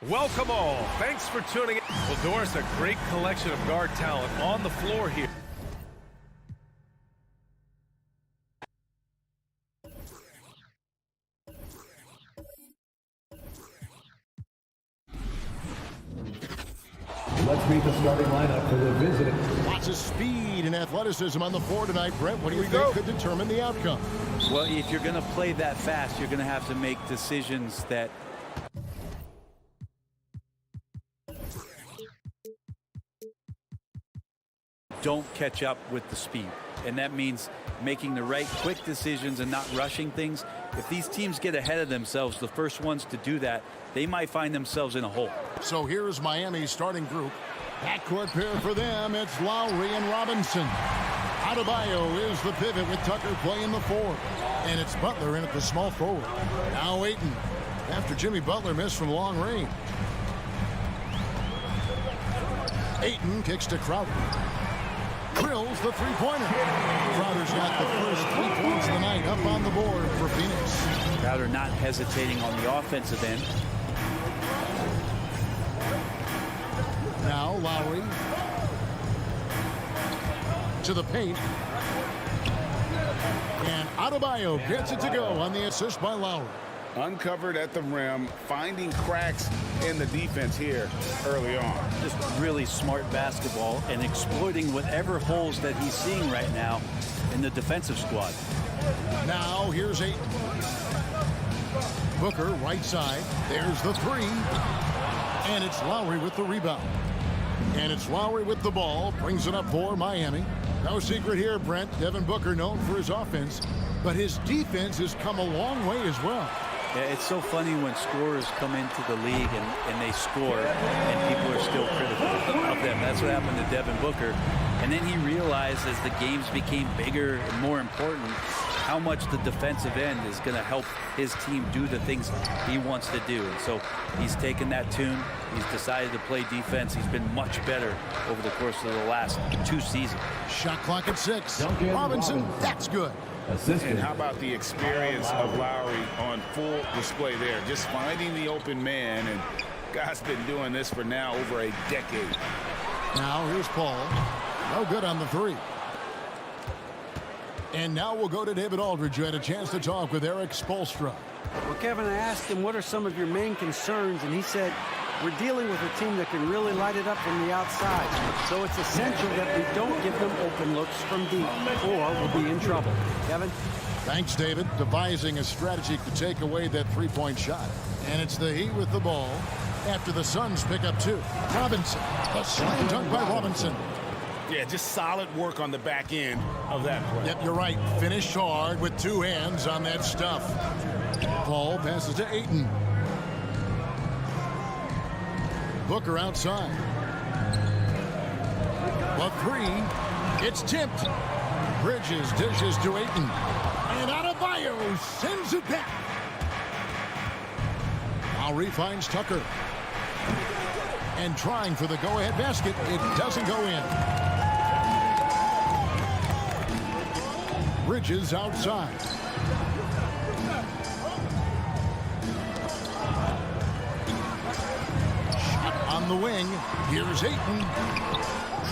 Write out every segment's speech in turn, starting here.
Welcome all. Thanks for tuning in. Well, Doris, a great collection of guard talent on the floor here. Let's meet the starting lineup for the visit. Lots of speed and athleticism on the floor tonight, Brent. What do you think could determine the outcome? Well, if you're going to play that fast, you're going to have to make decisions that don't catch up with the speed. And that means making the right quick decisions and not rushing things. If these teams get ahead of themselves, the first ones to do that, they might find themselves in a hole. So here's Miami's starting group. Backcourt pair for them, it's Lowry and Robinson. Adebayo is the pivot with Tucker playing the 4. And it's Butler in at the small forward. Now Ayton, after Jimmy Butler missed from long range. Ayton kicks to Crowder. Drills the three-pointer. Crowder's got the first 3 points of the night up on the board for Phoenix. Crowder not hesitating on the offensive end. Now Lowry to the paint. And Adebayo gets it to go on the assist by Lowry. Uncovered at the rim, finding cracks in the defense here early on. Just really smart basketball and exploiting whatever holes that he's seeing right now in the defensive squad. Now here's Ayton. Booker right side. There's the 3. And it's Lowry with the rebound. And it's Lowry with the ball. Brings it up for Miami. No secret here, Brent. Devin Booker known for his offense, but his defense has come a long way as well. Yeah, it's so funny when scorers come into the league and they score and people are still critical of them. That's what happened to Devin Booker. And then he realized as the games became bigger and more important how much the defensive end is going to help his team do the things he wants to do. And so he's taken that tune. He's decided to play defense. He's been much better over the course of the last 2 seasons. Shot clock at 6. Robinson, that's good. And how about the experience of Lowry on full display there? Just finding the open man, and guy's been doing this for now over a decade. Now here's Paul. No good on the 3. And now we'll go to David Aldridge, who had a chance to talk with Eric Spoelstra. Well, Kevin, I asked him, what are some of your main concerns? And he said, we're dealing with a team that can really light it up from the outside. So it's essential that we don't give them open looks from deep, or we'll be in trouble. Kevin? Thanks, David. Devising a strategy to take away that three-point shot. And it's the Heat with the ball after the Suns pick up 2. Robinson, a slam dunk by Robinson. Yeah, just solid work on the back end of that play. Yep, you're right. Finished hard with 2 hands on that stuff. Paul passes to Ayton. Booker outside. The 3. It's tipped. Bridges dishes to Ayton. And Adebayo sends it back. Lowry finds Tucker. And trying for the go-ahead basket. It doesn't go in. Bridges outside. Shot on the wing. Here's Ayton.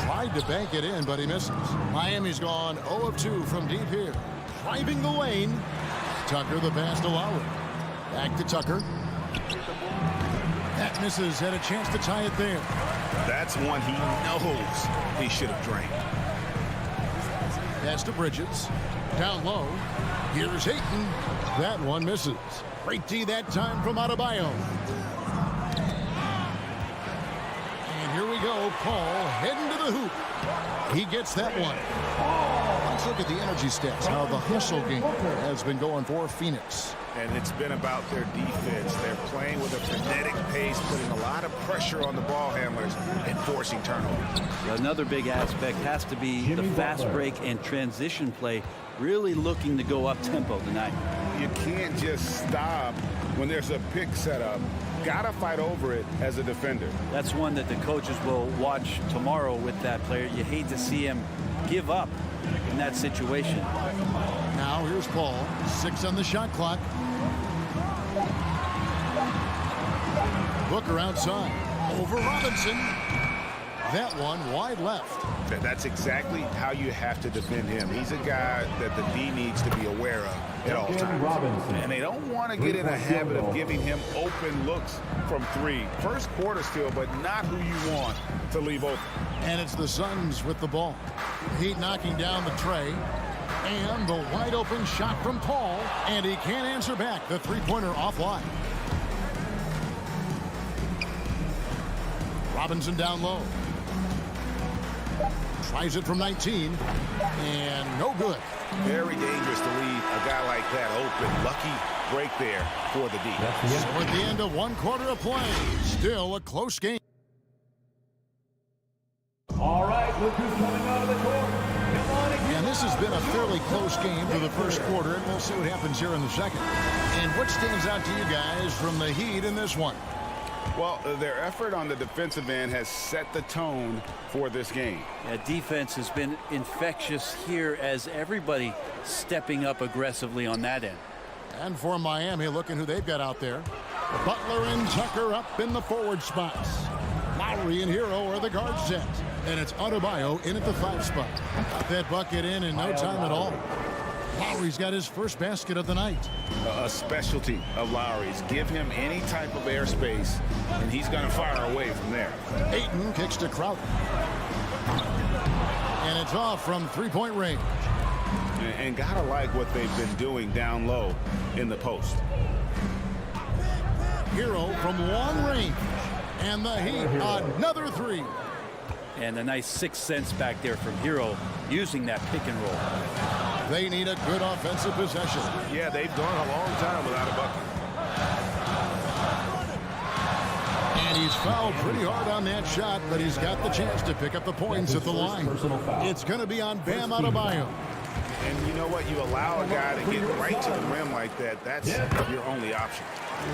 Tried to bank it in, but he misses. Miami's gone 0 of 2 from deep here. Driving the lane. Tucker the pass to Lowry. Back to Tucker. That misses. Had a chance to tie it there. That's one he knows he should have drained. Pass to Bridges. Down low. Here's Ayton. That one misses. Great D that time from Adebayo. And here we go. Paul heading to the hoop. He gets that one. Let's look at the energy stats. How the hustle game has been going for Phoenix. And it's been about their defense. They're playing with a frenetic pace, putting a lot of pressure on the ball handlers and forcing turnovers. Another big aspect has to be the fast break and transition play, really looking to go up tempo tonight. You can't just stop when there's a pick set up. Gotta fight over it as a defender. That's one that the coaches will watch tomorrow with that player. You hate to see him give up in that situation. Now here's Paul. 6 on the shot clock. Booker outside. Over Robinson. That one wide left. That's exactly how you have to defend him. He's a guy that the D needs to be aware of at all times. And they don't want to get in a habit of giving him open looks from three. First quarter still, but not who you want to leave open. And it's the Suns with the ball. Heat knocking down the tray. And the wide open shot from Paul. And he can't answer back. The three-pointer offline. Robinson down low. Tries it from 19. And no good. Very dangerous to leave a guy like that open. Lucky break there for the D. So at the end of one quarter of play, still a close game. All right, look who's coming out of the court. Come on again. And this has been a fairly close game for the first quarter, and we'll see what happens here in the second. And what stands out to you guys from the Heat in this one? Well, their effort on the defensive end has set the tone for this game. Yeah, defense has been infectious here as everybody stepping up aggressively on that end. And for Miami, looking who they've got out there. Butler and Tucker up in the forward spots. Lowry and Hero are the guard set. And it's Adebayo in at the 5 spot. Got that bucket in no time at all. Lowry's got his first basket of the night. A specialty of Lowry's. Give him any type of airspace, and he's going to fire away from there. Ayton kicks to Crowder. And it's off from three-point range. And gotta like what they've been doing down low in the post. Hero from long range. And the Heat, another three. And a nice 6 cents back there from Hero using that pick and roll. They need a good offensive possession. Yeah, they've gone a long time without a bucket. And he's fouled pretty hard on that shot, but he's got the chance to pick up the points at the line. It's going to be on Bam Adebayo. And you know what? You allow a guy to get right to the rim like that. That's your only option.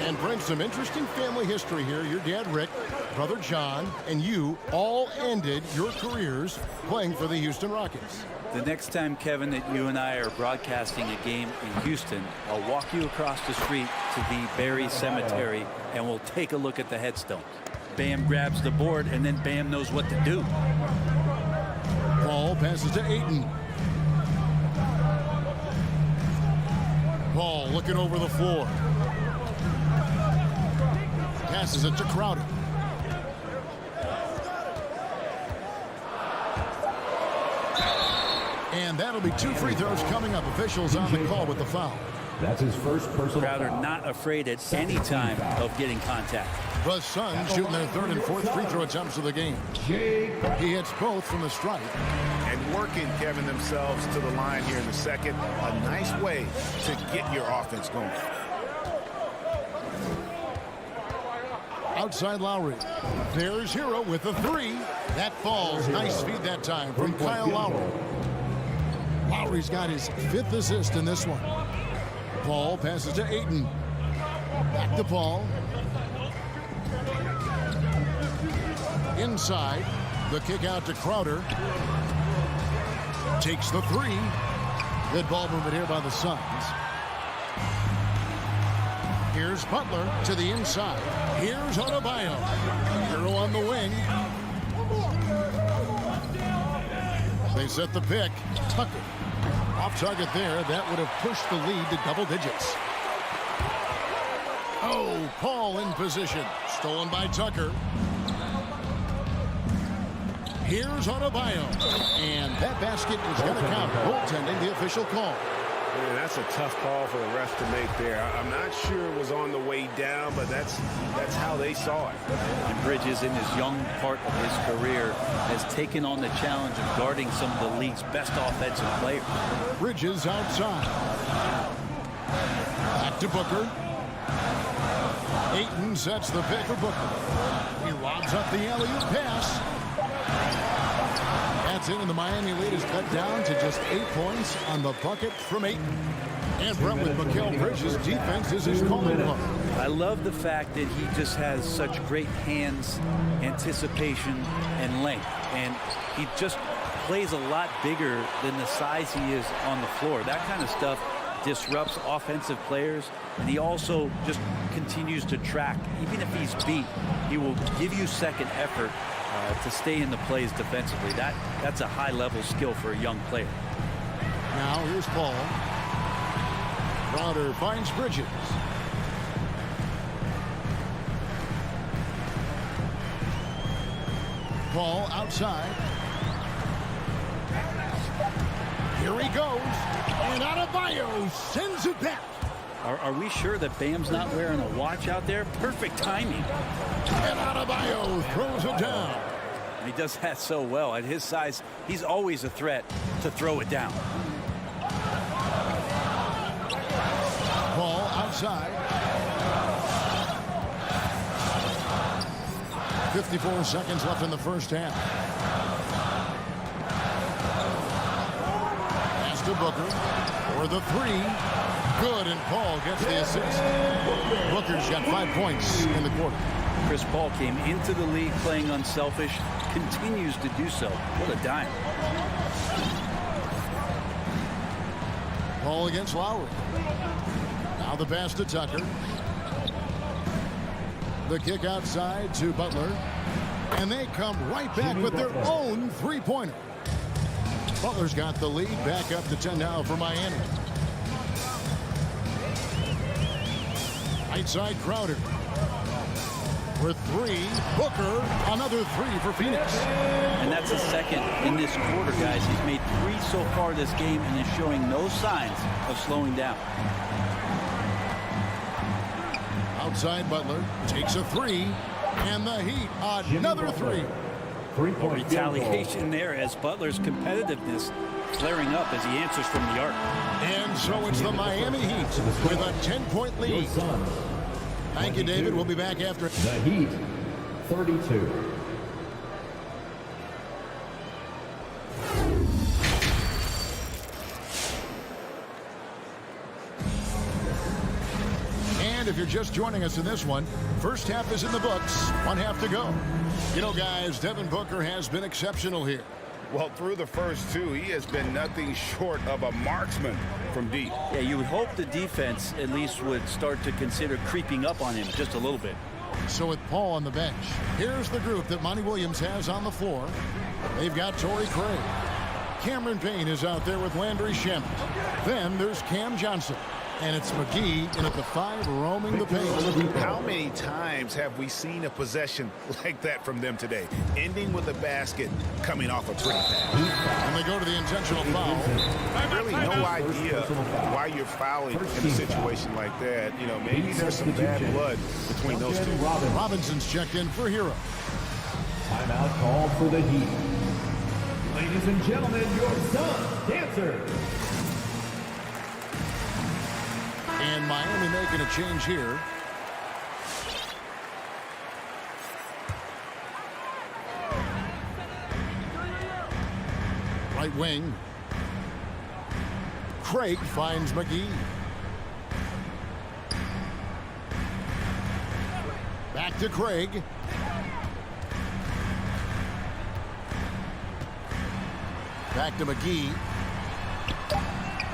And bring some interesting family history here. Your dad, Rick, brother John, and you all ended your careers playing for the Houston Rockets. The next time, Kevin, that you and I are broadcasting a game in Houston, I'll walk you across the street to the Berry Cemetery, and we'll take a look at the headstone. Bam grabs the board, and then Bam knows what to do. Paul passes to Ayton. Paul looking over the floor. Passes it to Crowder. And that'll be 2 free throws coming up. Officials on the call with the foul. That's his first personal Crowder foul. not afraid at any time of getting contact. The Suns shooting their 3rd and 4th free throw attempts of the game. He hits both from the stripe. And working, Kevin, themselves to the line here in the second. A nice way to get your offense going. Outside Lowry. There's Hero with a 3. That falls. Nice feed that time from Kyle Lowry. Lowry's got his 5th assist in this one. Paul passes to Ayton. Back to Paul. Inside. The kick out to Crowder. Takes the 3. Good ball movement here by the Suns. Here's Butler to the inside. Here's Adebayo. Hero on the wing. They set the pick. Tucker. Off target there. That would have pushed the lead to double digits. Oh, Paul in position. Stolen by Tucker. Here's Adebayo. And that basket is going to count. Goaltending, the official call. Man, that's a tough call for the ref to make there. I'm not sure it was on the way down, but that's how they saw it. And Bridges, in his young part of his career, has taken on the challenge of guarding some of the league's best offensive players. Bridges outside. Back to Booker. Ayton sets the pick for Booker. He lobs up the alley-oop pass. That's it, and the Miami lead is cut down to just 8 points on the bucket from Ayton. And Brent with Mikal Bridges' defense is his calling card. I love the fact that he just has such great hands, anticipation, and length. And he just plays a lot bigger than the size he is on the floor. That kind of stuff disrupts offensive players, and he also just continues to track. Even if he's beat, he will give you second effort to stay in the plays defensively. That's a high-level skill for a young player. Now here's Paul. Crowder finds Bridges. Paul outside. Here he goes. And Adebayo sends it back. Are we sure that Bam's not wearing a watch out there? Perfect timing. And Adebayo throws it down. He does that so well. At his size, he's always a threat to throw it down. Paul outside. 54 seconds left in the first half. Pass to Booker for the three. Good, and Paul gets the assist. Booker's got 5 points in the quarter. Chris Paul came into the league playing unselfish, continues to do so. What a dime. Paul against Lowry. Now the pass to Tucker. The kick outside to Butler. And they come right back with their own three-pointer. Butler's got the lead, back up to 10 now for Miami. Right side Crowder. For three, Booker, another three for Phoenix. And that's his second in this quarter, guys. He's made 3 so far this game and is showing no signs of slowing down. Outside Butler takes a three, and the Heat another three. Retaliation there as Butler's competitiveness flaring up as he answers from the arc. And so it's the Miami Heat with a 10-point lead. Thank you, David. We'll be back after. The Heat, 32. And if you're just joining us in this one, first half is in the books, 1 half to go. You know, guys, Devin Booker has been exceptional here. Well, through the first 2, he has been nothing short of a marksman from deep. Yeah, you would hope the defense at least would start to consider creeping up on him just a little bit. So with Paul on the bench, here's the group that Monty Williams has on the floor. They've got Torrey Craig. Cameron Payne is out there with Landry Shamet. Then there's Cam Johnson. And it's McGee in at the 5 roaming the paint. How many times have we seen a possession like that from them today? Ending with a basket coming off a pretty pass. And they go to the intentional foul. Really no idea why you're fouling in a situation like that. You know, maybe there's some bad blood between those two. Robinson's checked in for Hero. Timeout called for the Heat. Ladies and gentlemen, your son, Dancer. And Miami making a change here. Right wing. Craig finds McGee. Back to Craig. Back to McGee.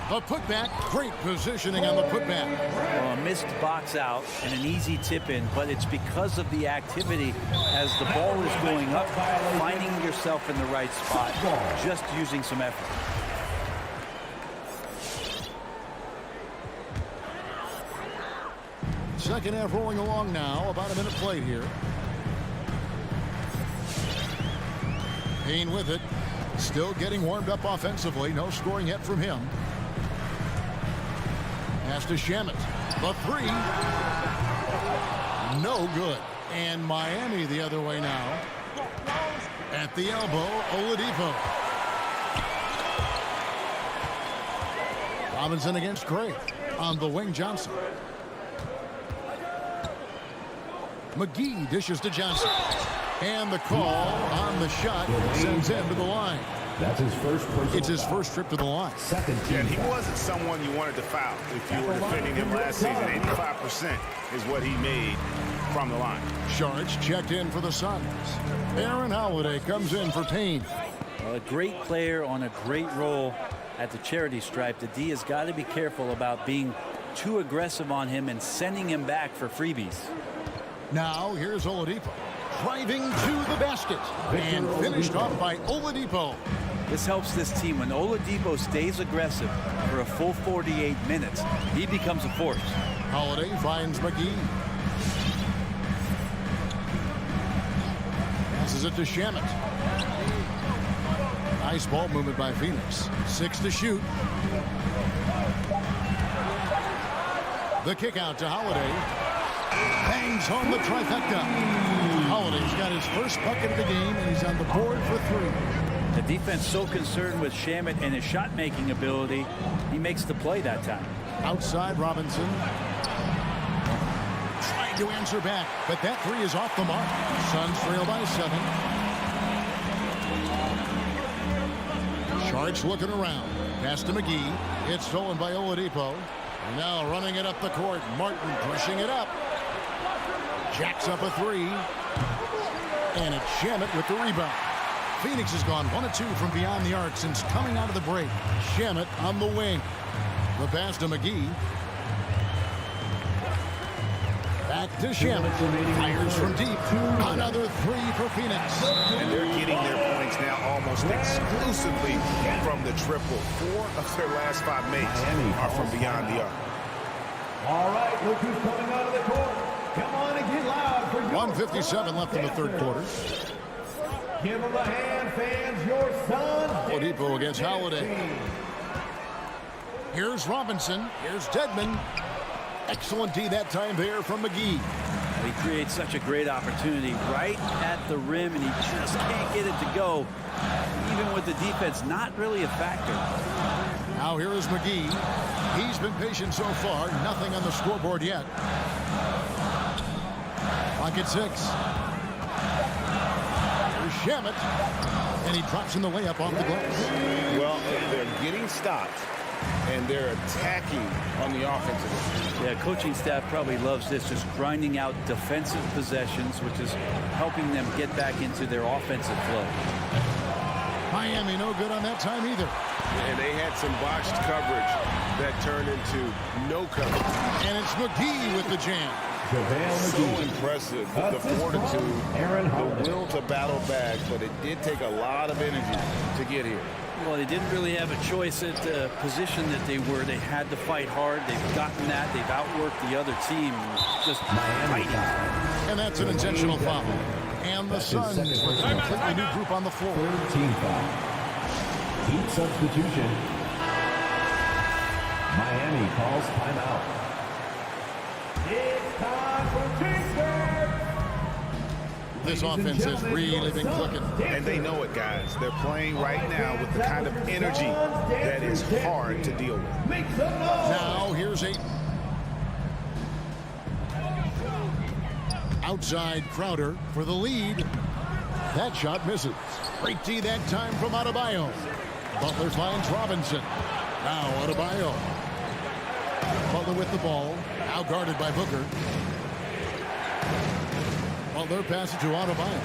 The putback, great positioning on the putback. Well, a missed box out and an easy tip in, but it's because of the activity as the ball is going up, finding yourself in the right spot, just using some effort. Second half rolling along now, about a minute played here. Payne with it, still getting warmed up offensively, no scoring yet from him. Pass to Shamet. The three. No good. And Miami the other way now. At the elbow, Oladipo. Robinson against Craig. On the wing, Johnson. McGee dishes to Johnson. And the call on the shot sends him to the line. That's his first personal. It's his first trip to the line. Second team. And he wasn't someone you wanted to foul if you were defending him last season. 85% is what he made from the line. Sharge checked in for the Suns. Aaron Holiday comes in for Payne. A great player on a great role. at the charity stripe, the D has got to be careful about being too aggressive on him and sending him back for freebies. Now here's Oladipo driving to the basket and finished off by Oladipo. This helps this team. When Oladipo stays aggressive for a full 48 minutes, he becomes a force. Holiday finds McGee. Passes it to Shamet. Nice ball movement by Phoenix. 6 to shoot. The kick out to Holiday. Bangs home the trifecta. Holiday's got his first bucket of the game, and he's on the board for 3. The defense so concerned with Shamet and his shot-making ability, he makes the play that time. Outside Robinson. Trying to answer back, but that 3 is off the mark. Suns trail by 7. Sharks looking around. Pass to McGee. It's stolen by Oladipo. And now running it up the court. Martin pushing it up. Jacks up a 3. And it's Shamet with the rebound. Phoenix has gone 1 of 2 from beyond the arc since coming out of the break. Shamet on the wing. The pass to McGee. Back to Shamet. Fires from deep. Another 3 for Phoenix. And they're getting their points now almost exclusively from the triple. 4 of their last 5 makes are from beyond the arc. All right, look who's coming out of the court. Come on and get loud for your 1:57 left in the third quarter. Give him a hand, fans. Your son. Oladipo against Holiday. Here's Robinson. Here's Dedmon. Excellent D that time there from McGee. He creates such a great opportunity right at the rim, and he just can't get it to go. Even with the defense not really a factor. Now here is McGee. He's been patient so far. Nothing on the scoreboard yet. Clock at 6. Here's Shamet. And he drops in the layup off the glass. Well, they're getting stopped, and they're attacking on the offensive end. Yeah, coaching staff probably loves this, just grinding out defensive possessions, which is helping them get back into their offensive flow. Miami no good on that time either. And they had some botched coverage that turned into no coverage. And it's McGee with the jam. So impressive, the fortitude, the will to battle back, but it did take a lot of energy to get here. Well, they didn't really have a choice at the position that they were. They had to fight hard. They've gotten that. They've outworked the other team. Just fighting. And that's an intentional foul. And the Suns with a completely new group on the floor. Third team foul. Heat substitution. Miami calls timeout. It's time for Kingston. This offense has really been clicking. And they know it, guys. They're playing right now with the kind of energy that is hard to deal with. Now here's Ayton. Outside Crowder for the lead. That shot misses. Great D that time from Adebayo. Butler finds Robinson. Now Adebayo. Butler with the ball. Now guarded by Booker. Butler passes to Adebayo.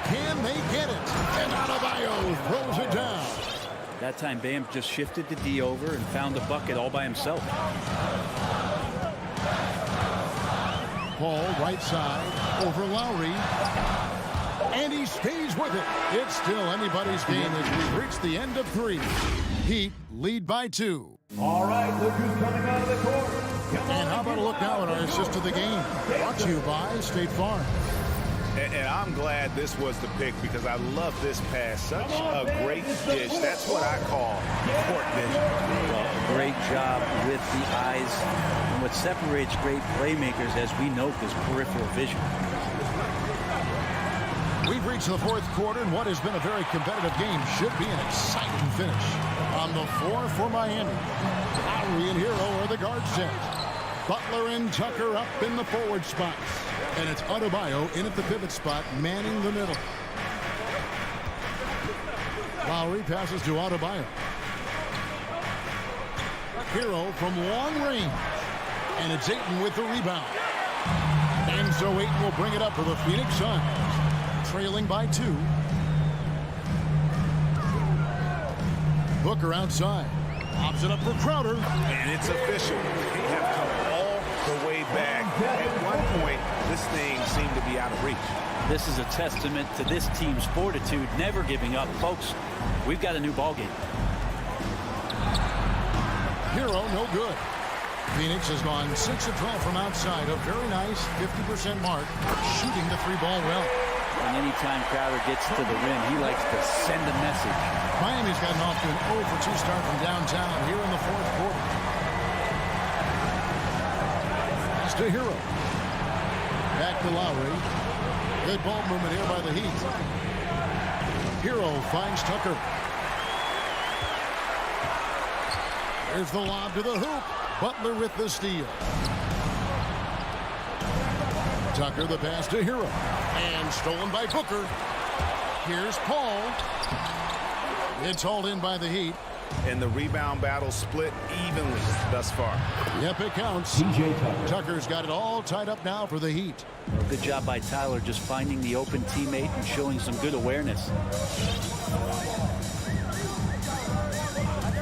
Can they get it? And Adebayo throws it down. That time, Bam just shifted the D over and found the bucket all by himself. Paul right side over Lowry. And he stays with it. It's still anybody's game as we reach the end of 3. Heat lead by 2. All right, look who's coming out of the court. And how about a look now at our assist to the game? Brought to you by State Farm. And I'm glad this was the pick because I love this pass. Such a great dish. That's what I call court vision. Well, great job with the eyes. And what separates great playmakers, as we note, is peripheral vision. We've reached the fourth quarter, and what has been a very competitive game should be an exciting finish. On the floor for Miami, Lowry and Hero are the guard set. Butler and Tucker up in the forward spots. And it's Adebayo in at the pivot spot, manning the middle. Lowry passes to Adebayo. Hero from long range. And it's Ayton with the rebound. And so Ayton will bring it up for the Phoenix Suns. Trailing by 2. Booker outside. Pops it up for Crowder. And it's official. They have come all the way back. At one point, this thing seemed to be out of reach. This is a testament to this team's fortitude, never giving up. Folks, we've got a new ball game. Hero, no good. Phoenix has gone 6 of 12 from outside. A very nice 50% mark. Shooting the 3-ball well. And anytime Crowder gets to the rim, he likes to send a message. Miami's gotten off to an 0 for 2 start from downtown here in the 4th quarter. Pass to Hero. Back to Lowry. Good ball movement here by the Heat. Hero finds Tucker. There's the lob to the hoop. Butler with the steal. Tucker the pass to Hero. And stolen by Booker. Here's Paul. It's hauled in by the Heat. And the rebound battle split evenly thus far. Yep, it counts. Tucker's got it all tied up now for the Heat. Good job by Tyler just finding the open teammate and showing some good awareness.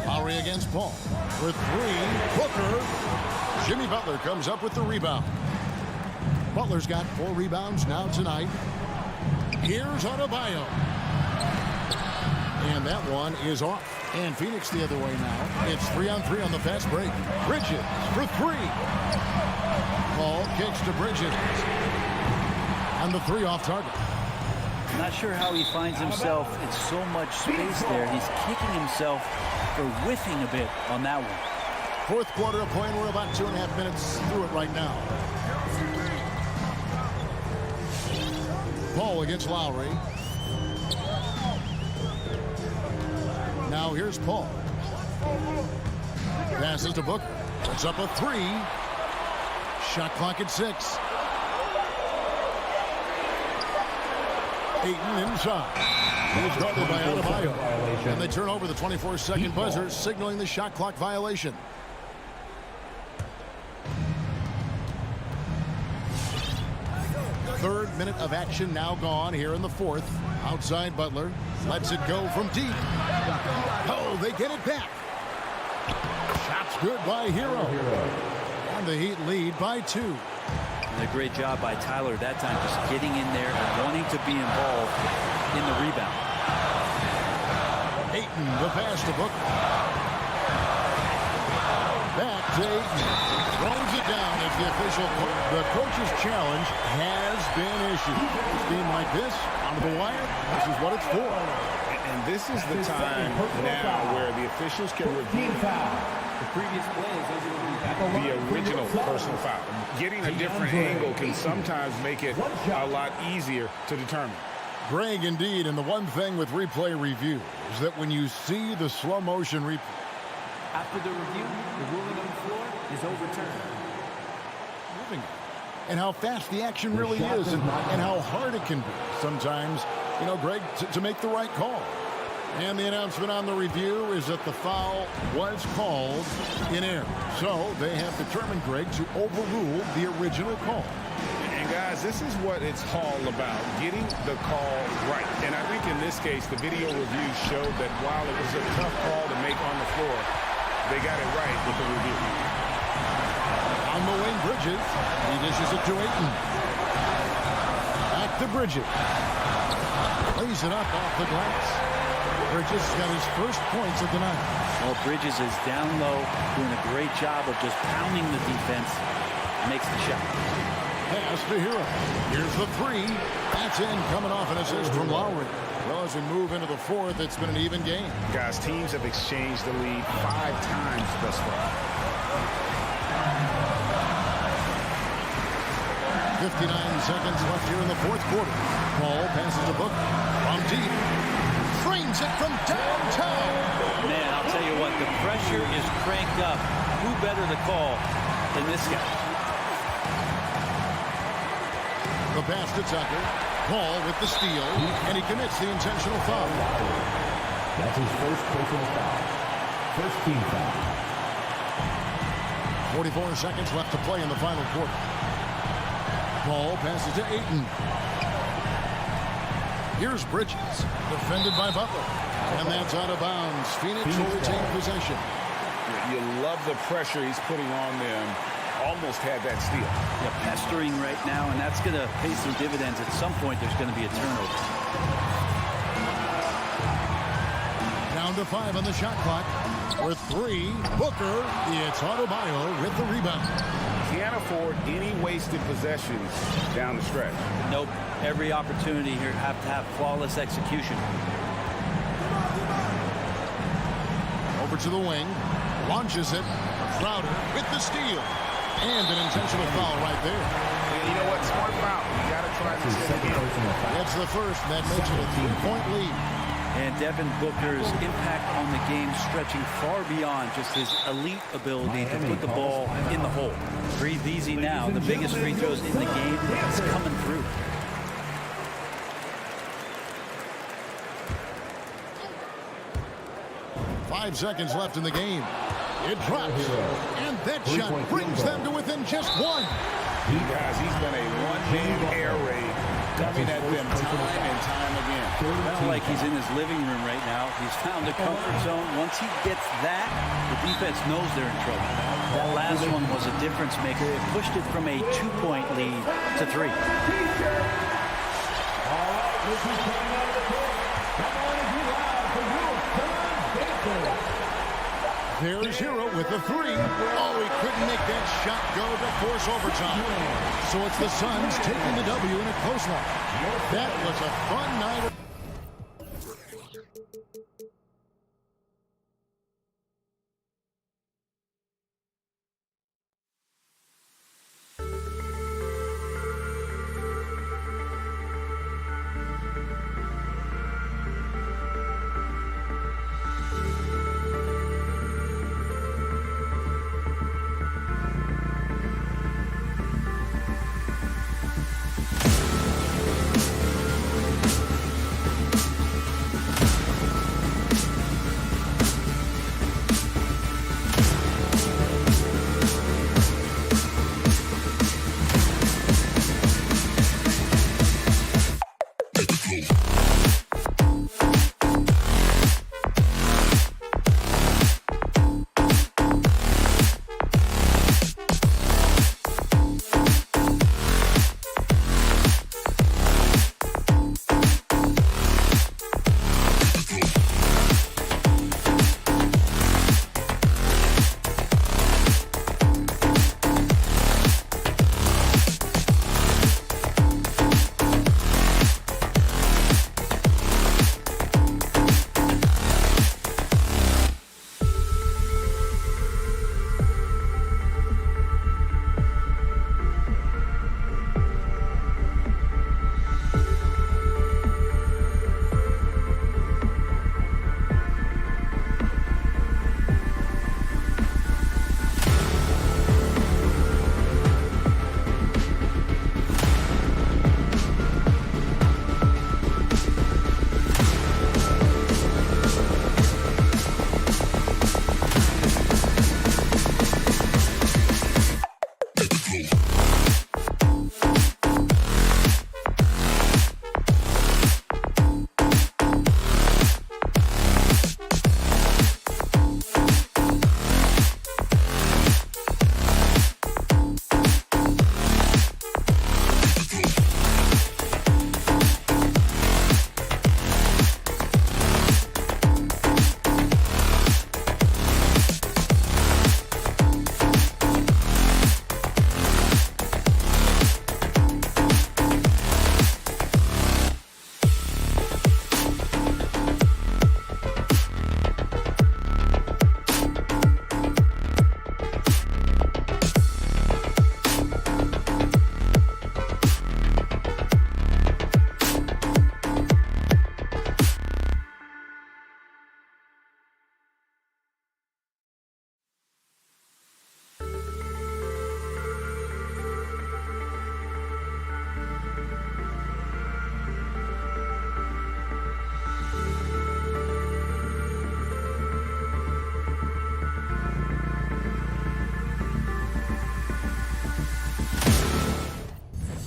Lowry against Paul. For 3, Booker. Jimmy Butler comes up with the rebound. Butler's got 4 rebounds now tonight. Here's Adebayo. And that one is off. And Phoenix the other way now. It's 3-on-3 on the fast break. Bridges for 3. Paul kicks to Bridges. And the 3 off target. Not sure how he finds himself in so much space there. He's kicking himself for whiffing a bit on that one. 4th quarter of play, and we're about 2.5 minutes through it right now. Paul against Lowry. Now here's Paul. Passes to Booker. Puts up a 3. Shot clock at 6. Ayton inside. He's guarded by Adebayo. And they turn over the 24-second buzzer, signaling the shot clock violation. Third minute of action now gone here in the 4th. Outside Butler. Lets it go from deep. Oh, they get it back. Shot's good by Hero. And the Heat lead by 2. And a great job by Tyler that time, just getting in there and wanting to be involved in the rebound. Ayton, the pass to Booker. Back to Ayton. Throws it down as the official. The coach's challenge has been issued. A game like this, onto the wire, this is what it's for. And this is the time now where the officials can review The previous play is the original personal foul. Getting a different angle can sometimes make it a lot easier to determine. Greg, indeed, and the one thing with replay review is that when you see the slow motion replay, after the review, the ruling on the floor is overturned. moving, and how fast the action really is, and how hard it can be sometimes, you know, Greg, to make the right call. And the announcement on the review is that the foul was called in error. So they have determined, Greg, to overrule the original call. And guys, this is what it's all about, getting the call right. And I think in this case, the video review showed that while it was a tough call to make on the floor, they got it right with the review. On the wing, Bridges. He dishes it to Ayton. Back to Bridges. Lays it up off the glass. Bridges got his first points of the night. Well, Bridges is down low, doing a great job of just pounding the defense. Makes the shot. Pass to Hero. Here's the three. That's in, coming off an assist from Lowry. Well, as we move into the fourth, it's been an even game. Guys, teams have exchanged the lead 5 times thus far. 59 seconds left here in the fourth quarter. Paul passes the book from deep. Frames it from downtown. Man, I'll tell you what, the pressure is cranked up. Who better to call than this guy? The pass to Tucker. Paul with the steal, and he commits the intentional foul. That's his first personal foul. First team foul. 44 seconds left to play in the final quarter. Paul passes to Ayton. Here's Bridges, defended by Butler. And that's out of bounds. Phoenix will retain possession. You love the pressure he's putting on them. Almost had that steal. Yeah, pestering right now, and that's going to pay some dividends. At some point, there's going to be a turnover. Down to 5 on the shot clock. For 3, Booker. It's Adebayo with the rebound. Can't afford any wasted possessions down the stretch. Nope. Every opportunity here have to have flawless execution. Over to the wing. Launches it. Crowder with the steal. And an intentional foul right there. And you know what? Smart foul. You got to try to extend the game. That's the first, and that makes it a 3-point lead. And Devin Booker's impact on the game stretching far beyond just his elite ability to put the ball in the hole. Breathe easy now. The biggest free throws in the game is coming through. Five seconds left in the game. It drops. And that shot brings them to within just 1. Guys, he's been a one-man air raid coming at them time and time again. Not like he's in his living room right now. He's found a comfort zone. Once he gets that, the defense knows they're in trouble. That last one was a difference maker. It pushed it from a 2-point lead to 3. There's Hero with the 3. Oh, he couldn't make that shot go to force overtime. So it's the Suns taking the W in a close one. That was a fun night.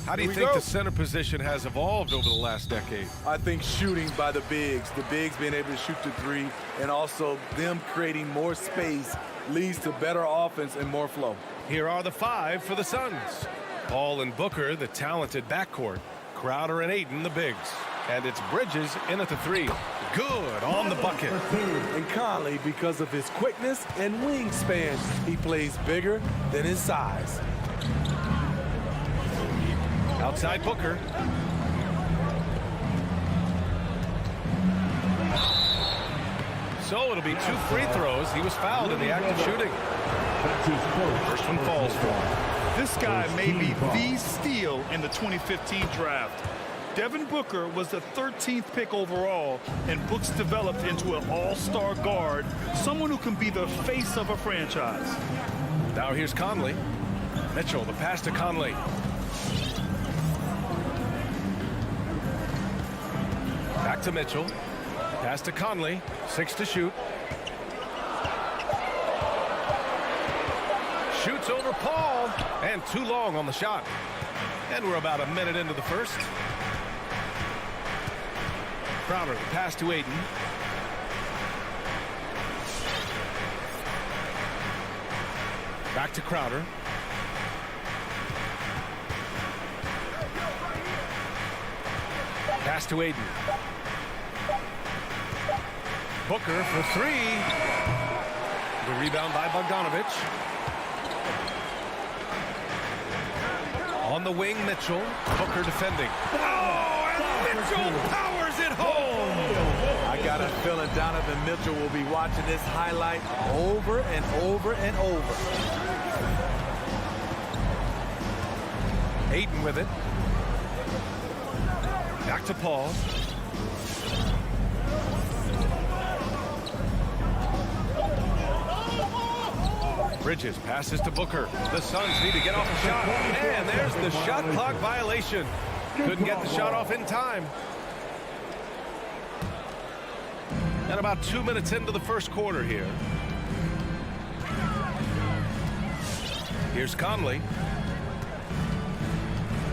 How do you think the center position has evolved over the last decade? I think shooting by the bigs being able to shoot the three, and also them creating more space leads to better offense and more flow. Here are the 5 for the Suns. Paul and Booker, the talented backcourt. Crowder and Ayton, the bigs. And it's Bridges in at the 3. Good on the bucket. And Conley, because of his quickness and wingspan, he plays bigger than his size. Outside Booker. So it'll be 2 free throws. He was fouled in the act of shooting. First one falls for him. This guy may be the steal in the 2015 draft. Devin Booker was the 13th pick overall, and Brooks developed into an all-star guard, someone who can be the face of a franchise. Now here's Conley. Mitchell, the pass to Conley. Back to Mitchell. Pass to Conley. 6 to shoot. Shoots over Paul. And too long on the shot. And we're about a minute into the first. Crowder, the pass to Ayton. Back to Crowder. Pass to Ayton. Booker for 3. The rebound by Bogdanovich. On the wing, Mitchell. Booker defending. Oh, and Mitchell powers it home. I got a feeling Donovan Mitchell will be watching this highlight over and over and over. Ayton with it. Back to Paul. Bridges passes to Booker. The Suns need to get off the shot. And there's the shot clock violation. Couldn't get the shot off in time. And about 2 minutes into the first quarter here. Here's Conley.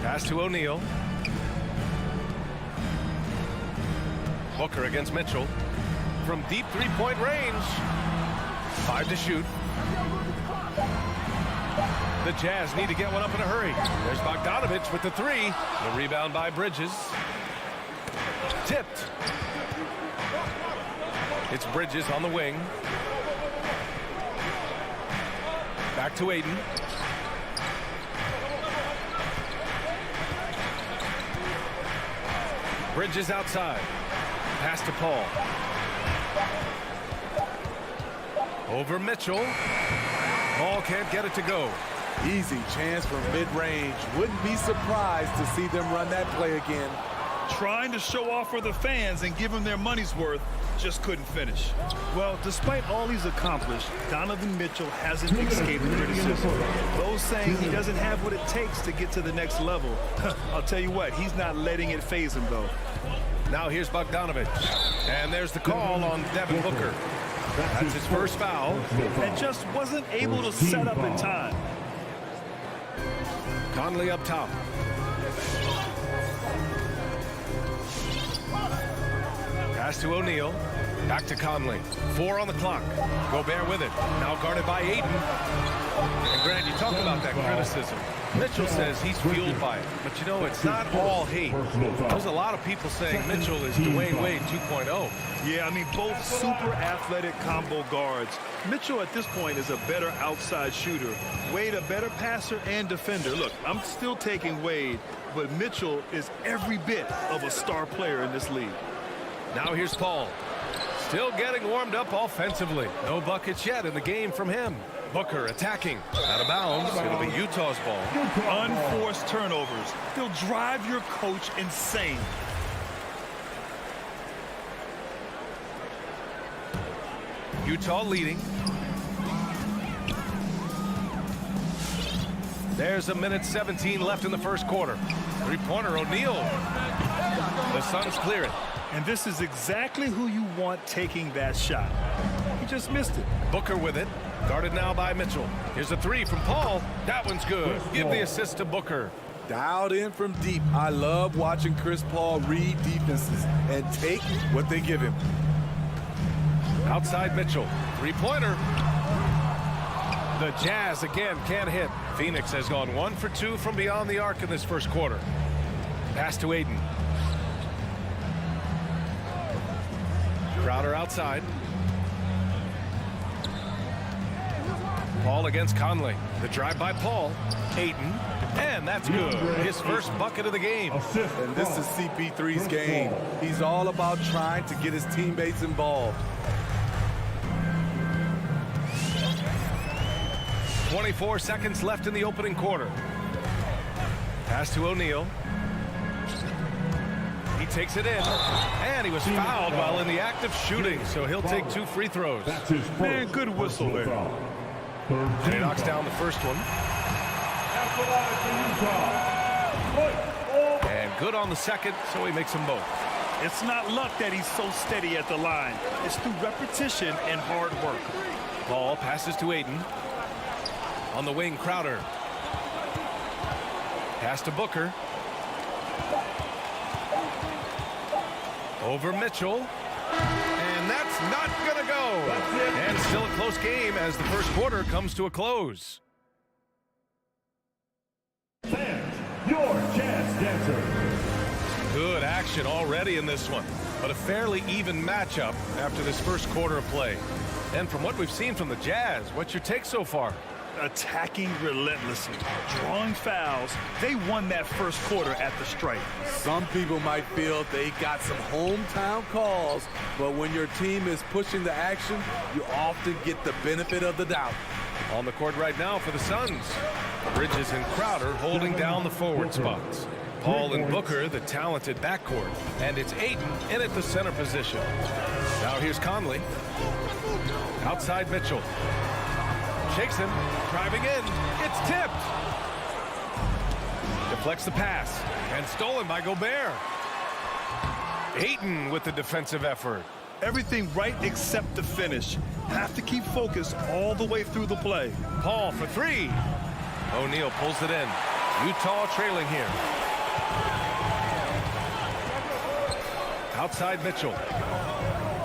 Pass to O'Neal. Booker against Mitchell. From deep three-point range. 5 to shoot. The Jazz need to get one up in a hurry. There's Bogdanovich with the 3. The rebound by Bridges. Tipped. It's Bridges on the wing. Back to Ayton. Bridges outside. Pass to Paul. Over Mitchell. Paul can't get it to go. Easy chance from mid-range. Wouldn't be surprised to see them run that play again. Trying to show off for the fans and give them their money's worth, just couldn't finish. Well, despite all he's accomplished, Donovan Mitchell hasn't escaped criticism. Those saying he doesn't have what it takes to get to the next level. I'll tell you what, he's not letting it faze him, though. Now here's Bogdanovich. And there's the call on Devin Booker. That's his first foul. And just wasn't able to set up in time. Conley up top. Pass to O'Neal. Back to Conley. 4 on the clock. Gobert with it. Now guarded by Ayton. And Grant, you talk about that criticism. Mitchell says he's fueled by it. But you know, it's not all hate. There's a lot of people saying Mitchell is Dwayne Wade 2.0. Yeah, I mean, both super athletic combo guards. Mitchell at this point is a better outside shooter. Wade a better passer and defender. Look, I'm still taking Wade, but Mitchell is every bit of a star player in this league. Now here's Paul. Still getting warmed up offensively. No buckets yet in the game from him. Booker attacking. Out of bounds. It'll be Utah's ball. Unforced turnovers. They'll drive your coach insane. Utah leading. There's 1:17 left in the first quarter. Three-pointer, O'Neal. The Suns clear it. And this is exactly who you want taking that shot. He just missed it. Booker with it. Guarded now by Mitchell. Here's a 3 from Paul. That one's good. Give the assist to Booker. Dialed in from deep. I love watching Chris Paul read defenses and take what they give him. Outside Mitchell. Three-pointer. The Jazz again can't hit. Phoenix has gone 1 for 2 from beyond the arc in this first quarter. Pass to Aiden. Crowder outside. Paul against Conley. The drive by Paul. Aiden. And that's good. His first bucket of the game. And this is CP3's game. He's all about trying to get his teammates involved. 24 seconds left in the opening quarter. Pass to O'Neal. He takes it in. And he was fouled while in the act of shooting, so he'll take 2 free throws. Man, good whistle there. And he knocks down the first one. And good on the second, so he makes them both. It's not luck that he's so steady at the line. It's through repetition and hard work. Ball passes to Aiden. On the wing, Crowder. Pass to Booker. Over Mitchell. And that's not going to go. And still a close game as the first quarter comes to a close. Fans, your Jazz Dancer. Good action already in this one, but a fairly even matchup after this first quarter of play. And from what we've seen from the Jazz, what's your take so far? Attacking relentlessly, drawing fouls. They won that first quarter at the stripe. Some people might feel they got some hometown calls, but when your team is pushing the action, you often get the benefit of the doubt. On the court right now for the Suns. Bridges and Crowder holding down the forward spots. Paul and Booker, the talented backcourt. And it's Aiden in at the center position. Now here's Conley. Outside Mitchell. Shakes him, driving in. It's tipped. Deflects the pass. And stolen by Gobert. Aiden with the defensive effort. Everything right except the finish. Have to keep focused all the way through the play. Paul for 3. O'Neal pulls it in. Utah trailing here. Outside Mitchell.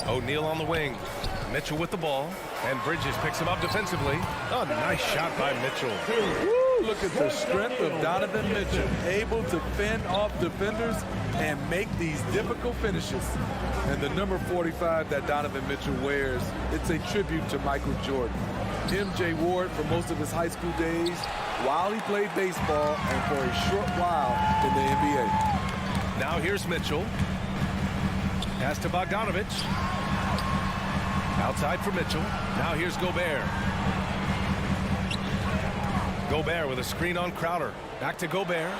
O'Neal on the wing. Mitchell with the ball. And Bridges picks him up defensively. Oh, nice shot by Mitchell. Woo, look at the strength of Donovan Mitchell. Able to fend off defenders and make these difficult finishes. And the number 45 that Donovan Mitchell wears, it's a tribute to Michael Jordan. MJ wore it for most of his high school days while he played baseball and for a short while in the NBA. Now here's Mitchell. Pass to Bogdanovich. Outside for Mitchell. Now here's Gobert. Gobert with a screen on Crowder. Back to Gobert.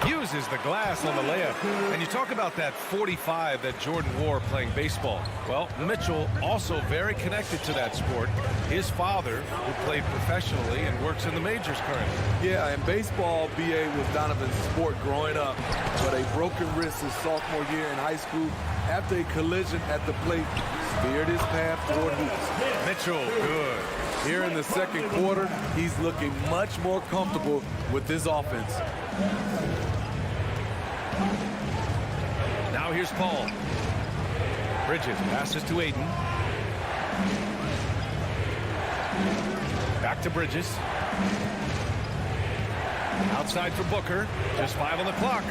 Uses the glass on the layup. And you talk about that 45 that Jordan wore playing baseball. Well, Mitchell also very connected to that sport. His father, who played professionally and works in the majors currently. Yeah, and baseball, BA, was Donovan's sport growing up. But a broken wrist his sophomore year in high school after a collision at the plate steered his path toward hoops. Mitchell, good. Here in the second quarter, he's looking much more comfortable with this offense. Now here's Paul. Bridges passes to Aiden. Back to Bridges. Outside for Booker. Just 5 on the clock.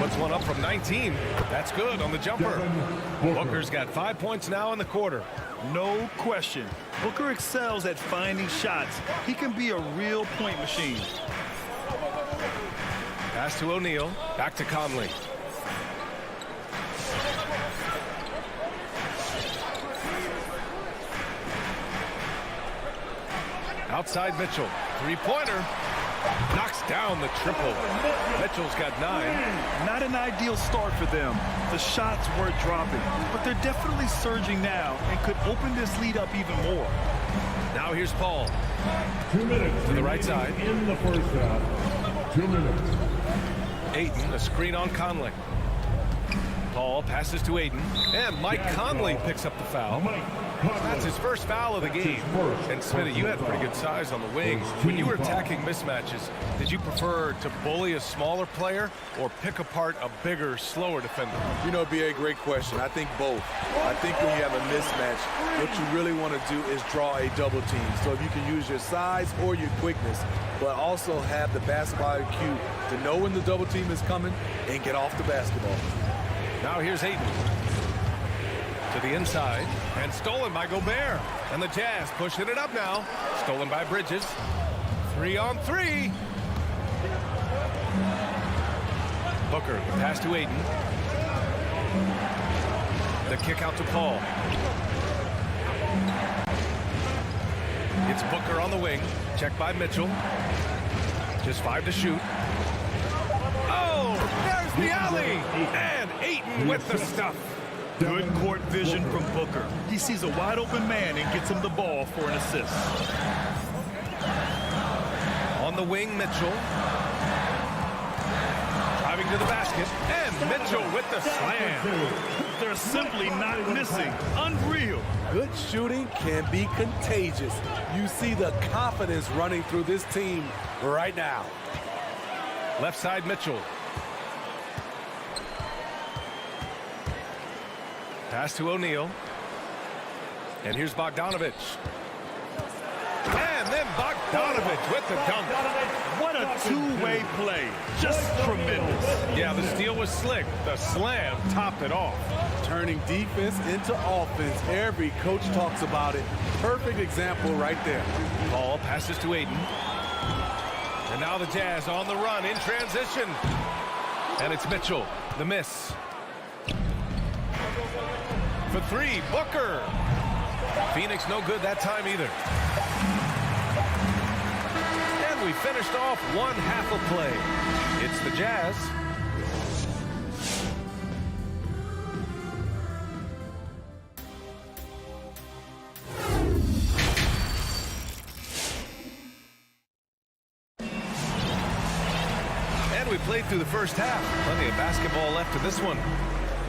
Puts one up from 19. That's good on the jumper. Booker's got 5 points now in the quarter. No question. Booker excels at finding shots. He can be a real point machine. Pass to O'Neal. Back to Conley. Outside Mitchell. Three-pointer. Knocks down the triple. Mitchell's got 9. Not an ideal start for them. The shots were dropping, but they're definitely surging now and could open this lead up even more. Now here's Paul. 2 minutes to the right side. In the first half. 2 minutes. Aiden, a screen on Conley. Paul passes to Aiden. And Mike Conley picks up the foul. That's his first foul of the game. And Smitty, you had pretty good size on the wing. When you were attacking mismatches, did you prefer to bully a smaller player or pick apart a bigger, slower defender? You know, it'd be a great question. I think both. I think when you have a mismatch, what you really want to do is draw a double team. So if you can use your size or your quickness, but also have the basketball IQ to know when the double team is coming and get off the basketball. Now here's Ayton. To the inside, and stolen by Gobert. And the Jazz pushing it up now. Stolen by Bridges. 3-on-3. Booker, pass to Ayton. The kick out to Paul. It's Booker on the wing. Checked by Mitchell. Just 5 to shoot. Oh, there's the alley. And Ayton with the stuff. Good court vision from Booker. He sees a wide open man and gets him the ball for an assist. On the wing, Mitchell. Driving to the basket. And Mitchell with the slam. They're simply not missing. Unreal. Good shooting can be contagious. You see the confidence running through this team right now. Left side, Mitchell. Pass to O'Neal. And here's Bogdanovich. And then Bogdanovich with the dunk. What a two-way play. Just tremendous. Yeah, the steal was slick. The slam topped it off. Turning defense into offense. Every coach talks about it. Perfect example right there. Ball passes to Ayton. And now the Jazz on the run in transition. And it's Mitchell. The miss. For 3, Booker. Phoenix no good that time either. And we finished off one half of play. It's the Jazz. And we played through the first half. Plenty of basketball left in this one.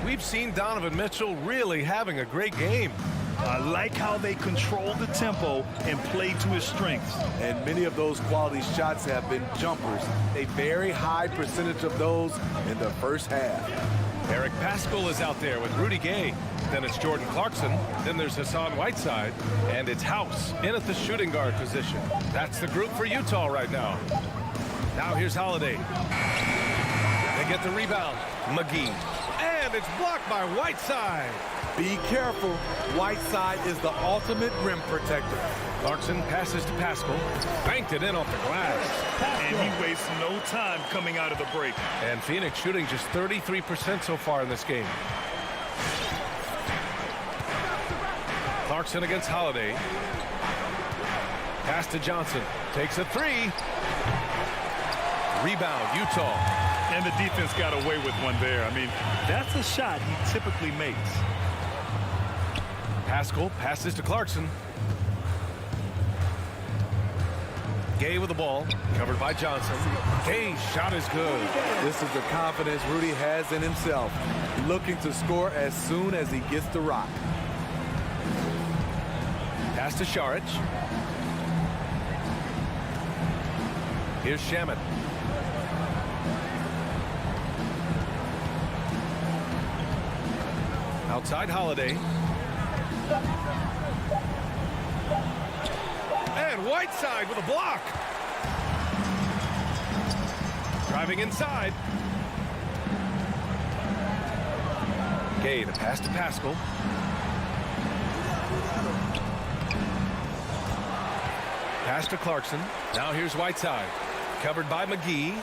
We've seen Donovan Mitchell really having a great game. I like how they control the tempo and play to his strengths. And many of those quality shots have been jumpers. A very high percentage of those in the first half. Eric Paschall is out there with Rudy Gay. Then it's Jordan Clarkson. Then there's Hassan Whiteside. And it's House in at the shooting guard position. That's the group for Utah right now. Now here's Holiday. They get the rebound. McGee. And it's blocked by Whiteside. Be careful. Whiteside is the ultimate rim protector. Clarkson passes to Paschall. Banked it in off the glass. And he wastes no time coming out of the break. And Phoenix shooting just 33% so far in this game. Clarkson against Holiday. Pass to Johnson. Takes a 3. Rebound, Utah. And the defense got away with one there. I mean, that's a shot he typically makes. Paschall passes to Clarkson. Gay with the ball, covered by Johnson. Gay's shot is good. This is the confidence Rudy has in himself. Looking to score as soon as he gets the rock. Pass to Šarić. Here's Shamet. Outside Holiday. And Whiteside with a block. Driving inside. Gay, the pass to Paschall. Pass to Clarkson. Now here's Whiteside. Covered by McGee.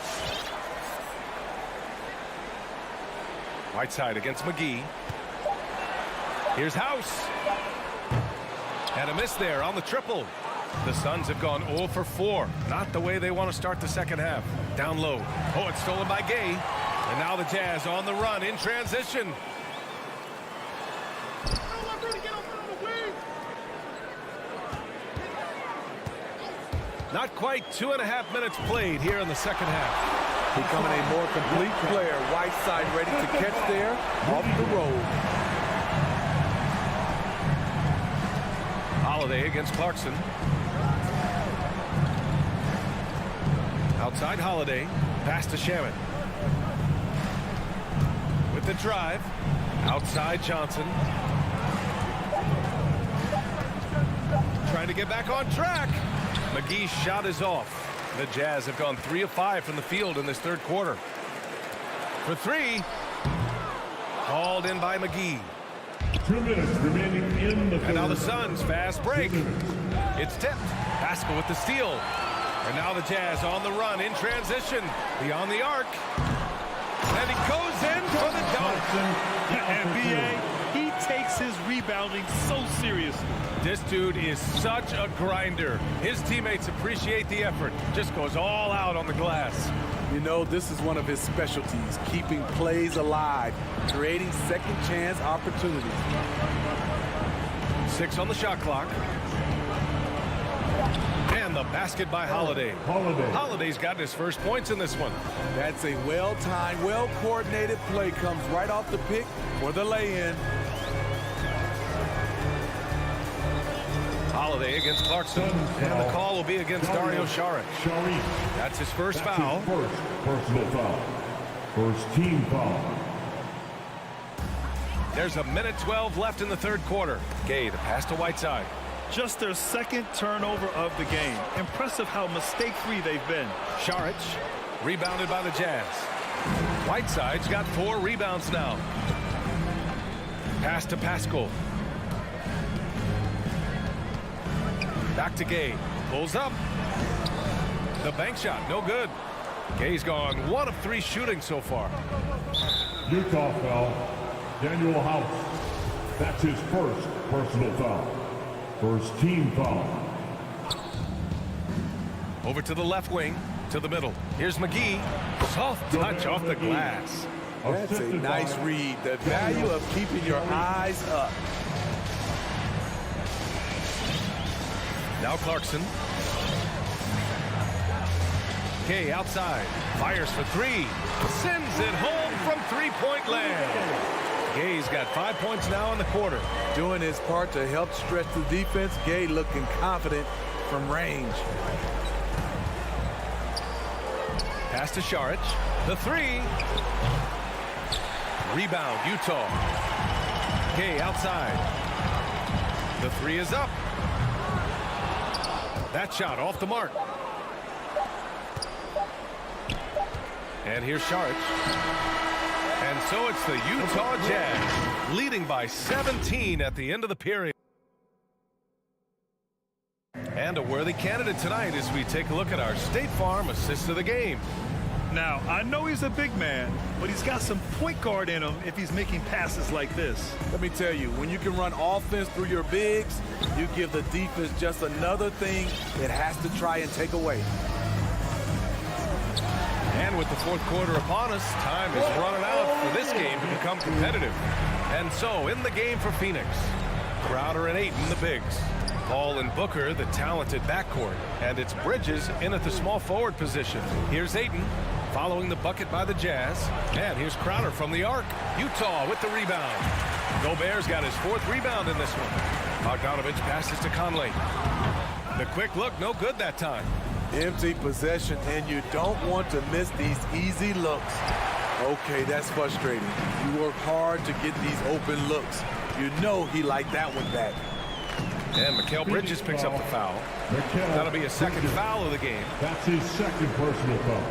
Whiteside against McGee. Here's House. And a miss there on the triple. The Suns have gone 0 for 4. Not the way they want to start the second half. Down low. Oh, it's stolen by Gay. And now the Jazz on the run in transition. Not quite 2.5 minutes played here in the second half. Becoming a more complete player. Whiteside ready to catch there off the road. Holiday against Clarkson. Outside Holiday, pass to Shaman. With the drive, outside Johnson. Trying to get back on track. McGee's shot is off. The Jazz have gone 3 of 5 from the field in this third quarter. For 3, hauled in by McGee. 2 minutes remaining in the third. And now the Suns fast break. It's tipped. Pascal with the steal. And now the Jazz on the run in transition. Beyond the arc. And he goes in for the dunk. And B.A., he takes his rebounding so seriously. This dude is such a grinder. His teammates appreciate the effort. Just goes all out on the glass. You know, this is one of his specialties, keeping plays alive, creating second chance opportunities. 6 on the shot clock. And the basket by Holiday. Holiday's gotten his first points in this one. That's a well-timed, well-coordinated play. Comes right off the pick for the lay-in. Holiday against Clarkson. And the call will be against Dario Saric. That's his first foul. First personal foul. First team foul. There's a minute 12 left in the third quarter. Gay, the pass to Whiteside. Just their second turnover of the game. Impressive how mistake-free they've been. Saric, rebounded by the Jazz. Whiteside's got 4 rebounds now. Pass to Pascal. Back to Gay. Pulls up. The bank shot, no good. Gay's gone 1 of 3 shooting so far. Utah foul. Daniel House. That's his first personal foul. First team foul. Over to the left wing, to the middle. Here's McGee. Soft touch off the glass. That's a nice read. The value of keeping your eyes up. Now Clarkson. Gay outside. Fires for 3. Sends it home from 3-point land. Gay's got 5 points now in the quarter. Doing his part to help stretch the defense. Gay looking confident from range. Pass to Saric. The 3. Rebound, Utah. Gay outside. The 3 is up. That shot off the mark. And here's Saric. And so it's the Utah Jazz leading by 17 at the end of the period. And a worthy candidate tonight as we take a look at our State Farm assist of the game. Now, I know he's a big man, but he's got some point guard in him if he's making passes like this. Let me tell you, when you can run offense through your bigs, you give the defense just another thing it has to try and take away. And with the fourth quarter upon us, time is running out for this game to become competitive. And so, in the game for Phoenix, Crowder and Ayton, the bigs. Paul and Booker, the talented backcourt. And it's Bridges in at the small forward position. Here's Ayton, following the bucket by the Jazz. And here's Crowder from the arc. Utah with the rebound. Gobert's got his 4th rebound in this one. Bogdanovich passes to Conley. The quick look, no good that time. Empty possession, and you don't want to miss these easy looks. Okay, that's frustrating. You work hard to get these open looks. You know he liked that one back. And Mikal Bridges picks up the foul. That'll be a second foul of the game. That's his second personal foul.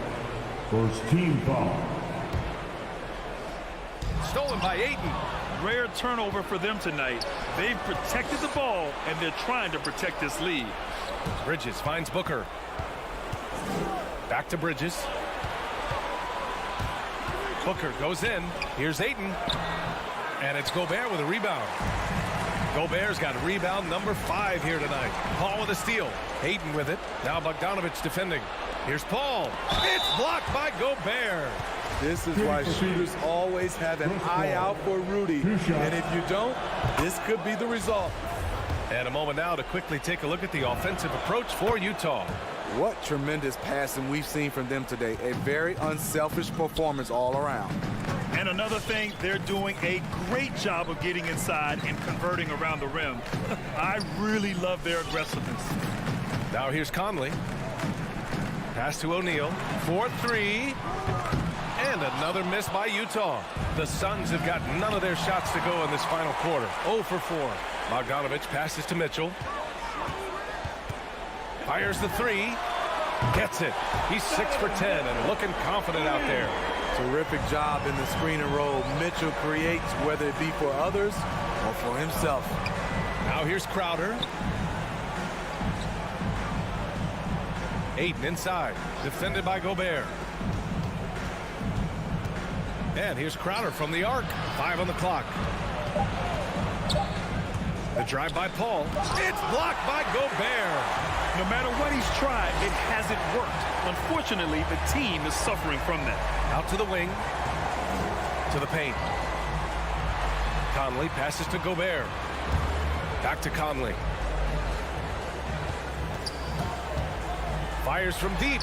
First team foul. Stolen by Ayton. Rare turnover for them tonight. They've protected the ball, and they're trying to protect this lead. Bridges finds Booker. Back to Bridges. Booker goes in. Here's Ayton. And it's Gobert with a rebound. Gobert's got rebound number 5 here tonight. Paul with a steal. Ayton with it. Now Bogdanovich defending. Here's Paul. It's blocked by Gobert. This is why shooters always have an eye out for Rudy. And if you don't, this could be the result. And a moment now to quickly take a look at the offensive approach for Utah. What tremendous passing we've seen from them today. A very unselfish performance all around. And another thing, they're doing a great job of getting inside and converting around the rim. I really love their aggressiveness. Now here's Conley. Pass to O'Neal. 4-3. And another miss by Utah. The Suns have got none of their shots to go in this final quarter. 0 for 4. Bogdanovich passes to Mitchell. Fires the three. Gets it. He's 6 for 10 and looking confident out there. Terrific job in the screen and roll. Mitchell creates, whether it be for others or for himself. Now here's Crowder. Ayton inside. Defended by Gobert. And here's Crowder from the arc. 5 on the clock. The drive by Paul. It's blocked by Gobert. No matter what he's tried, it hasn't worked. Unfortunately, the team is suffering from that. Out to the wing. To the paint. Conley passes to Gobert. Back to Conley. Fires from deep.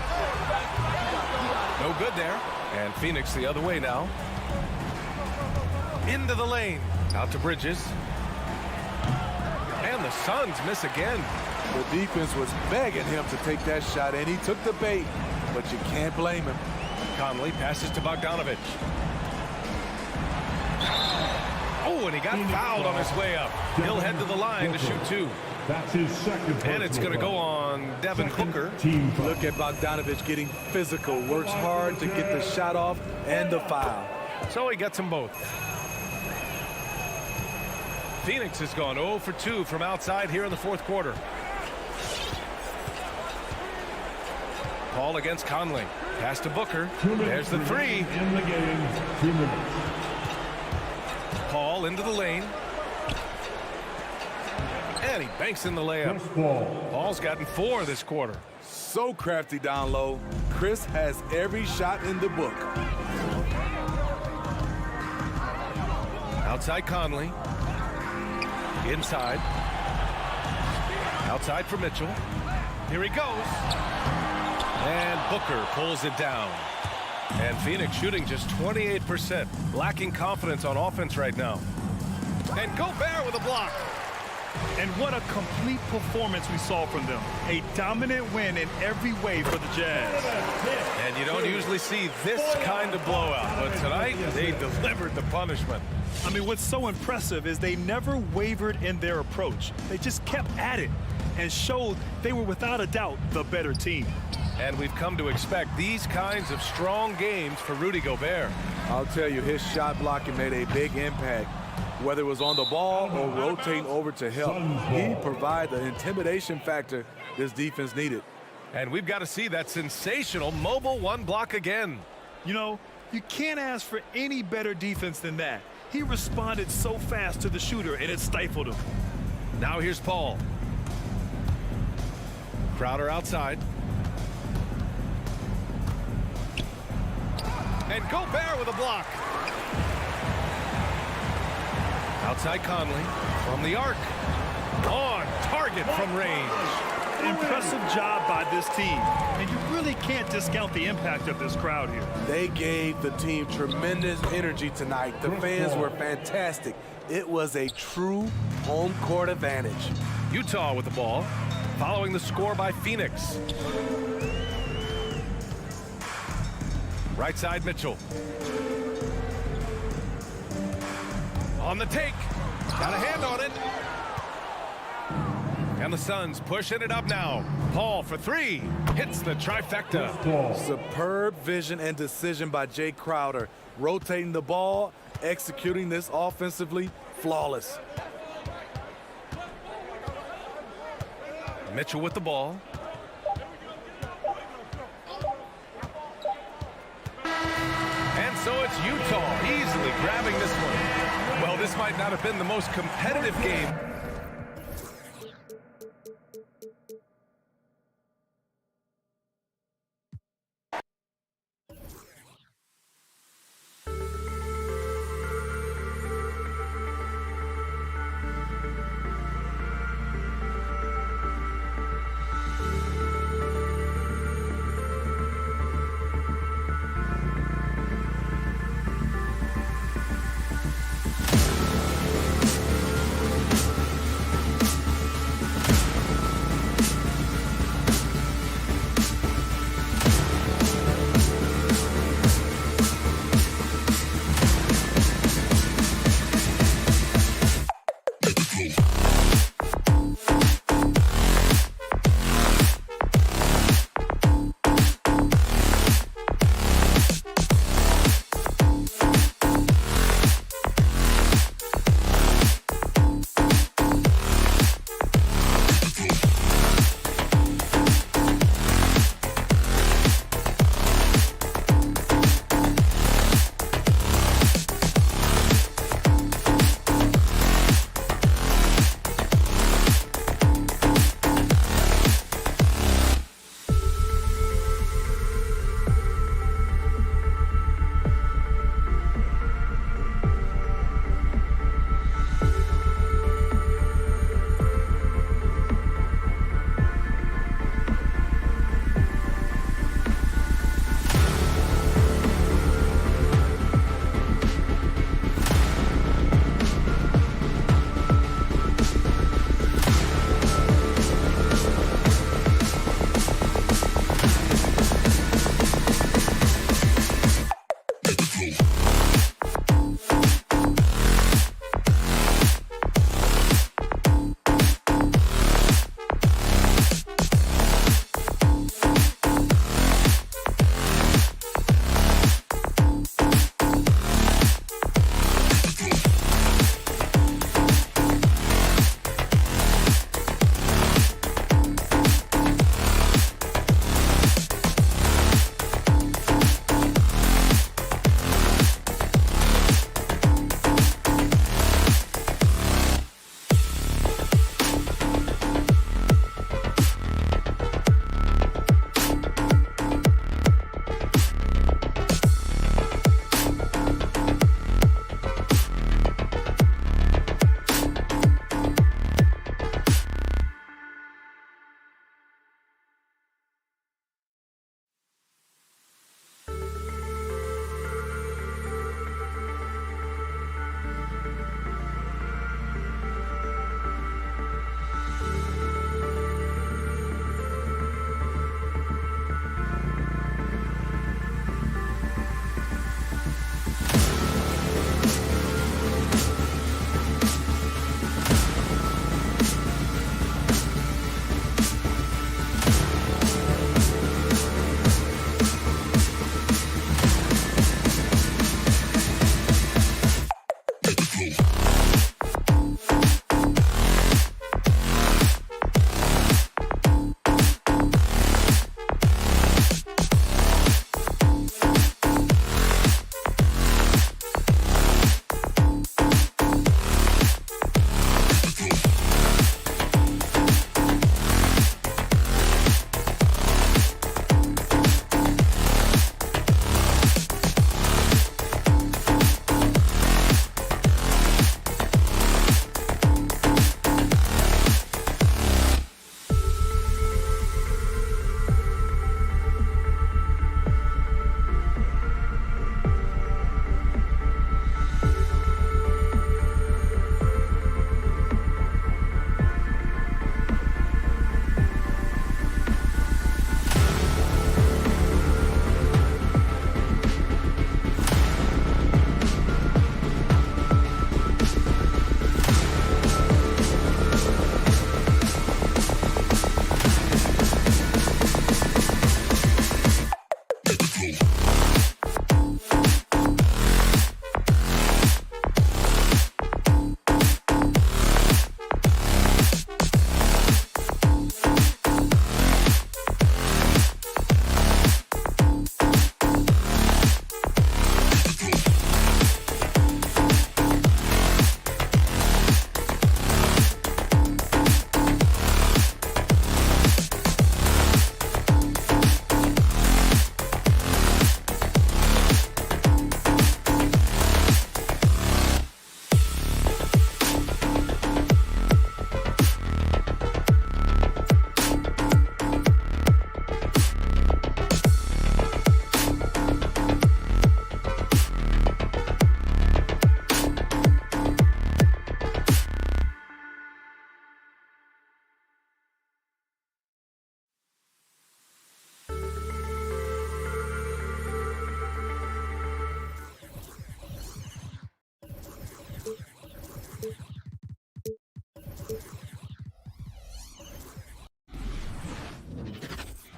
No good there. And Phoenix the other way now. Into the lane. Out to Bridges. And the Suns miss again. The defense was begging him to take that shot, and he took the bait, but you can't blame him. Conley passes to Bogdanovich. Oh, and he got fouled on his way up. He'll head to the line to shoot 2. That's his second. And it's going to go on Devin Booker. Look at Bogdanovich getting physical, works hard to get the shot off and the foul. So he gets them both. Phoenix has gone 0 for 2 from outside here in the fourth quarter. Paul against Conley. Pass to Booker. There's the three. In the game, 2 minutes. Paul into the lane. And he banks in the layup. Paul's gotten 4 this quarter. So crafty down low. Chris has every shot in the book. Outside Conley. Inside. Outside for Mitchell. Here he goes. And Booker pulls it down. And Phoenix shooting just 28%. Lacking confidence on offense right now. And Gobert with a block. And what a complete performance we saw from them. A dominant win in every way for the Jazz. And you don't usually see this kind of blowout. But tonight, they delivered the punishment. I mean, what's so impressive is they never wavered in their approach. They just kept at it and showed they were without a doubt the better team. And we've come to expect these kinds of strong games for Rudy Gobert. I'll tell you, his shot blocking made a big impact. Whether it was on the ball or rotating over to help, he provided the intimidation factor this defense needed. And we've got to see that sensational mobile 1 block again. You know, you can't ask for any better defense than that. He responded so fast to the shooter, and it stifled him. Now here's Paul. Crowder outside. And Gobert with a block. Outside Conley from the arc. On target from range. Impressive job by this team. And you really can't discount the impact of this crowd here. They gave the team tremendous energy tonight. The fans were fantastic. It was a true home court advantage. Utah with the ball, following the score by Phoenix. Right side Mitchell. On the take. Got a hand on it. And the Suns pushing it up now. Paul for 3. Hits the trifecta. Superb vision and decision by Jay Crowder. Rotating the ball, executing this offensively, flawless. Mitchell with the ball. And so it's Utah easily grabbing this one. Well, this might not have been the most competitive game.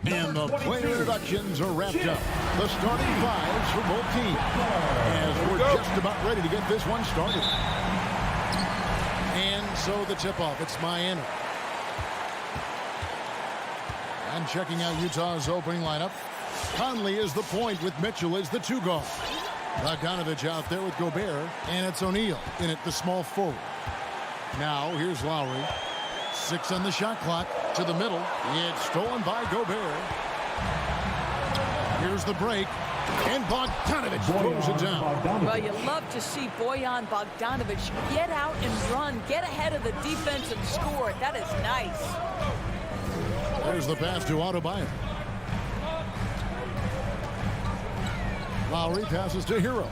And the player introductions are wrapped up. The starting fives for both teams. As we're just about ready to get this one started. And so the tip-off, it's Miami. And checking out Utah's opening lineup. Conley is the point with Mitchell as the 2 guard. Bogdanovich out there with Gobert. And it's O'Neal in at the small forward. Now here's Lowry. 6 on the shot clock. To the middle. It's stolen by Gobert. Here's the break. And Bogdanovich throws it down. Well, you love to see Bojan Bogdanovich get out and run, get ahead of the defense and score. That is nice. There's the pass to Adebayo. Lowry passes to Hero.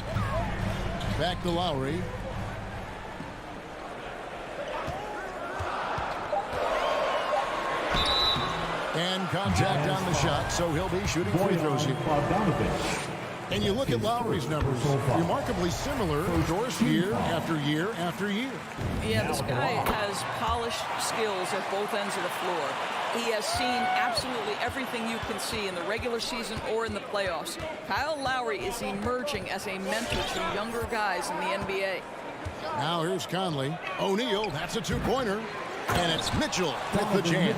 Back to Lowry. And contact on the shot, so he'll be shooting free throws here. And you look at Lowry's numbers, remarkably similar course year after year after year. Yeah, this guy has polished skills at both ends of the floor. He has seen absolutely everything you can see in the regular season or in the playoffs. Kyle Lowry is emerging as a mentor to younger guys in the NBA. Now here's Conley. O'Neal, that's a 2-pointer. And it's Mitchell with the jam.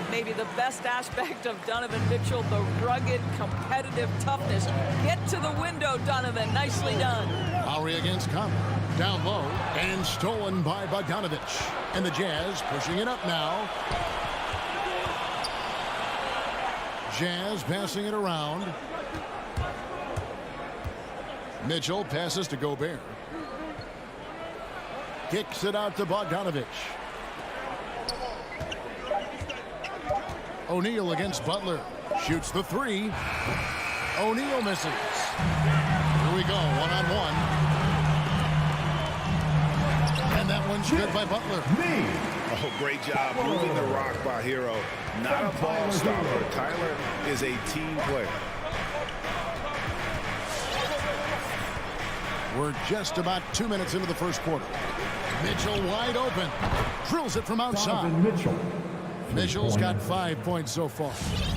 Maybe the best aspect of Donovan Mitchell, the rugged, competitive toughness. Get to the window, Donovan. Nicely done. Lowry against Conley. Down low. And stolen by Bogdanovich. And the Jazz pushing it up now. Jazz passing it around. Mitchell passes to Gobert. Kicks it out to Bogdanovich. O'Neal against Butler. Shoots the 3. O'Neal misses. Here we go, 1-on-1. And that one's good by Butler. Oh, great job moving the rock by Hero. Not a ball stopper. Tyler is a team player. We're just about 2 minutes into the first quarter. Mitchell wide open. Drills it from outside. Mitchell's got 5 points so far.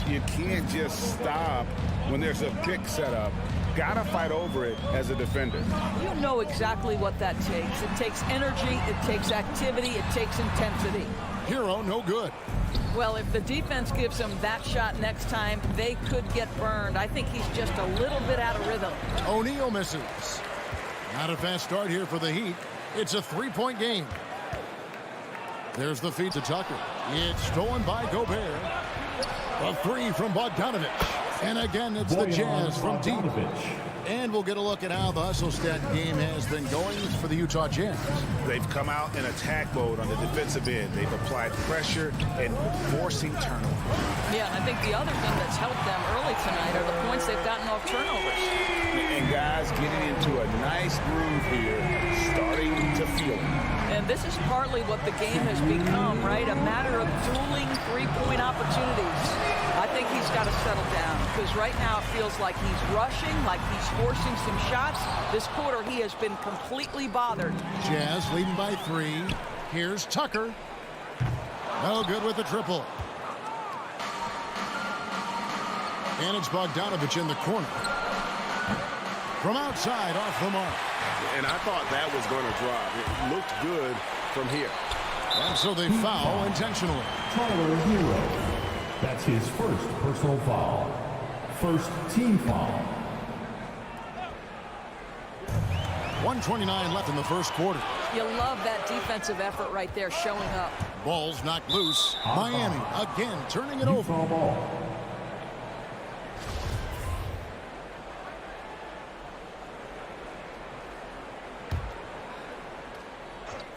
You can't just stop when there's a pick set up. Gotta fight over it as a defender. You know exactly what that takes. It takes energy, it takes activity, it takes intensity. Hero, no good. Well, if the defense gives him that shot next time, they could get burned. I think he's just a little bit out of rhythm. O'Neal misses. Not a fast start here for the Heat. It's a 3-point game. There's the feed to Tucker. It's stolen by Gobert. A 3 from Bogdanovich. And again, it's the Jazz from deep. And we'll get a look at how the hustle stat game has been going for the Utah Jazz. They've come out in attack mode on the defensive end. They've applied pressure and forcing turnovers. Yeah, and I think the other thing that's helped them early tonight are the points they've gotten off turnovers. And guys getting into a nice groove here, starting to feel it. And this is partly what the game has become, right? A matter of dueling three-point opportunities. I think he's got to settle down because right now it feels like he's rushing, like he's forcing some shots. This quarter, he has been completely bothered. Jazz leading by 3. Here's Tucker. No good with the triple. And it's Bogdanovich in the corner. From outside, off the mark. And I thought that was going to drop. It looked good from here. And so they foul intentionally. Tyler Hero. That's his first personal foul. First team foul. 1:29 left in the first quarter. You love that defensive effort right there showing up. Ball's knocked loose. Miami again turning it over. Ball.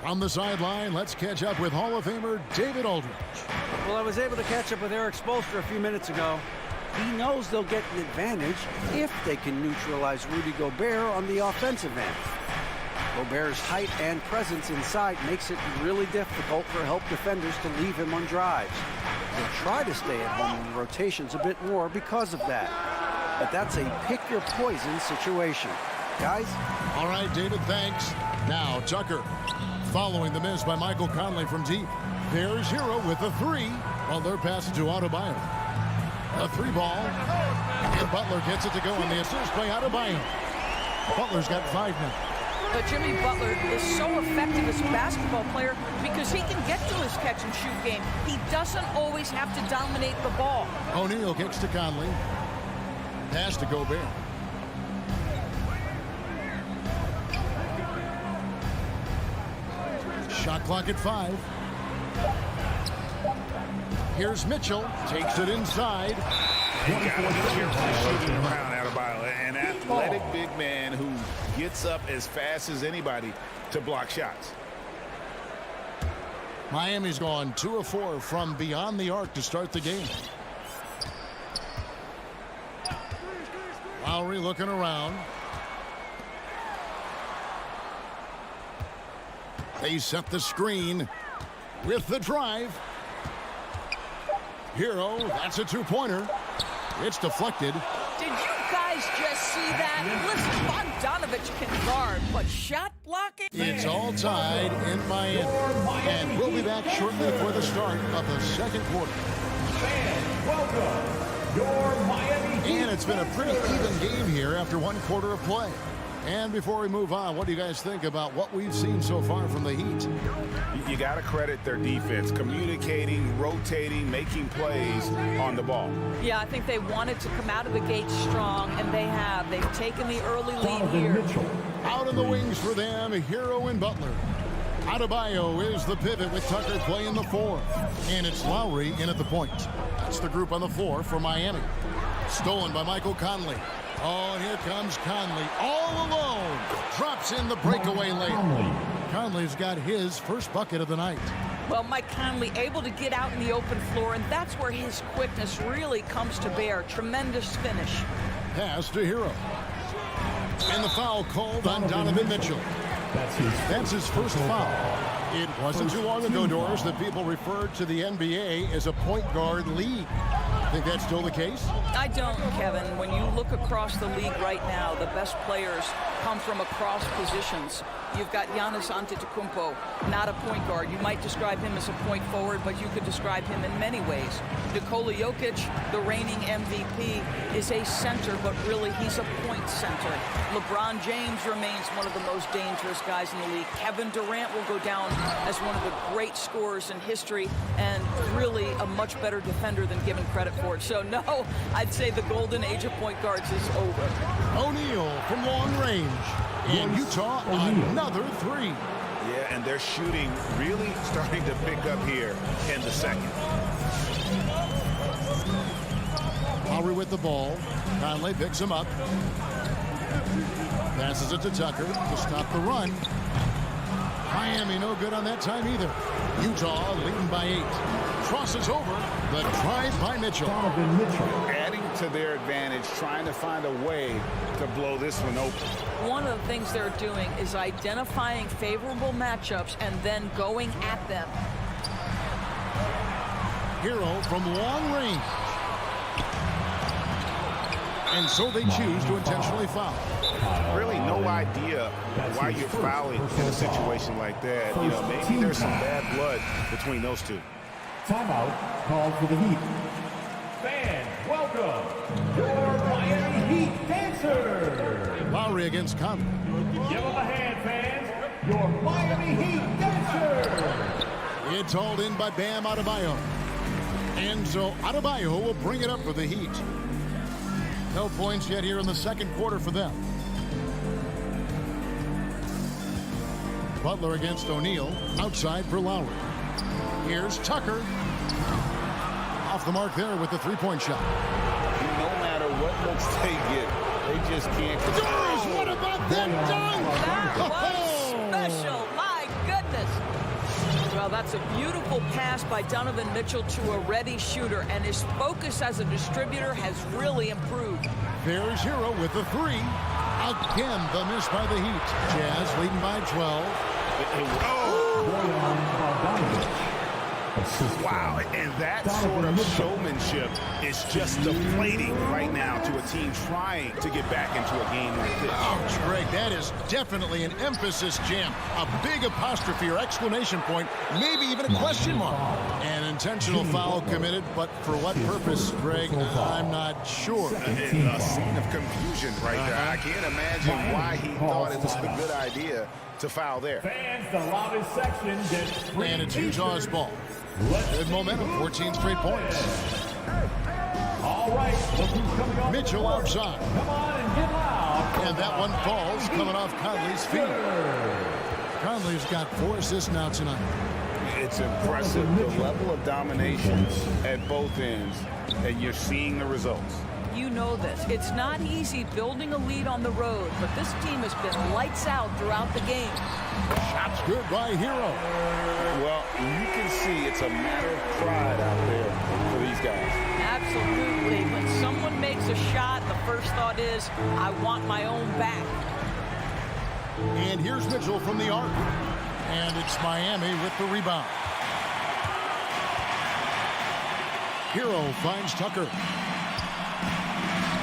On the sideline, let's catch up with Hall of Famer David Aldridge. Well, I was able to catch up with Eric Spoelstra a few minutes ago. He knows they'll get an advantage if they can neutralize Rudy Gobert on the offensive end. Gobert's height and presence inside makes it really difficult for help defenders to leave him on drives. They'll try to stay at home in rotations a bit more because of that. But that's a pick-your-poison situation. Guys? All right, David, thanks. Now, Tucker. Following the miss by Michael Conley from deep. There's Hero with a 3. While they're passing to Adebayo. A 3-ball. And Butler gets it to go on the assist by Adebayo. Butler's got 5 now. But Jimmy Butler is so effective as a basketball player because he can get to his catch-and-shoot game. He doesn't always have to dominate the ball. O'Neal kicks to Conley. Pass to Gobert. Shot clock at 5. Here's Mitchell. Takes it inside. You got to be careful shooting around Adebayo. An athletic big man who gets up as fast as anybody to block shots. Miami's gone 2 of 4 from beyond the arc to start the game. Lowry looking around. They set the screen with the drive. Hero, that's a 2-pointer. It's deflected. Did you guys just see that? Listen, Bogdanovich can guard, but shot blocking? It's all tied in Miami. And we'll be back shortly for the start of the second quarter. Fans, welcome your Miami Heat. And it's been a pretty even game here after 1 quarter of play. And before we move on, what do you guys think about what we've seen so far from the Heat? You got to credit their defense, communicating, rotating, making plays on the ball. Yeah, I think they wanted to come out of the gate strong, and they have. They've taken the early lead here. Out in the wings for them, Hero and Butler. Adebayo is the pivot with Tucker playing the 4. And it's Lowry in at the point. That's the group on the 4 for Miami. Stolen by Michael Conley. Oh, and here comes Conley all alone. Drops in the breakaway layup. Conley's got his first bucket of the night. Well, Mike Conley able to get out in the open floor, and that's where his quickness really comes to bear. Tremendous finish. Pass to Hero. And the foul called on Donovan Mitchell. That's his first foul. It wasn't too long ago, Doris, that people referred to the NBA as a point guard league. Think that's still the case? I don't, Kevin. When you look across the league right now, the best players come from across positions. You've got Giannis Antetokounmpo, not a point guard. You might describe him as a point forward, but you could describe him in many ways. Nikola Jokic, the reigning MVP, is a center, but really he's a point center. LeBron James remains one of the most dangerous guys in the league. Kevin Durant will go down as one of the great scorers in history and really a much better defender than given credit for it. So, no, I'd say the golden age of point guards is over. O'Neal from long range. In Utah, another 3. Yeah, and they're shooting really starting to pick up here in the second. Lowry with the ball. Conley picks him up. Passes it to Tucker to stop the run. Miami no good on that time either. Utah leading by 8. Crosses over. The drive by Mitchell. Adding to their advantage, trying to find a way to blow this one open. One of the things they're doing is identifying favorable matchups and then going at them. Hero from long range. And so they choose to intentionally foul. Really no idea why you're fouling in a situation like that. You know, maybe there's some bad blood between those two. Timeout called for the Heat. Fans, welcome your Miami Heat dancer. Lowry against Conley. Give them a hand, fans. Your Miami Heat dancer. It's hauled in by Bam Adebayo. And so Adebayo will bring it up for the Heat. No points yet here in the second quarter for them. Butler against O'Neal. Outside for Lowry. Here's Tucker. Off the mark there with the 3-point shot. No matter what looks they get, they just can't. Doris, what about that dunk? That was special. My goodness. Well, that's a beautiful pass by Donovan Mitchell to a ready shooter, and his focus as a distributor has really improved. There's Hero with the 3. Again, the miss by the Heat. Jazz leading by 12. Wow, and that sort of showmanship is just deflating right now to a team trying to get back into a game like this. Oh, Greg, that is definitely an emphasis jam. A big apostrophe or exclamation point, maybe even a question mark. And intentional foul committed, but for what purpose, Greg, I'm not sure. A scene of confusion right there. I can't imagine why he thought it was a good idea to foul there. Fans, the loudest section gets free. And it's Utah's ball. Good momentum, 14 straight points. All right, look who's coming on. Mitchell outside. Come on and get loud. And that one falls coming off Conley's feet. Conley's got 4 assists now tonight. It's impressive, the level of domination at both ends, and you're seeing the results. You know this. It's not easy building a lead on the road, but this team has been lights out throughout the game. Shots good by Hero. Well, you can see it's a matter of pride out there for these guys. Absolutely. When someone makes a shot, the first thought is, I want my own back. And here's Mitchell from the arc. And it's Miami with the rebound. Hero finds Tucker.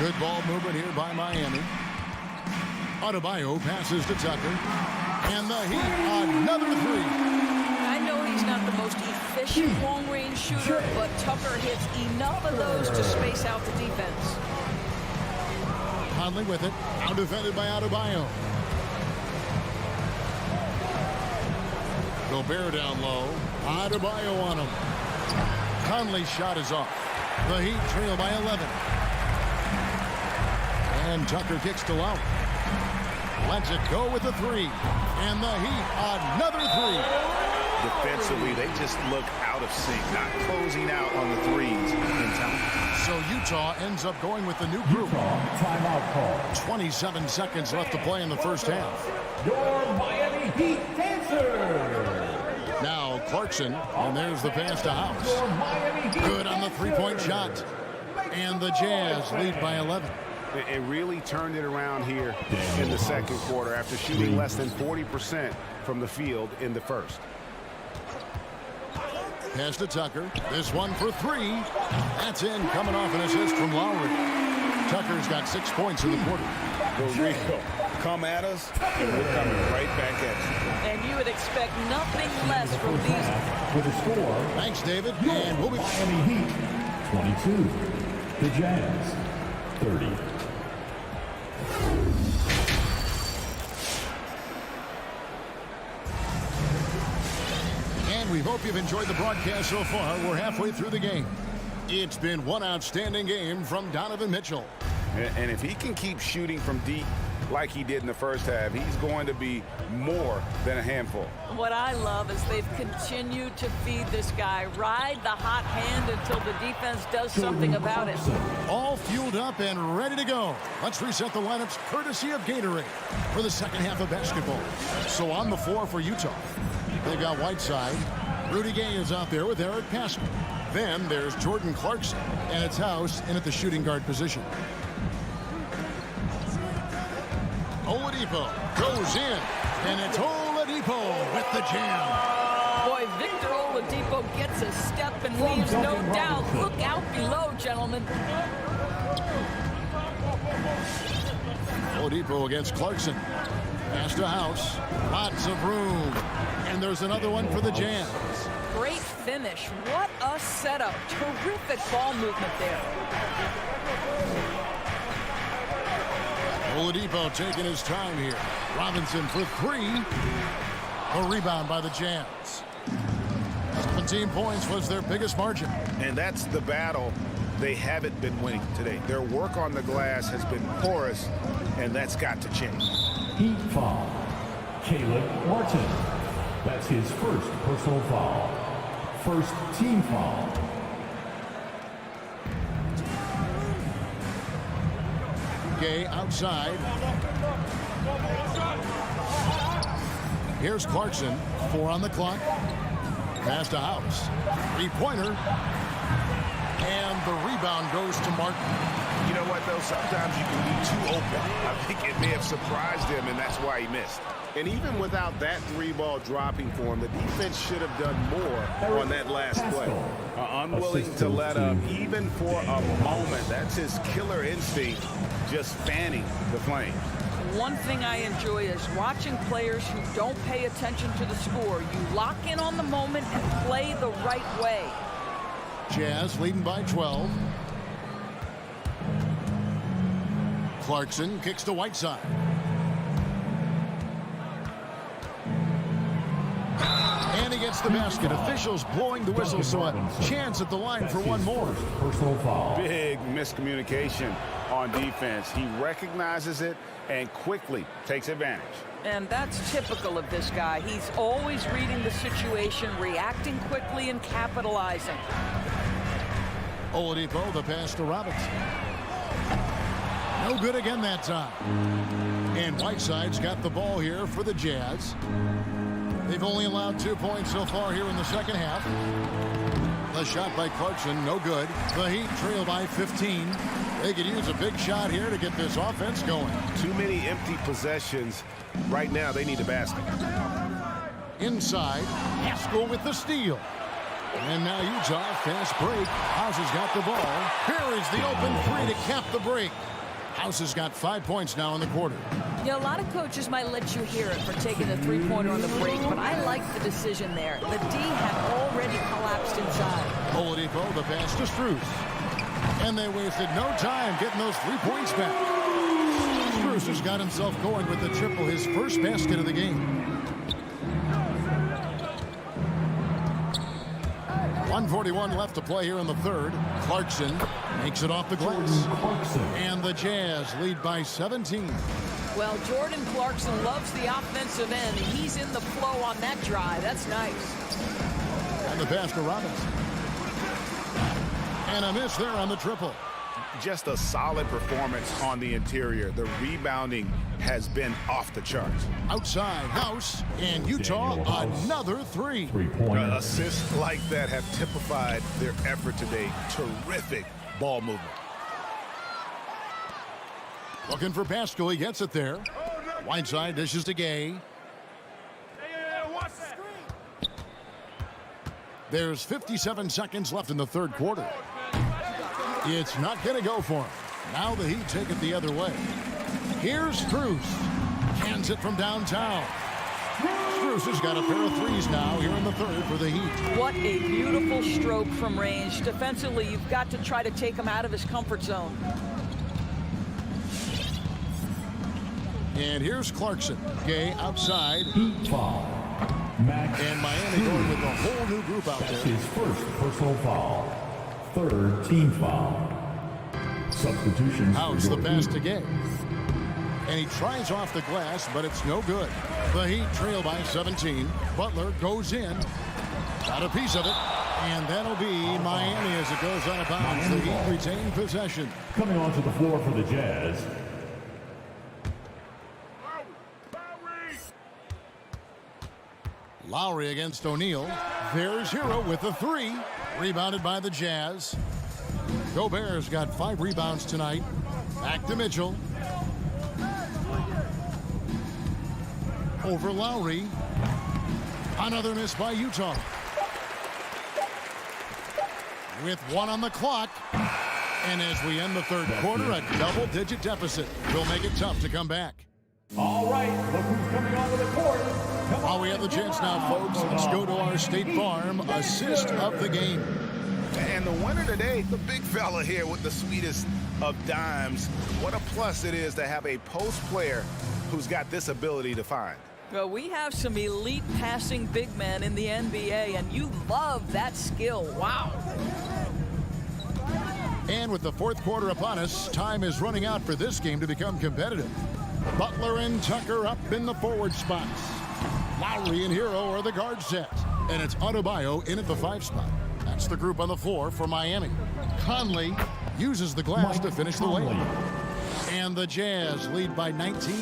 Good ball movement here by Miami. Adebayo passes to Tucker. And the Heat, another three. I know he's not the most efficient long-range shooter, but Tucker hits enough of those to space out the defense. Conley with it. Now defended by Adebayo. Gobert down low. Adebayo on him. Conley's shot is off. The Heat trail by 11. And Tucker kicks to Lowry. Lets it go with the three. And the Heat, another three. Defensively, they just look out of sync, not closing out on the threes in time. So Utah ends up going with the new group. Timeout call. 27 seconds left to play in the first half. Your Miami Heat dancer. Now Clarkson, and there's the pass to House. Good on the three-point shot. And the Jazz lead by 11. It really turned it around here in the second quarter after shooting less than 40% from the field in the first. Pass to Tucker. This one for three. That's in, coming off an assist from Lowry. Tucker's got 6 points in the quarter. Rico, come at us, and we're coming right back at you. And you would expect nothing less from these. With a score. Thanks, David. And we'll be Miami Heat 22. The Jazz 30. And we hope you've enjoyed the broadcast so far. We're halfway through the game. It's been one outstanding game from Donovan Mitchell. And if he can keep shooting from deep like he did in the first half, he's going to be more than a handful. What I love is they've continued to feed this guy, ride the hot hand until the defense does something about it. All fueled up and ready to go. Let's reset the lineups courtesy of Gatorade for the second half of basketball. So on the floor for Utah, they've got Whiteside. Rudy Gay is out there with Eric Pascal. Then there's Jordan Clarkson, and it's House in at the shooting guard position. Oladipo goes in, and it's Oladipo with the jam. Boy, Victor Oladipo gets a step and leaves no doubt. Look out below, gentlemen. Oladipo against Clarkson. Pass to House. Lots of room. And there's another one for the Jazz. Great finish. What a setup. Terrific ball movement there. Oladipo taking his time here. Robinson for three. A rebound by the Jazz. 17 points was their biggest margin. And that's the battle they haven't been winning today. Their work on the glass has been porous, and that's got to change. Heat foul. Caleb Martin. That's his first personal foul. First team foul. Gay outside. Here's Clarkson. 4 on the clock. Pass to House. Three-pointer. And the rebound goes to Martin. You know what, though? Sometimes you can be too open. I think it may have surprised him, and that's why he missed. And even without that three-ball dropping for him, the defense should have done more on that last play. Unwilling to let up, even for a moment. That's his killer instinct, just fanning the flame. One thing I enjoy is watching players who don't pay attention to the score. You lock in on the moment and play the right way. Jazz leading by 12. Clarkson kicks to Whiteside. And he gets the basket. Officials blowing the whistle, so a chance at the line for one more. Personal foul. Big miscommunication on defense. He recognizes it and quickly takes advantage. And that's typical of this guy. He's always reading the situation, reacting quickly, and capitalizing. Oladipo, the pass to Robinson. No good again that time. And Whiteside's got the ball here for the Jazz. They've only allowed 2 points so far here in the second half. The shot by Clarkson, no good. The Heat trail by 15. They could use a big shot here to get this offense going. Too many empty possessions. Right now, they need a basket. Inside, Haskell with the steal. And now Utah, fast break. House has got the ball. Here is the open three to cap the break. House has got 5 points now in the quarter. Yeah, a lot of coaches might let you hear it for taking a three-pointer on the break, but I like the decision there. The D had already collapsed inside. Oladipo, the pass to Strus. And they wasted no time getting those 3 points back. Strus has got himself going with the triple, his first basket of the game. 1:41 left to play here in the third. Clarkson makes it off the glass. And the Jazz lead by 17. Well, Jordan Clarkson loves the offensive end. He's in the flow on that drive. That's nice. And the pass to Robinson. And a miss there on the triple. Just a solid performance on the interior. The rebounding has been off the charts. Outside, House, and Utah, another three. Assists like that have typified their effort today. Terrific ball movement. Looking for Pascal, he gets it there. Whiteside dishes to Gay. There's 57 seconds left in the third quarter. It's not going to go for him. Now the Heat take it the other way. Here's Strus. Hands it from downtown. Strus has got a pair of threes now here in the third for the Heat. What a beautiful stroke from range. Defensively, you've got to try to take him out of his comfort zone. And here's Clarkson. Gay outside. Heat foul. Max and Miami going with a whole new group out there. That's his first personal foul. Third team foul. Substitution. House the pass to Gay. And he tries off the glass, but it's no good. The Heat trail by 17. Butler goes in. Got a piece of it. And that'll be Miami as it goes out of bounds. The Heat retain possession. Coming onto the floor for the Jazz. Lowry against O'Neal. There's Hero with the three. Rebounded by the Jazz. Gobert's got 5 rebounds tonight. Back to Mitchell. Over Lowry. Another miss by Utah. With 1 on the clock. And as we end the third quarter, a double-digit deficit will make it tough to come back. All right, look who's coming onto the court. While we have the chance now, folks, let's go to our State Farm assist of the game. And the winner today, the big fella here with the sweetest of dimes. What a plus it is to have a post player who's got this ability to find. Well, we have some elite passing big men in the NBA, and you love that skill. Wow. And with the fourth quarter upon us, time is running out for this game to become competitive. Butler and Tucker up in the forward spots. Lowry and Hero are the guard set. And it's Adebayo in at the 5 spot. That's the group on the floor for Miami. Conley uses the glass to finish the layup. And the Jazz lead by 19.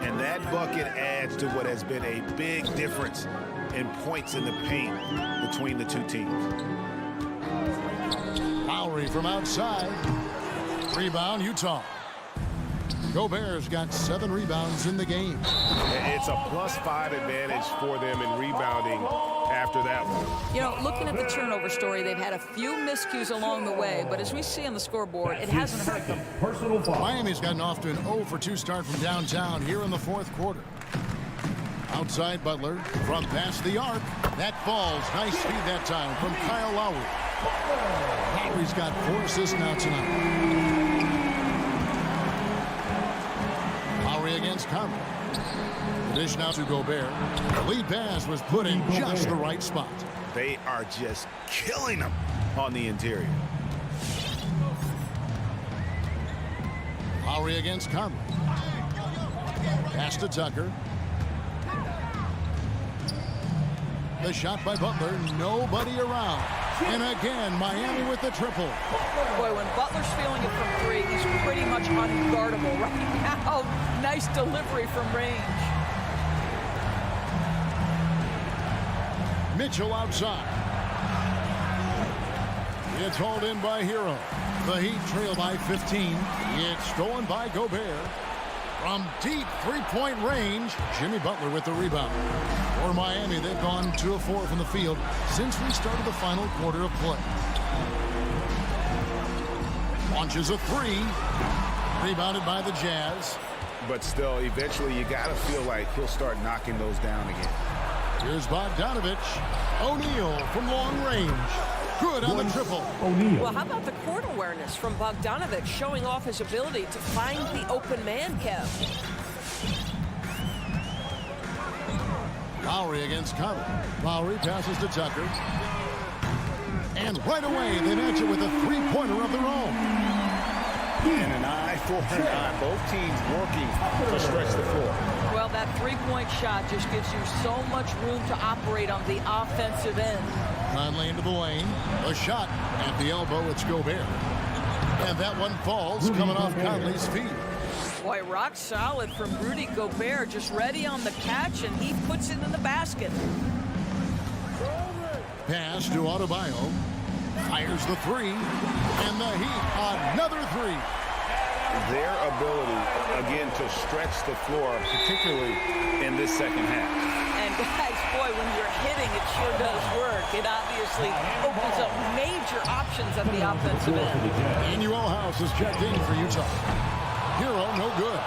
And that bucket adds to what has been a big difference in points in the paint between the two teams. Lowry from outside. Rebound, Utah. Gobert's got 7 rebounds in the game. It's a +5 advantage for them in rebounding after that one. You know, looking at the turnover story, they've had a few miscues along the way, but as we see on the scoreboard, it hasn't hurt them. Personal foul. Miami's gotten off to an 0 for 2 start from downtown here in the fourth quarter. Outside Butler from past the arc. That falls. Nice speed that time from Kyle Lowry. Lowry's got 4 assists now tonight. Lowry against Conley. The dish now to Gobert. The lead pass was put in just the right spot. They are just killing them on the interior. Lowry against Conley. Pass to Tucker. The shot by Butler. Nobody around. And again, Miami with the triple. Boy, when Butler's feeling it from 3, he's pretty much unguardable right now. Nice delivery from range. Mitchell outside. It's hauled in by Hero. The Heat trail by 15. It's stolen by Gobert. From deep three-point range, Jimmy Butler with the rebound. For Miami, they've gone 2 of 4 from the field since we started the final quarter of play. Launches a 3. Rebounded by the Jazz. But still, eventually, you got to feel like he'll start knocking those down again. Here's Bogdanovich. O'Neal from long range. Good on the triple. Well, how about the court awareness from Bogdanovich, showing off his ability to find the open man, Kev? Lowry against Conley. Lowry passes to Tucker. And right away, they match it with a three-pointer of their own. And an eye for an eye. Both teams working to stretch the floor. Well, that three-point shot just gives you so much room to operate on the offensive end. Conley into the lane. A shot at the elbow. It's Gobert. And that one falls, coming off Conley's feet. Boy, rock solid from Rudy Gobert, just ready on the catch, and he puts it in the basket. Pass to Adebayo. Fires the 3. And the Heat, another 3. Their ability, again, to stretch the floor, particularly in this second half. And guys, boy, when you're hitting, it sure does work. It obviously opens up major options at the offensive end. Daniel House is checked in for Utah. Hero, no good.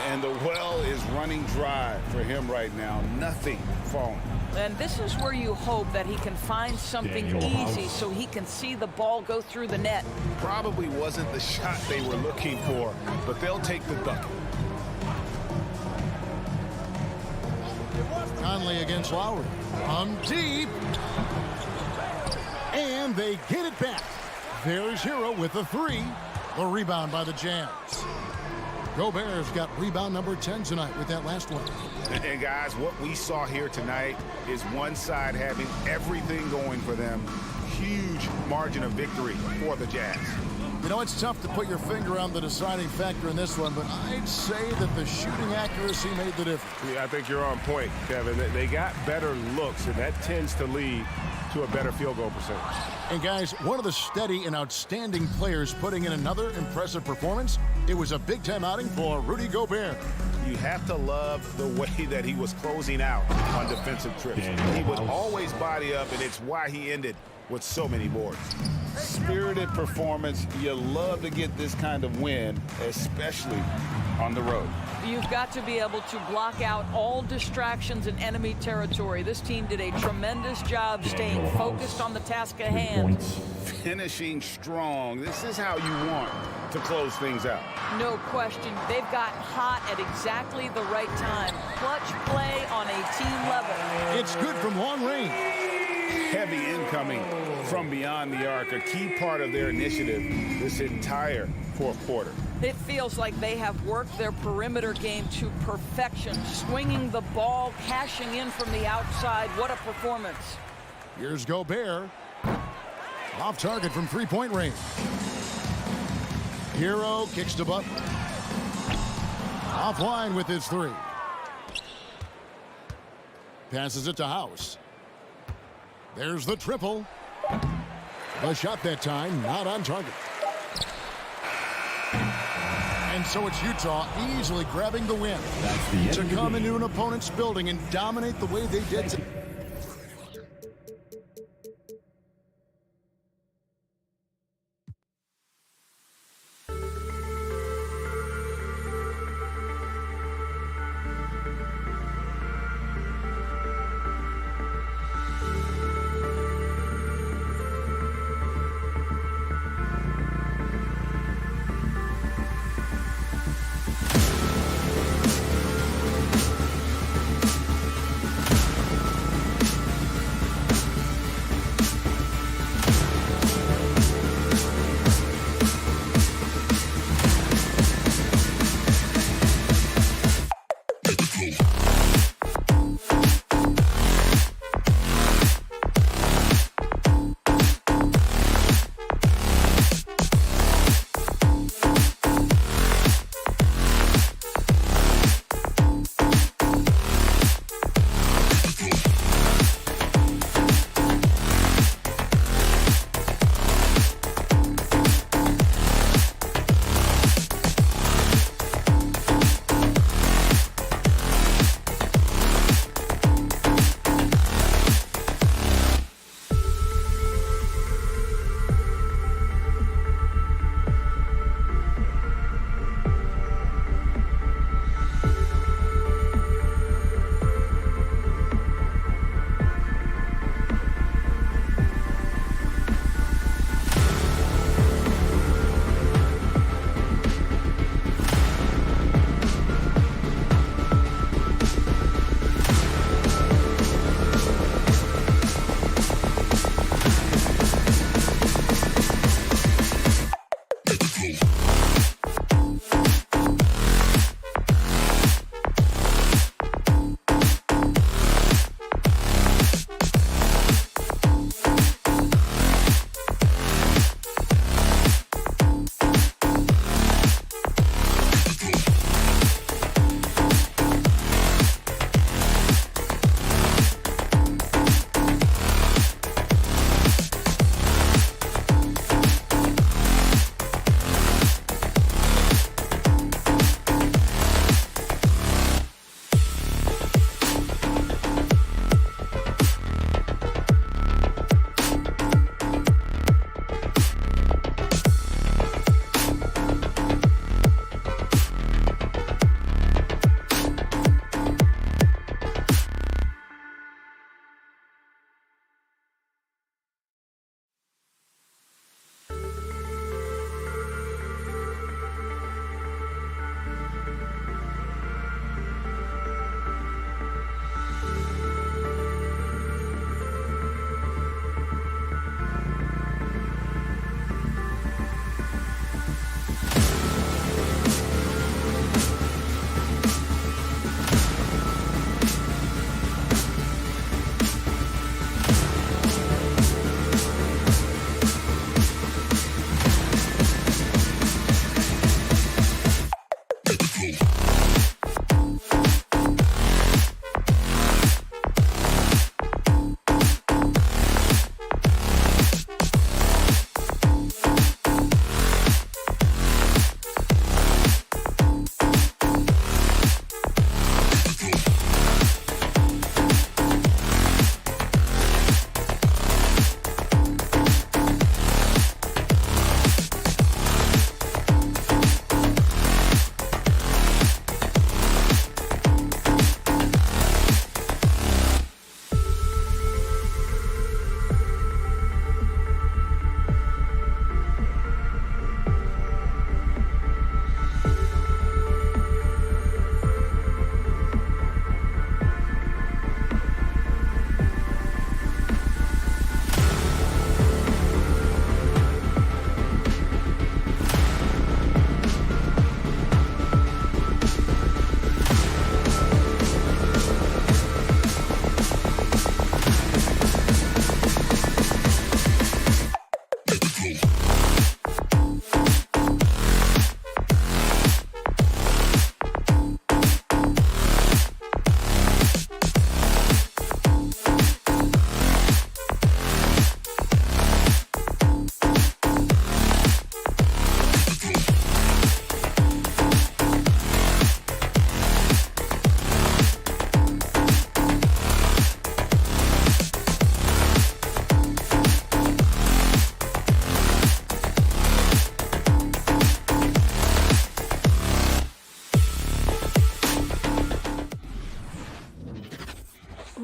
And the well is running dry for him right now. Nothing falling. And this is where you hope that he can find something easy so he can see the ball go through the net. Probably wasn't the shot they were looking for, but they'll take the bucket. Conley against Lowry. Deep. And they get it back. There's Hero with the 3. The rebound by the Jazz. Gobert's got rebound number 10 tonight with that last one. And guys, what we saw here tonight is one side having everything going for them. Huge margin of victory for the Jazz. You know, it's tough to put your finger on the deciding factor in this one, but I'd say that the shooting accuracy made the difference. Yeah, I think you're on point, Kevin. They got better looks, and that tends to lead to a better field goal percentage. And guys, one of the steady and outstanding players putting in another impressive performance, it was a big-time outing for Rudy Gobert. You have to love the way that he was closing out on defensive trips. He would always body up, and it's why he ended with so many boards. Spirited performance. You love to get this kind of win, especially on the road. You've got to be able to block out all distractions in enemy territory. This team did a tremendous job staying focused on the task at hand. Finishing strong. This is how you want to close things out. No question. They've got hot at exactly the right time. Clutch play on a team level. It's good from long range. Heavy incoming from beyond the arc, a key part of their initiative this entire fourth quarter. It feels like they have worked their perimeter game to perfection, swinging the ball, cashing in from the outside. What a performance. Here's Gobert. Off target from three-point range. Hero kicks to Butler. Offline with his 3. Passes it to House. There's the triple. The shot that time, not on target. And so it's Utah easily grabbing the win to come into an opponent's building and dominate the way they did.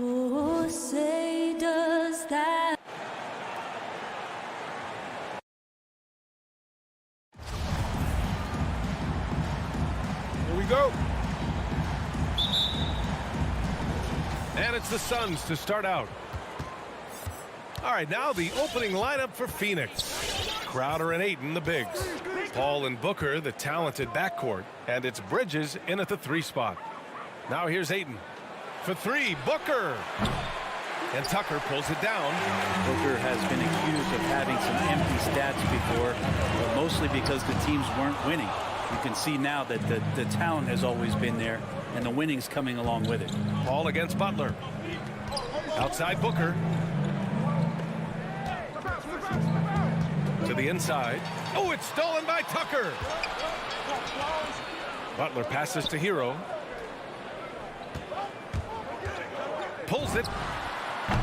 Oh, say does that. Here we go. And it's the Suns to start out. All right, now the opening lineup for Phoenix. Crowder and Ayton, the bigs. Paul and Booker, the talented backcourt. And it's Bridges in at the 3 spot. Now here's Ayton. For 3, Booker. And Tucker pulls it down. Booker has been accused of having some empty stats before, but mostly because the teams weren't winning. You can see now that the talent has always been there, and the winning's coming along with it. Paul against Butler. Outside Booker. To the inside. Oh, it's stolen by Tucker. Butler passes to Hero. Pulls it.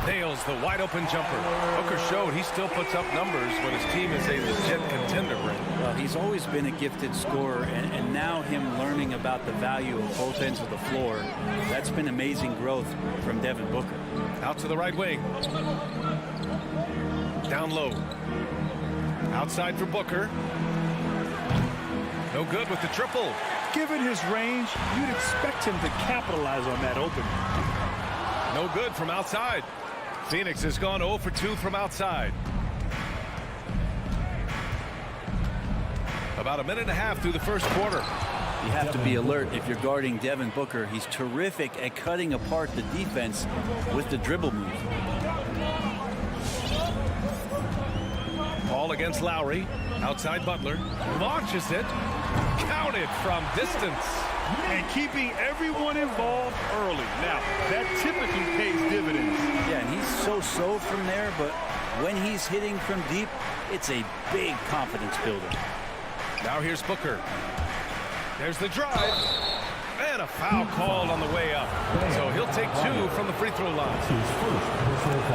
Nails the wide open jumper. Booker showed he still puts up numbers when his team is a legit contender, Brent. Well, he's always been a gifted scorer, and now him learning about the value of both ends of the floor, that's been amazing growth from Devin Booker. Out to the right wing. Down low. Outside for Booker. No good with the triple. Given his range, you'd expect him to capitalize on that opening. No good from outside. Phoenix has gone 0 for 2 from outside. About a minute and a half through the first quarter. You have to be alert if you're guarding Devin Booker. He's terrific at cutting apart the defense with the dribble move. Paul against Lowry. Outside Butler. Launches it. Counted from distance. And keeping everyone involved early. Now, that typically pays dividends. Yeah, and he's so from there, but when he's hitting from deep, it's a big confidence builder. Now here's Booker. There's the drive. And a foul called on the way up. So he'll take 2 from the free throw line.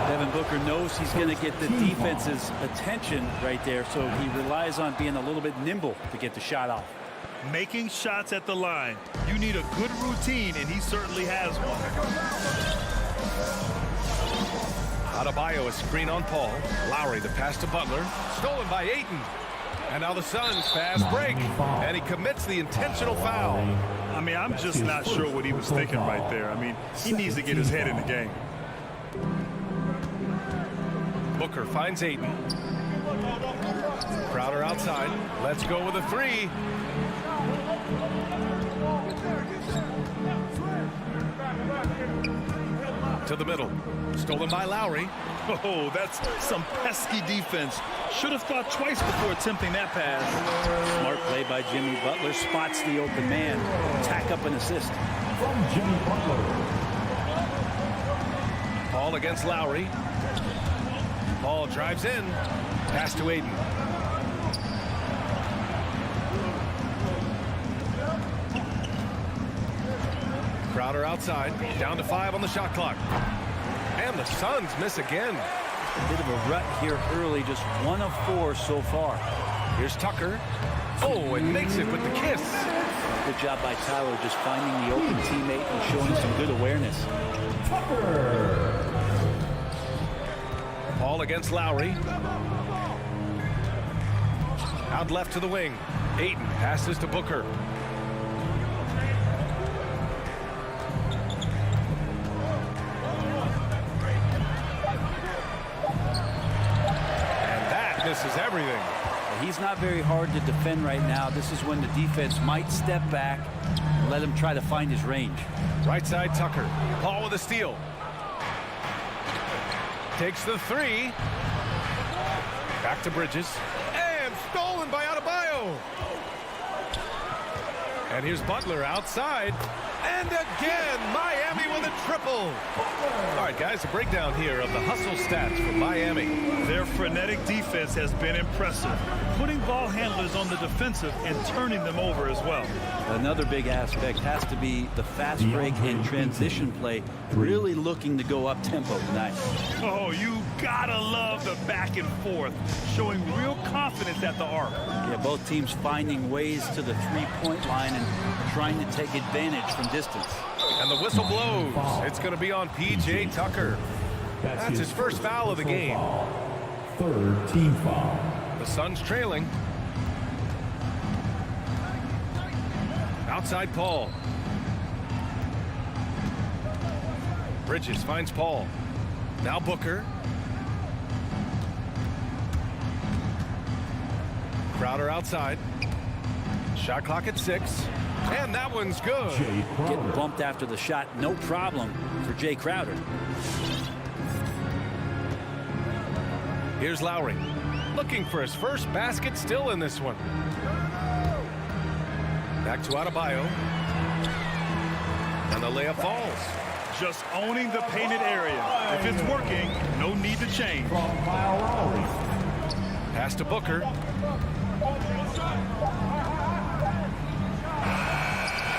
Devin Booker knows he's going to get the defense's attention right there, so he relies on being a little bit nimble to get the shot off. Making shots at the line. You need a good routine, and he certainly has one. Adebayo, a screen on Paul. Lowry, the pass to Butler. Stolen by Ayton. And now the Suns fast break. And he commits the intentional foul. I mean, I'm just not sure what he was thinking right there. I mean, he needs to get his head in the game. Booker finds Ayton. Crowder outside. Let's go with a 3. To the middle. Stolen by Lowry. Oh, that's some pesky defense. Should have thought twice before attempting that pass. Smart play by Jimmy Butler. Spots the open man. Tack up an assist. From Jimmy Butler. Paul against Lowry. Paul drives in. Pass to Ayton. Crowder outside. Down to 5 on the shot clock. And the Suns miss again. A bit of a rut here early. Just 1 of 4 so far. Here's Tucker. Oh, and makes it with the kiss. Good job by Tyler just finding the open teammate and showing some good awareness. Paul against Lowry. Out left to the wing. Ayton passes to Booker. And that misses everything. He's not very hard to defend right now. This is when the defense might step back and let him try to find his range. Right side Tucker. Paul with a steal. Takes the 3. Back to Bridges. And stolen by Adebayo. Adebayo. And here's Butler outside. And again, Miami with a triple. All right, guys, a breakdown here of the hustle stats for Miami. Their frenetic defense has been impressive, putting ball handlers on the defensive and turning them over as well. Another big aspect has to be the fast break and transition play, really looking to go up-tempo tonight. Oh, you gotta love the back and forth, showing real confidence at the arc. Yeah, both teams finding ways to the three-point line and trying to take advantage from distance. And the whistle blows. It's going to be on P.J. Tucker. That's his first foul of the game. Third team foul. The Suns trailing. Outside Paul. Bridges finds Paul. Now Booker. Crowder outside. Shot clock at 6. And that one's good. Getting bumped after the shot, no problem for Jay Crowder. Here's Lowry. Looking for his first basket, still in this one. Back to Adebayo. And the layup falls. Just owning the painted area. If it's working, no need to change. Pass to Booker.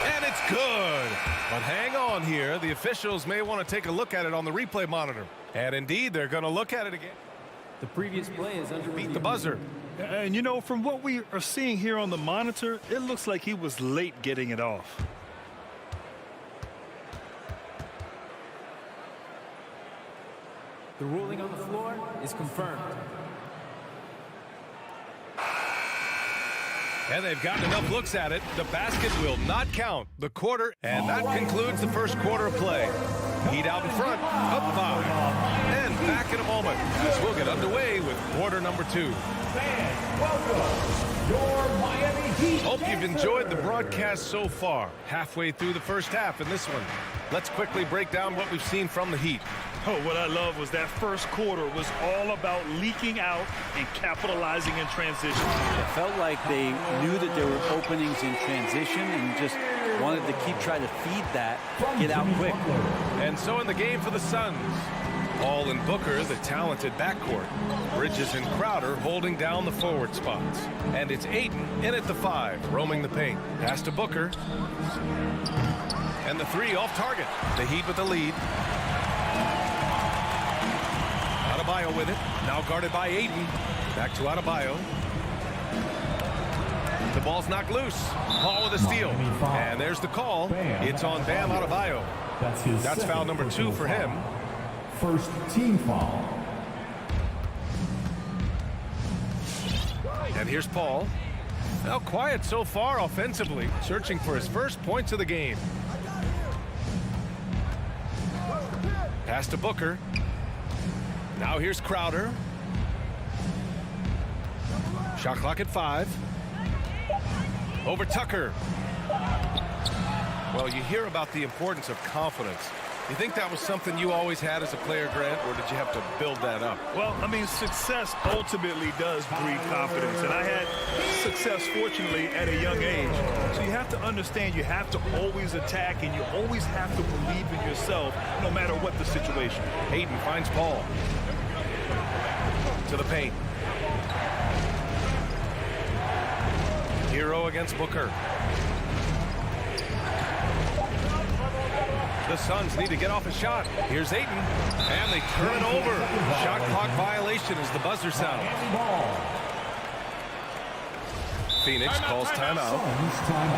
And it's good. But hang on here. The officials may want to take a look at it on the replay monitor. And indeed, they're going to look at it again. The previous play is under beat the buzzer. And, you know, from what we are seeing here on the monitor, it looks like he was late getting it off. The ruling on the floor is confirmed. And they've gotten enough looks at it. The basket will not count. The quarter, and that concludes the first quarter of play. Heat out in front, up 5. And back in a moment as we'll get underway with quarter number 2. Hope you've enjoyed the broadcast so far. Halfway through the first half in this one. Let's quickly break down what we've seen from the Heat. Oh, what I love was that first quarter was all about leaking out and capitalizing in transition. It felt like they knew that there were openings in transition and just wanted to keep trying to feed that, get out quick. And so in the game for the Suns, Paul and Booker, the talented backcourt. Bridges and Crowder holding down the forward spots. And it's Ayton in at the 5, roaming the paint. Pass to Booker. And the 3 off target. The Heat with the lead. Adebayo with it. Now guarded by Ayton. Back to Adebayo. The ball's knocked loose. Paul with a steal. And there's the call. It's on Bam Adebayo. That's foul number 2 for him. First team foul. And here's Paul. Now quiet so far offensively. Searching for his first points of the game. Pass to Booker. Now here's Crowder. Shot clock at 5. Over Tucker. Well, you hear about the importance of confidence. You think that was something you always had as a player, Grant, or did you have to build that up? Well, I mean, success ultimately does breed confidence, and I had success, fortunately, at a young age. So you have to understand you have to always attack, and you always have to believe in yourself, no matter what the situation. Hayden finds Paul. To the paint. Hero against Booker. The Suns need to get off a shot. Here's Ayton. And they turn it over. Shot clock violation as the buzzer sounds. Phoenix calls timeout.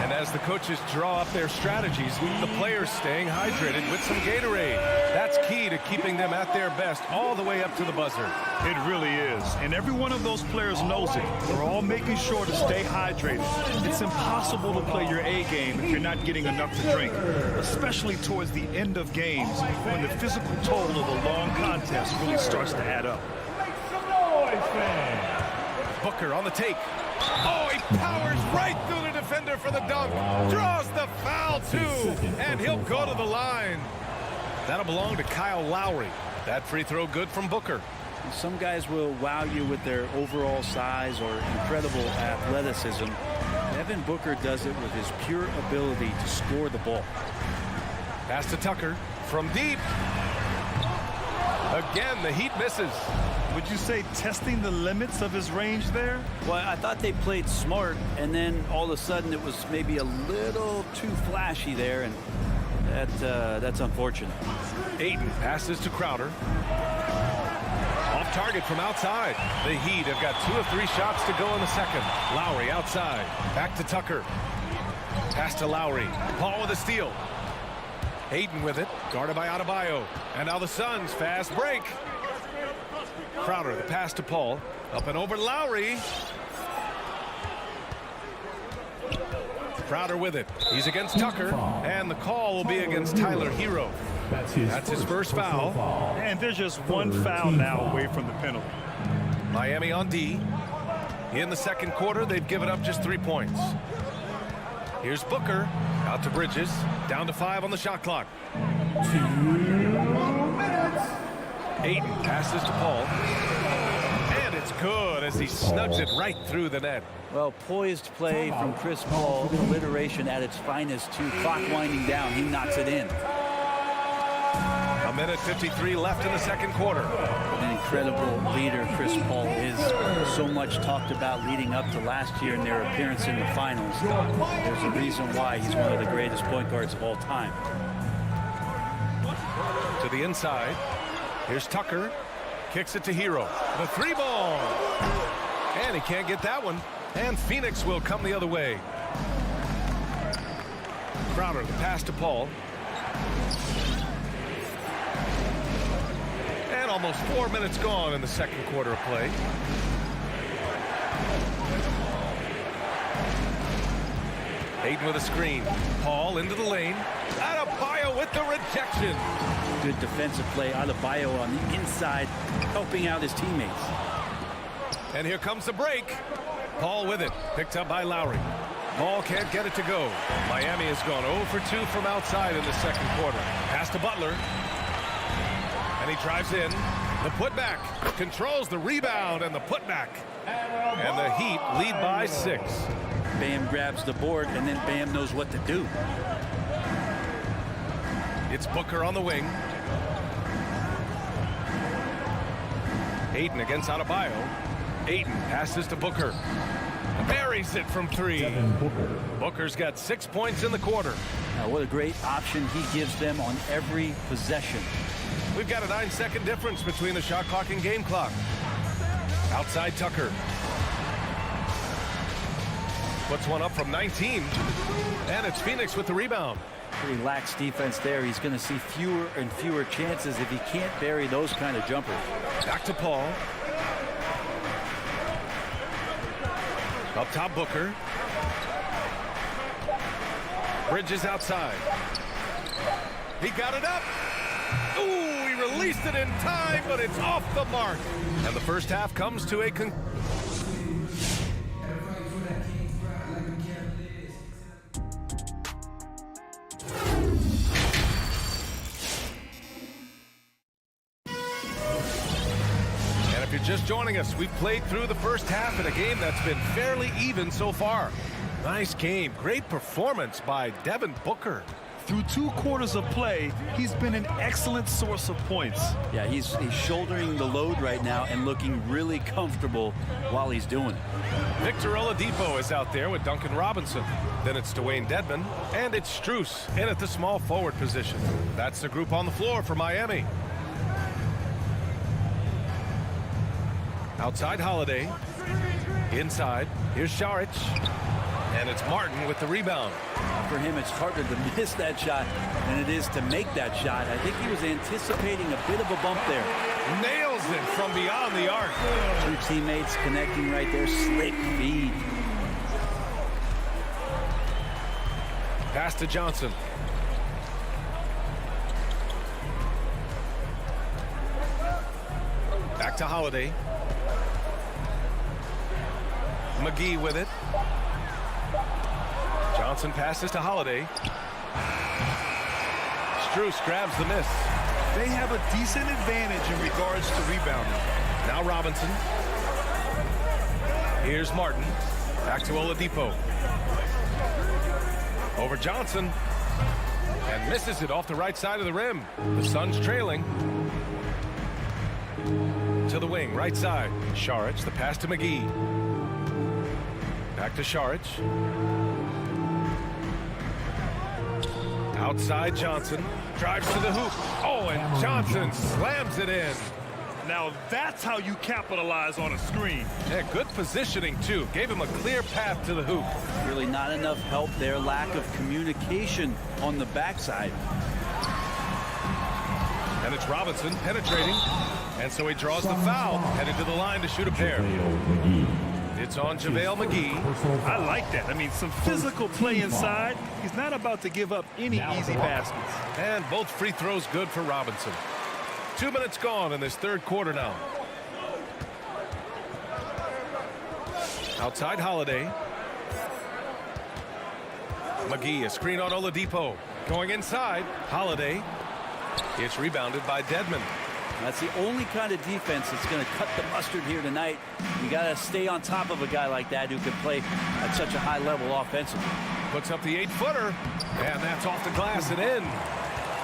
And as the coaches draw up their strategies, the players staying hydrated with some Gatorade. That's key to keeping them at their best all the way up to the buzzer. It really is. And every one of those players knows it. They're all making sure to stay hydrated. It's impossible to play your A game if you're not getting enough to drink, especially towards the end of games when the physical toll of a long contest really starts to add up. Make some noise, fans. Booker on the take. Oh, he powers right through the defender for the dunk. Draws the foul, too. And he'll go to the line. That'll belong to Kyle Lowry. That free throw good from Booker. Some guys will wow you with their overall size or incredible athleticism. Devin Booker does it with his pure ability to score the ball. Pass to Tucker from deep. Again, the Heat misses. Would you say testing the limits of his range there? Well, I thought they played smart, and then all of a sudden it was maybe a little too flashy there, and that's unfortunate. Ayton passes to Crowder. Off target from outside. The Heat have got 2 of 3 shots to go in the second. Lowry outside. Back to Tucker. Pass to Lowry. Paul with a steal. Ayton with it. Guarded by Adebayo. And now the Suns fast break. Crowder, the pass to Paul. Up and over Lowry. Crowder with it. He's against Tucker. And the call will be against Tyler Hero. That's his first foul. And there's just one foul now away from the penalty. Miami on D. In the second quarter, they've given up just 3 points. Here's Booker. Out to Bridges. Down to 5 on the shot clock. 2 minutes. Ayton passes to Paul. And it's good as he snugs it right through the net. Well, poised play from Chris Paul. Alliteration at its finest. Clock winding down. He knocks it in. 1:53 left in the second quarter. An incredible leader Chris Paul is. So much talked about leading up to last year in their appearance in the finals. There's a reason why he's one of the greatest point guards of all time. To the inside. Here's Tucker. Kicks it to Hero. The 3-ball. And he can't get that one. And Phoenix will come the other way. Crowder, the pass to Paul. And almost 4 minutes gone in the second quarter of play. Ayton with a screen. Paul into the lane. Adebayo with the rejection. Good defensive play. Adebayo on the inside, helping out his teammates. And here comes the break. Paul with it. Picked up by Lowry. Paul can't get it to go. Miami has gone 0 for 2 from outside in the second quarter. Pass to Butler. And he drives in. The putback. Controls the rebound and the putback. And the Heat lead by 6. Bam grabs the board, and then Bam knows what to do. It's Booker on the wing. Ayton against Adebayo. Ayton passes to Booker. Buries it from 3. Booker's got 6 points in the quarter. Now, what a great option he gives them on every possession. We've got a 9-second difference between the shot clock and game clock. Outside Tucker. Puts one up from 19. And it's Phoenix with the rebound. Pretty lax defense there. He's going to see fewer and fewer chances if he can't bury those kind of jumpers. Back to Paul. Up top, Booker. Bridges outside. He got it up. Ooh, he released it in time, but it's off the mark. And the first half comes to a conclusion. Just joining us, we've played through the first half in a game that's been fairly even so far. Nice game. Great performance by Devin Booker. Through 2 quarters of play, he's been an excellent source of points. Yeah, he's shouldering the load right now and looking really comfortable while he's doing it. Victor Oladipo is out there with Duncan Robinson. Then it's Dwayne Dedmon, and it's Strus in at the small forward position. That's the group on the floor for Miami. Outside Holiday. Inside. Here's Šarić. And it's Martin with the rebound. For him, it's harder to miss that shot than it is to make that shot. I think he was anticipating a bit of a bump there. Nails it from beyond the arc. 2 teammates connecting right there. Slick feed. Pass to Johnson. Back to Holiday. McGee with it. Johnson passes to Holiday. Strus grabs the miss. They have a decent advantage in regards to rebounding. Now Robinson. Here's Martin. Back to Oladipo. Over Johnson. And misses it off the right side of the rim. The Suns trailing. To the wing, right side. Šarić, the pass to McGee. Back to Šarić. Outside Johnson. Drives to the hoop. Oh, and Johnson slams it in. Now that's how you capitalize on a screen. Yeah, good positioning, too. Gave him a clear path to the hoop. Really not enough help there. Lack of communication on the backside. And it's Robinson penetrating. And so he draws the foul. Headed to the line to shoot a pair. It's on JaVale McGee. I like that. I mean, some physical play inside. He's not about to give up any easy baskets. And both free throws good for Robinson. 2 minutes gone in this third quarter now. Outside Holiday. McGee, a screen on Oladipo. Going inside. Holiday. It's rebounded by Dedmon. That's the only kind of defense that's going to cut the mustard here tonight. You got to stay on top of a guy like that who can play at such a high level offensively. Puts up the 8-footer. And that's off the glass and in.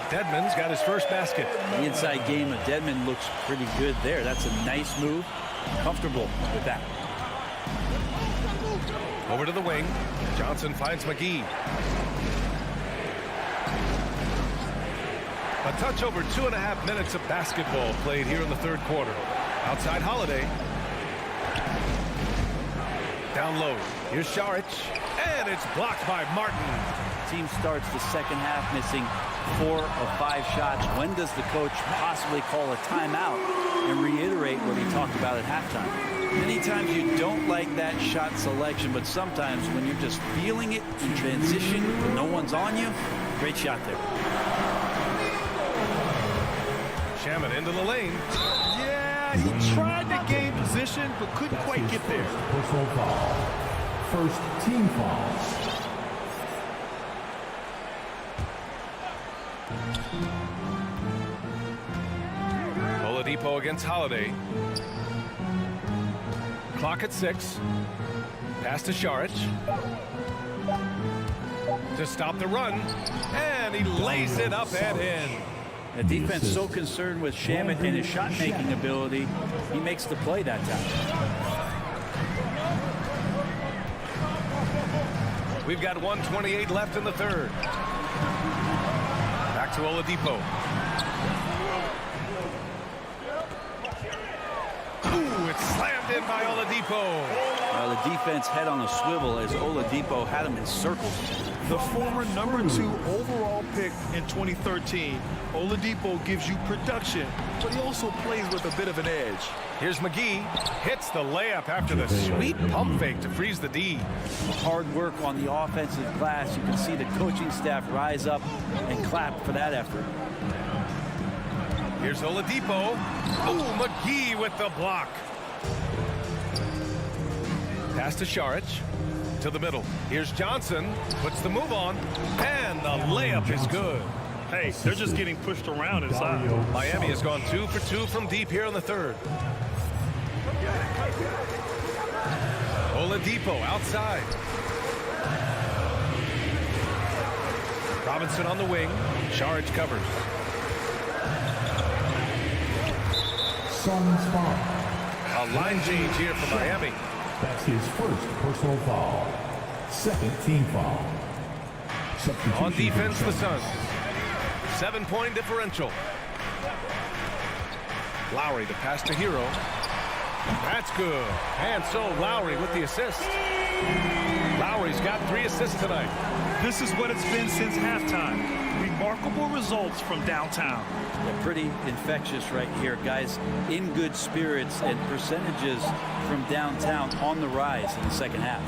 Dedmon's got his first basket. The inside game of Dedmon looks pretty good there. That's a nice move. Comfortable with that. Over to the wing. Johnson finds McGee. A touch over 2.5 minutes of basketball played here in the third quarter. Outside Holiday. Down low. Here's Šarić. And it's blocked by Martin. Team starts the second half missing 4 of 5 shots. When does the coach possibly call a timeout and reiterate what he talked about at halftime? Many times you don't like that shot selection, but sometimes when you're just feeling it in transition, when no one's on you, great shot there. Shaman into the lane. Yeah, he tried to gain position, but couldn't quite get there. Personal foul. First team foul. Oladipo against Holiday. Clock at 6. Pass to Šarić. To stop the run. And he lays it up and in. The defense so concerned with Shaman and his shot-making ability, he makes the play that time. We've got 1:28 left in the third. Back to Oladipo. Ooh, it's slammed in by Oladipo. The defense head on a swivel as Oladipo had him in circles. The former #2 overall pick in 2013, Oladipo gives you production, but he also plays with a bit of an edge. Here's McGee. Hits the layup after the sweet pump fake to freeze the D. Hard work on the offensive glass. You can see the coaching staff rise up and clap for that effort. Here's Oladipo. Ooh, McGee with the block. Pass to Šarić. To the middle. Here's Johnson. Puts the move on. And the layup is good. Hey, they're just getting pushed around inside. Miami has gone 2 for 2 from deep here in the third. Oladipo outside. Robinson on the wing. Šarić covers. Suns foul. A line change here for Miami. That's his first personal foul. Second team foul. On defense, the Suns. 7-point differential. Lowry, the pass to Hero. That's good. And so Lowry with the assist. Lowry's got 3 assists tonight. This is what it's been since halftime. Remarkable results from downtown. Yeah, pretty infectious right here. Guys in good spirits and percentages from downtown on the rise in the second half.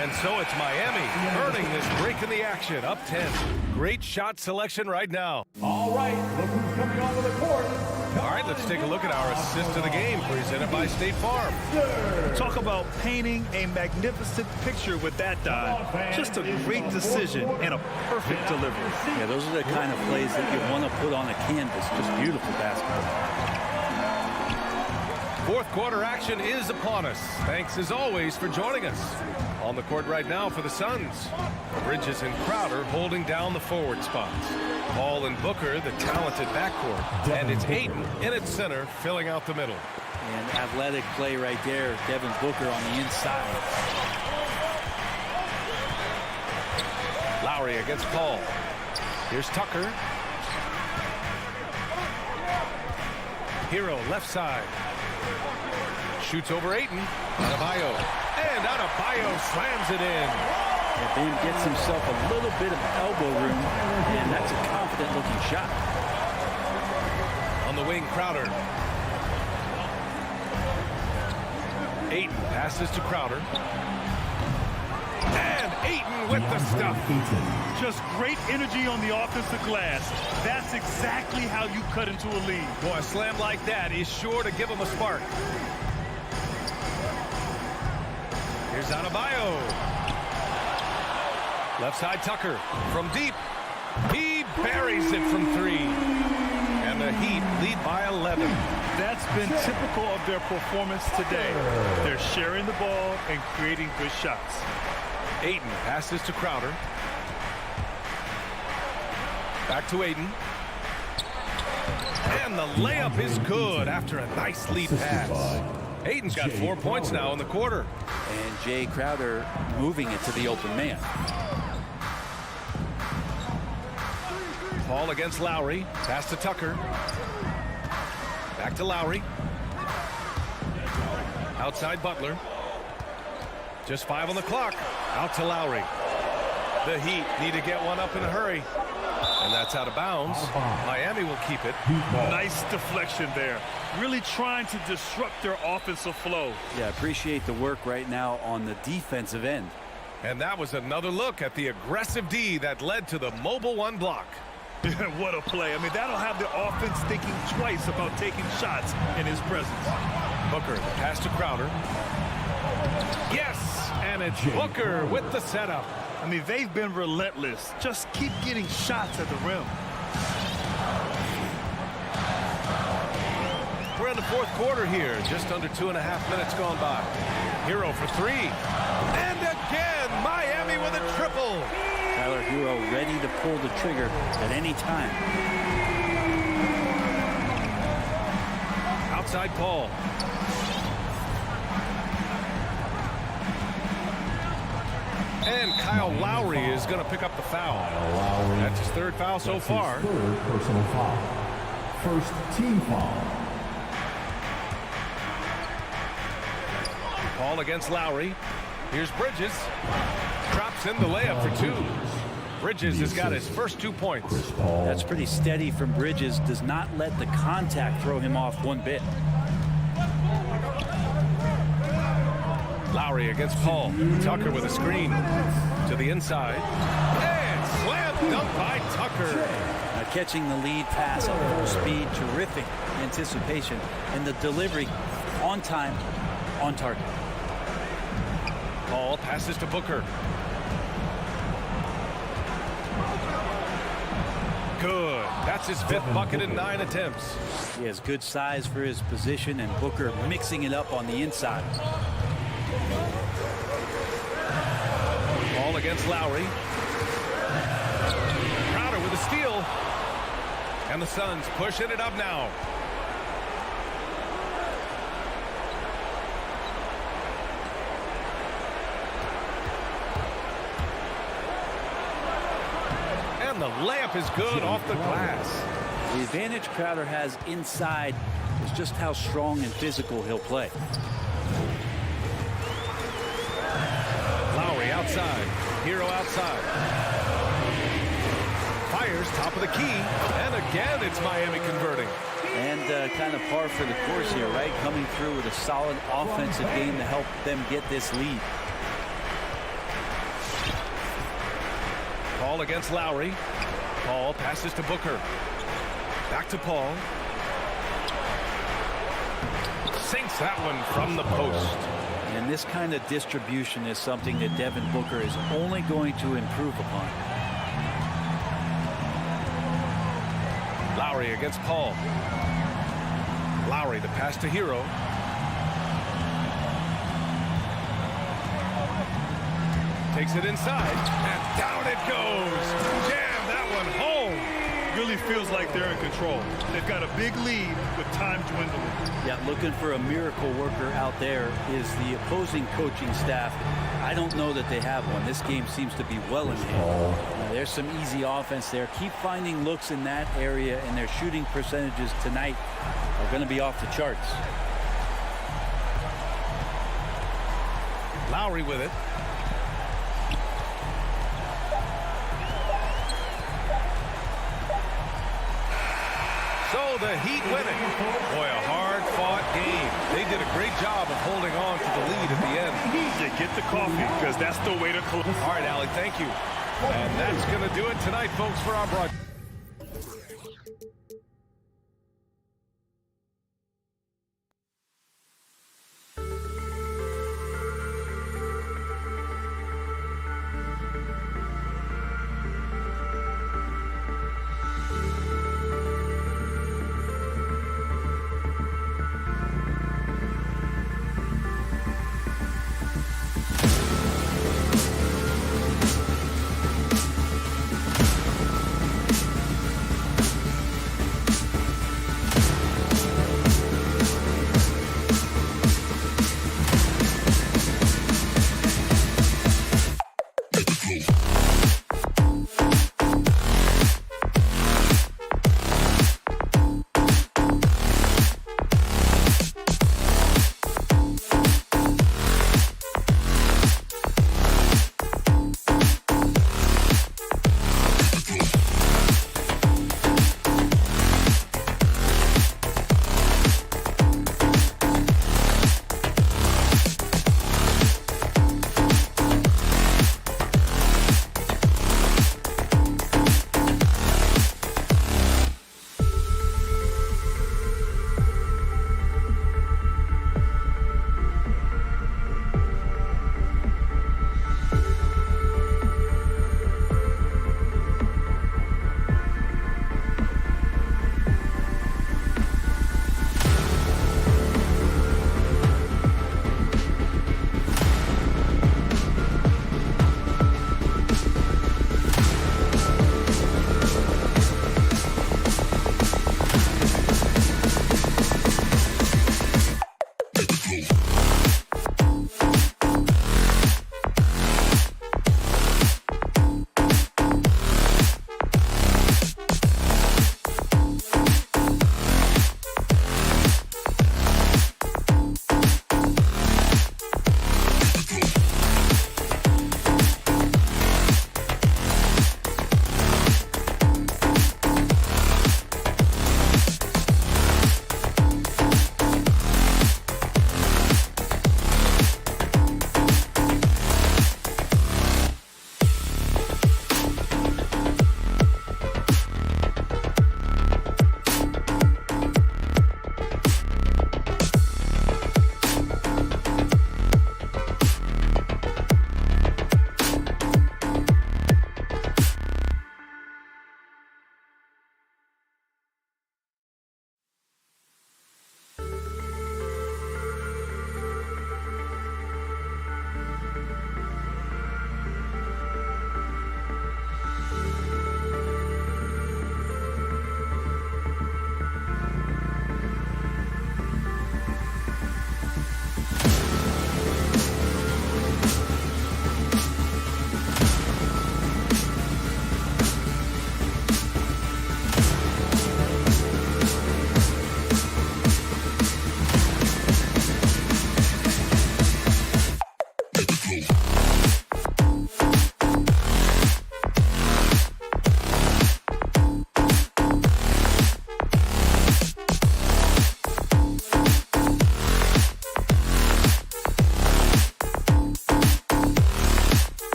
And so it's Miami earning this break in the action. Up 10. Great shot selection right now. All right, look who's coming onto the court. All right, let's take a look at our assist of the game presented by State Farm. Talk about painting a magnificent picture with that dive. Just a great decision and a perfect delivery. Yeah, those are the kind of plays that you want to put on a canvas. Just beautiful basketball. Fourth quarter action is upon us. Thanks as always for joining us. On the court right now for the Suns, Bridges and Crowder holding down the forward spots. Paul and Booker, the talented backcourt. And it's Ayton in its center, filling out the middle. And athletic play right there. Devin Booker on the inside. Lowry against Paul. Here's Tucker. Hero left side. Shoots over Ayton. Adebayo. And Adebayo slams it in. And Ben gets himself a little bit of elbow room, and that's a confident-looking shot. On the wing, Crowder. Ayton passes to Crowder. And Ayton with the stuff. Just great energy on the offensive glass. That's exactly how you cut into a lead. Boy, a slam like that is sure to give him a spark. Here's Adebayo. Left side, Tucker. From deep. He buries it from three. And the Heat lead by 11. That's been typical of their performance today. They're sharing the ball and creating good shots. Ayton passes to Crowder. Back to Ayton. And the layup is good after a nice lead pass. Ayton's got 4 points now in the quarter. And Jay Crowder moving it to the open man. Paul against Lowry. Pass to Tucker. Back to Lowry. Outside Butler. Just 5 on the clock. Out to Lowry. The Heat need to get one up in a hurry. And that's out of bounds. Miami will keep it. Nice deflection there. Really trying to disrupt their offensive flow. Yeah, appreciate the work right now on the defensive end. And that was another look at the aggressive D that led to the mobile one block. What a play. I mean, that'll have the offense thinking twice about taking shots in his presence. Booker, the pass to Crowder. Yes, and it's Booker with the setup. I mean, they've been relentless. Just keep getting shots at the rim. We're in the fourth quarter here. Just under 2.5 minutes gone by. Hero for three. And again, Miami with a triple. Tyler Hero ready to pull the trigger at any time. Outside Paul. And Kyle Lowry is going to pick up the foul. That's his third foul so far. Third personal foul. First team foul. Paul against Lowry. Here's Bridges. Drops in the layup for two. Bridges has got his first 2 points. That's pretty steady from Bridges. Does not let the contact throw him off one bit. Lowry against Paul. Tucker with a screen to the inside. And slam dunk by Tucker. Now catching the lead pass at full speed. Terrific anticipation. And the delivery on time, on target. Paul passes to Booker. Good. That's his 5th bucket in 9 attempts. He has good size for his position, and Booker mixing it up on the inside. Paul against Lowry. Crowder with a steal. And the Suns pushing it up now. And the layup is good off the glass. The advantage Crowder has inside is just how strong and physical he'll play. Lowry outside. Hero outside. Fires top of the key. And again, it's Miami converting. And kind of par for the course here, right? Coming through with a solid offensive game to help them get this lead. Paul against Lowry. Paul passes to Booker. Back to Paul. Sinks that one from the post. And this kind of distribution is something that Devin Booker is only going to improve upon. Lowry against Paul. Lowry, the pass to Hero. Takes it inside, and down it goes. Jam that one home. Really feels like they're in control. They've got a big lead with time dwindling. Yeah, looking for a miracle worker out there is the opposing coaching staff. I don't know that they have one. This game seems to be well in hand. There's some easy offense there. Keep finding looks in that area, and their shooting percentages tonight are going to be off the charts. Lowry with it. So the Heat winning. Boy, a hard-fought game. They did a great job of holding on to the lead at the end. Yeah, get the coffee, because that's the way to close. All right, Allie, thank you. And that's going to do it tonight, folks, for our broadcast.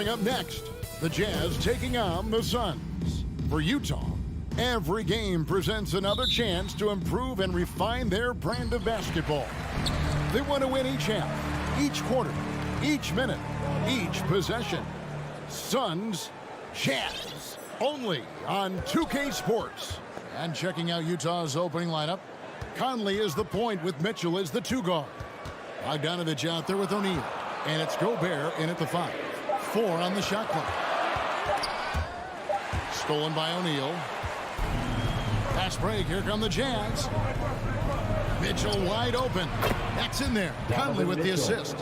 Coming up next, the Jazz taking on the Suns. For Utah, every game presents another chance to improve and refine their brand of basketball. They want to win each half, each quarter, each minute, each possession. Suns, Jazz, only on 2K Sports. And checking out Utah's opening lineup, Conley is the point with Mitchell as the 2 guard. Bogdanovich out there with O'Neal. And it's Gobert in at the 5. 4 on the shot clock. Stolen by O'Neal. Pass break. Here come the Jazz. Mitchell wide open. That's in there. Conley with the assist.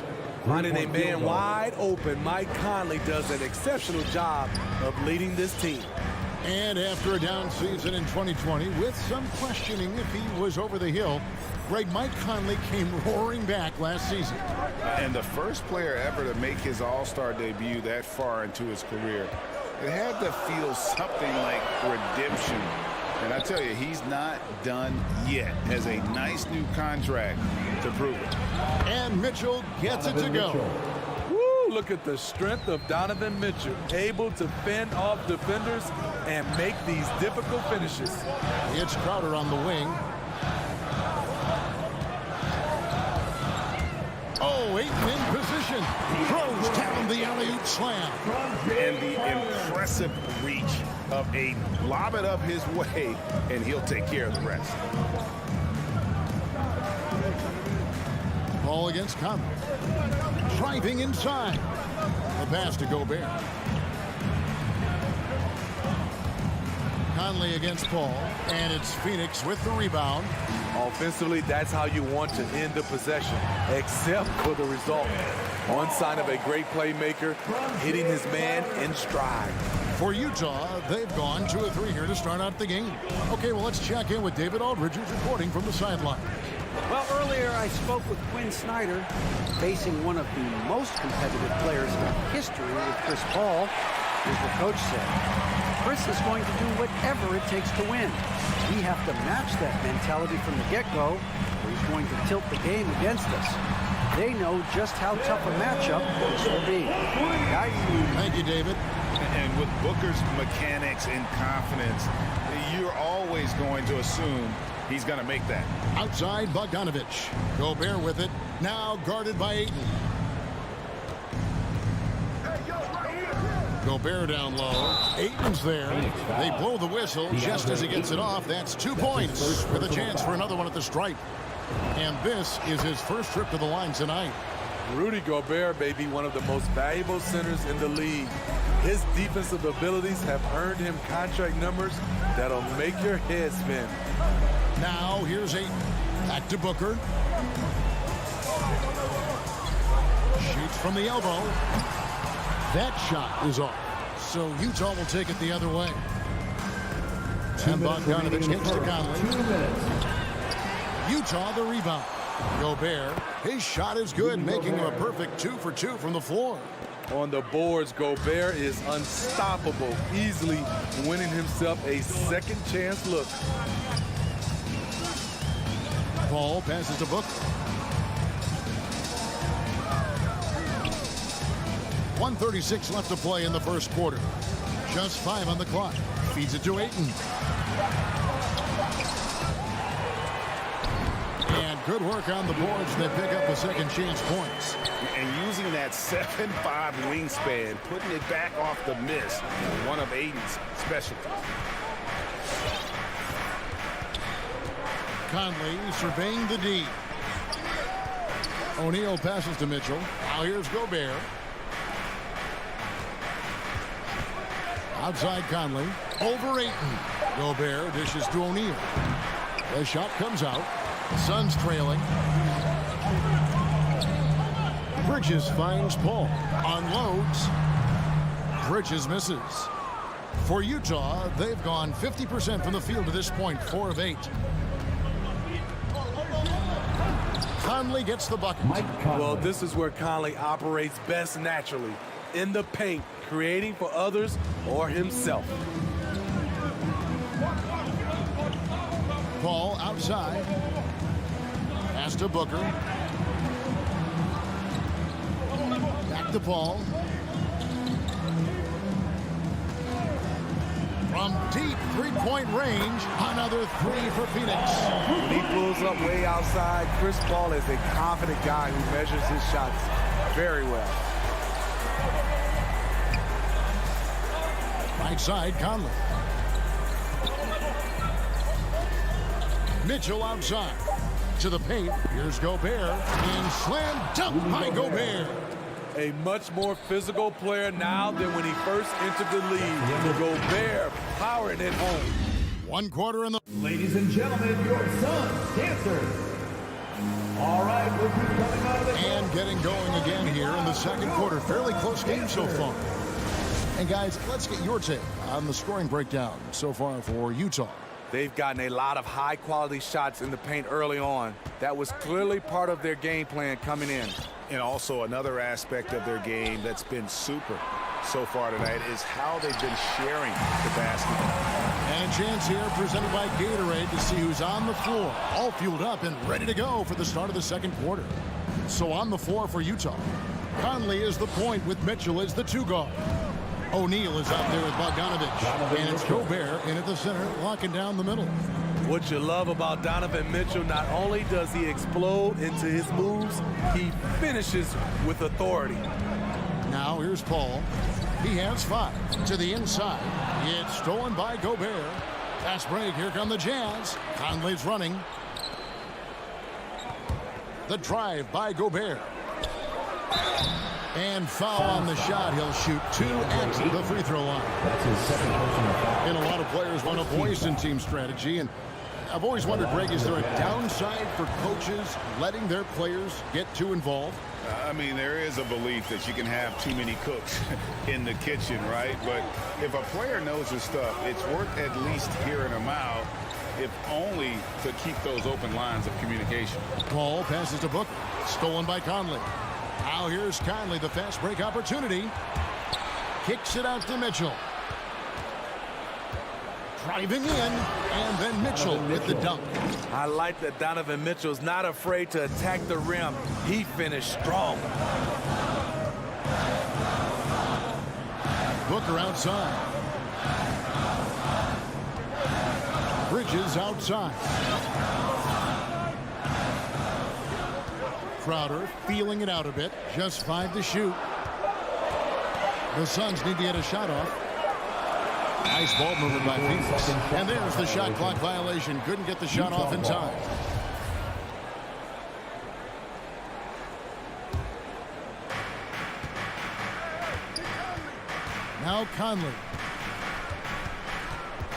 Finding a man wide open, Mike Conley does an exceptional job of leading this team. And after a down season in 2020, with some questioning if he was over the hill, Mike Conley came roaring back last season. And the first player ever to make his All-Star debut that far into his career, it had to feel something like redemption. And I tell you, he's not done yet. Has a nice new contract to prove it. And Mitchell gets it to go. Woo, look at the strength of Donovan Mitchell, able to fend off defenders and make these difficult finishes. It's Crowder on the wing. Oh, Ayton in position. Throws down the alley-oop slam. And the impressive reach of Ayton. Lob it up his way, and he'll take care of the rest. Ball against Conley. Driving inside. The pass to Gobert. Conley against Paul, and it's Phoenix with the rebound. Offensively, that's how you want to end the possession, except for the result. One sign of a great playmaker, hitting his man in stride. For Utah, they've gone 2 of 3 here to start out the game. Okay, well, let's check in with David Aldridge, who's reporting from the sideline. Well, earlier I spoke with Quinn Snyder, facing one of the most competitive players in history with Chris Paul, as the coach said. Chris is going to do whatever it takes to win. We have to match that mentality from the get-go, or he's going to tilt the game against us. They know just how tough a matchup this will be. Thank you, David. And with Booker's mechanics and confidence, you're always going to assume he's going to make that. Outside, Bogdanovich. Gobert with it. Now guarded by Ayton. Gobert down low. Ayton's there. They blow the whistle just as he gets it off. That's 2 points with a chance for another one at the stripe. And this is his first trip to the line tonight. Rudy Gobert may be one of the most valuable centers in the league. His defensive abilities have earned him contract numbers that'll make your head spin. Now here's Ayton. Back to Booker. Shoots from the elbow. That shot is off. So Utah will take it the other way. And Bogdanovich gets to Conley. Utah the rebound. Gobert, his shot is good, making him a perfect 2 for 2 from the floor. On the boards, Gobert is unstoppable, easily winning himself a second chance look. Paul passes to Booker. 1:36 left to play in the first quarter. Just 5 on the clock. Feeds it to Ayton. And good work on the boards. They pick up a second chance points. And using that 7'5" wingspan, putting it back off the miss, one of Ayton's specialties. Conley surveying the D. O'Neal passes to Mitchell. Now here's Gobert. Outside Conley. Over Ayton. Gobert dishes to O'Neal. The shot comes out. Suns trailing. Bridges finds Paul. Unloads. Bridges misses. For Utah, they've gone 50% from the field to this point, 4 of 8. Conley gets the bucket. Well, this is where Conley operates best naturally. In the paint, creating for others or himself. Paul outside. Pass to Booker. Back to Paul. deep three-point range. Another three for Phoenix. When he pulls up way outside, Chris Paul is a confident guy who measures his shots very well. Right side, Conley. Mitchell outside. To the paint. Here's Gobert. And slam dunk by Gobert. A much more physical player now than when he first entered the league. Gobert powering it home. 1 quarter in the... Ladies and gentlemen, your son's dancer. All right, we'll be coming out of the... And getting going again here in the second quarter. Fairly close game so far. And guys, let's get your take on the scoring breakdown so far for Utah. They've gotten a lot of high-quality shots in the paint early on. That was clearly part of their game plan coming in. And also another aspect of their game that's been super so far tonight is how they've been sharing the basketball. And a chance here presented by Gatorade to see who's on the floor, all fueled up and ready to go for the start of the second quarter. So on the floor for Utah, Conley is the point with Mitchell as the 2 guard. O'Neal is out there with Bogdanovich, and it's Gobert in at the center, locking down the middle. What you love about Donovan Mitchell, not only does he explode into his moves, he finishes with authority. Now here's Paul. He has 5 to the inside. It's stolen by Gobert. Fast break. Here come the Jazz. Conley's running. The drive by Gobert. And foul on the shot. He'll shoot 2 at the free throw line. That's his second personal foul. And a lot of players want a voice in team strategy. And I've always wondered, Greg, is there a downside for coaches letting their players get too involved? I mean, there is a belief that you can have too many cooks in the kitchen, right? But if a player knows his stuff, it's worth at least hearing them out, if only to keep those open lines of communication. Paul passes to Booker. Stolen by Conley. Now here's Conley, the fast break opportunity. Kicks it out to Mitchell. Driving in, and then Mitchell with the dunk. I like that Donovan Mitchell's not afraid to attack the rim. He finished strong. Booker outside. Bridges outside. Crowder feeling it out a bit. Just 5 to shoot. The Suns need to get a shot off. Nice ball movement by Phoenix. And there's the shot clock violation. Couldn't get the shot off in time. Now Conley.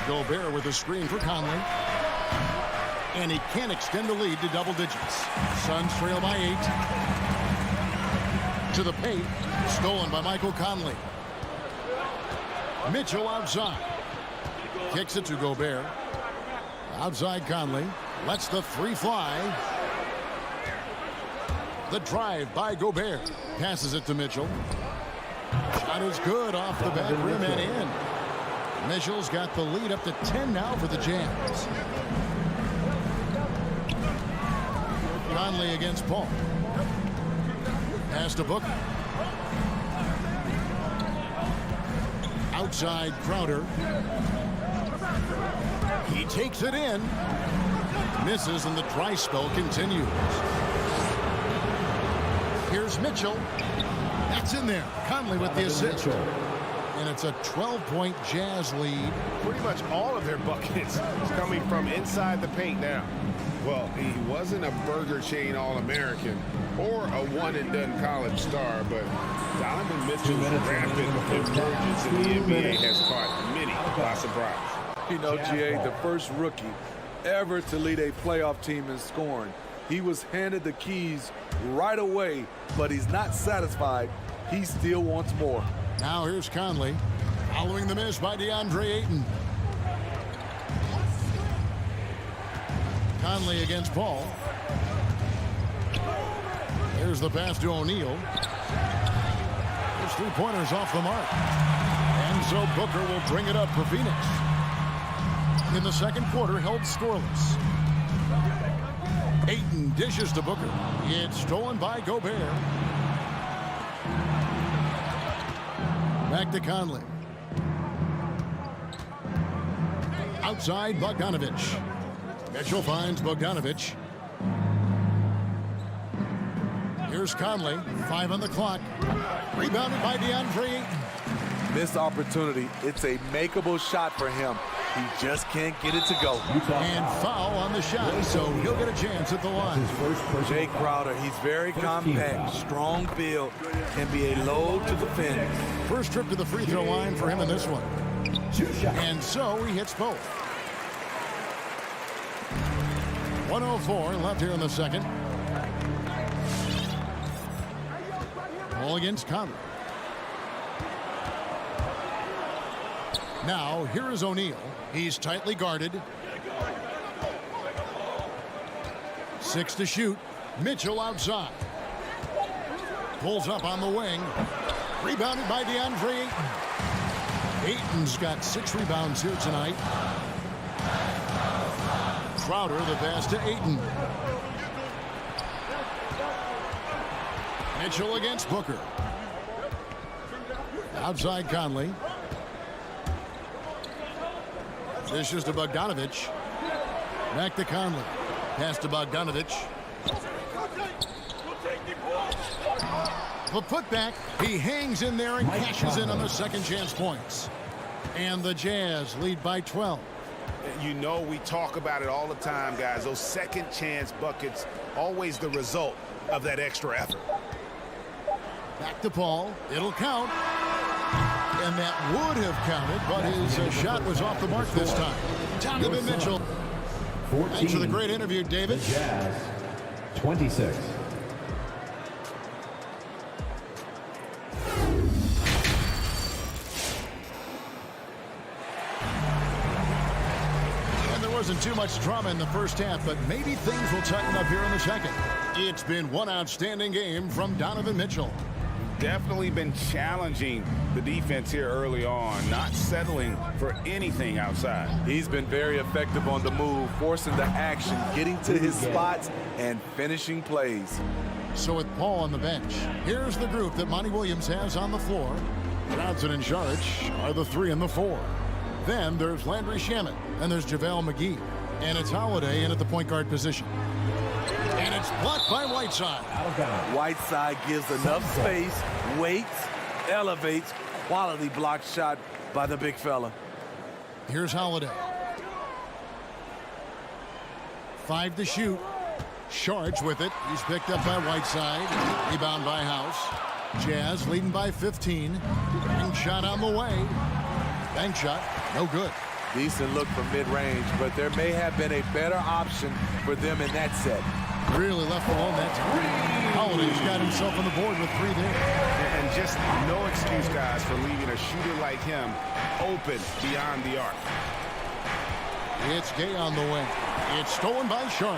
Gobert with a screen for Conley. And he can't extend the lead to double digits. Suns trail by 8. To the paint. Stolen by Michael Conley. Mitchell outside. Kicks it to Gobert. Outside Conley. Lets the 3 fly. The drive by Gobert. Passes it to Mitchell. Shot is good off the back rim and in. Mitchell's got the lead up to 10 now for the Jazz. Conley against Paul. Pass to Booker. Outside Crowder. He takes it in. Misses, and the dry spell continues. Here's Mitchell. That's in there. Conley with the assist. And it's a 12-point Jazz lead. Pretty much all of their buckets is coming from inside the paint now. Well, he wasn't a Burger Chain All-American or a one-and-done college star, but Donovan Mitchell's rapid emergence in the NBA has caught many by surprise. You know, GA, the first rookie ever to lead a playoff team in scoring. He was handed the keys right away, but he's not satisfied. He still wants more. Now here's Conley, following the miss by DeAndre Ayton. Conley against Paul. There's the pass to O'Neal. There's 3-pointers off the mark. And so Booker will bring it up for Phoenix. In the second quarter, held scoreless. Ayton dishes to Booker. It's stolen by Gobert. Back to Conley. Outside Bogdanovich. Mitchell finds Bogdanovich. Here's Conley. 5 on the clock. Rebounded by DeAndre Ayton. Missed opportunity. It's a makeable shot for him. He just can't get it to go. And foul on the shot, so he'll get a chance at the line. Jay Crowder, he's very compact, strong build, can be a load to defend. First trip to the free throw line for him in this one. And so he hits both. 1:04 left here in the second. Ball against Conley. Now, here is O'Neal. He's tightly guarded. 6 to shoot. Mitchell outside. Pulls up on the wing. Rebounded by DeAndre Ayton. Ayton's got 6 rebounds here tonight. Crowder, the pass to Ayton. Mitchell against Booker. Outside Conley. Dishes to Bogdanovich. Back to Conley. Pass to Bogdanovich. The putback. He hangs in there and cashes in on the second chance points. And the Jazz lead by 12. You know, we talk about it all the time, guys. Those second chance buckets, always the result of that extra effort. Back to Paul. It'll count. And that would have counted, but his shot was off the mark this time. Donovan Mitchell. Thanks for the great interview, David. The Jazz, 26. And there wasn't too much drama in the first half, but maybe things will tighten up here in the second. It's been one outstanding game from Donovan Mitchell. Definitely been challenging the defense here early on, not settling for anything outside. He's been very effective on the move, forcing the action, getting to his spots, and finishing plays. So with Paul on the bench, here's the group that Monty Williams has on the floor. Johnson and Saric are the 3 and the 4. Then there's Landry Shamet, and there's JaVale McGee. And it's Holiday in at the point guard position. And it's blocked by Whiteside. Whiteside gives enough space, waits, elevates, quality block shot by the big fella. Here's Holiday. 5 to shoot. Saric with it. He's picked up by Whiteside. Rebound by House. Jazz leading by 15. Bank shot on the way. Bank shot. No good. Decent look from mid-range, but there may have been a better option for them in that set. Really left alone that time. Holiday's got himself on the board with 3 there. And just no excuse, guys, for leaving a shooter like him open beyond the arc. It's Gay on the way. It's stolen by Saric.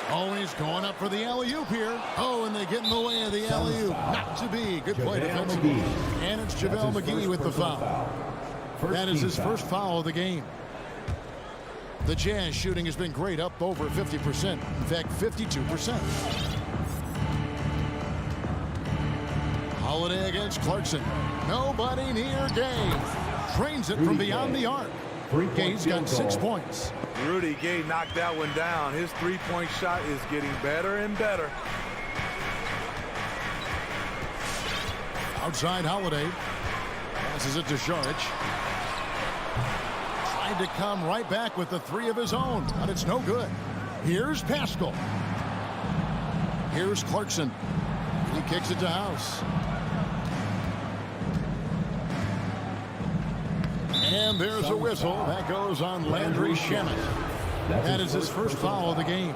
Oh, he's going up for the alley-oop here. Oh, and they get in the way of the alley-oop. Not to be. Good play defensively. And it's JaVale McGee with the foul. That is his first foul of the game. The Jazz shooting has been great, up over 50%. In fact, 52%. Holiday against Clarkson. Nobody near Gay. Trains it from beyond the arc. Gay's got 6 points. Rudy Gay knocked that one down. His three-point shot is getting better and better. Outside Holiday. Passes it to Saric. Tried to come right back with the 3 of his own, but it's no good. Here's Pascal. Here's Clarkson. He kicks it to House. And there's a whistle. That goes on Landry Shamet. That is his first foul of the game.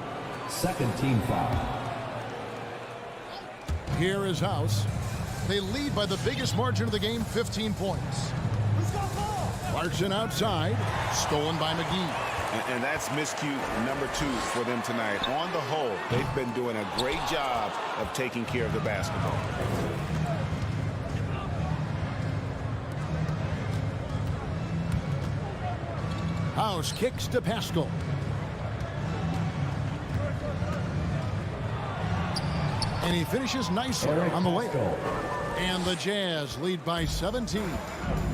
Second team foul. Here is House. They lead by the biggest margin of the game, 15 points. Clarkson outside. Stolen by McGee. And that's miscue number 2 for them tonight. On the whole, they've been doing a great job of taking care of the basketball. House kicks to Pascal. And he finishes nicely on the layup. And the Jazz lead by 17.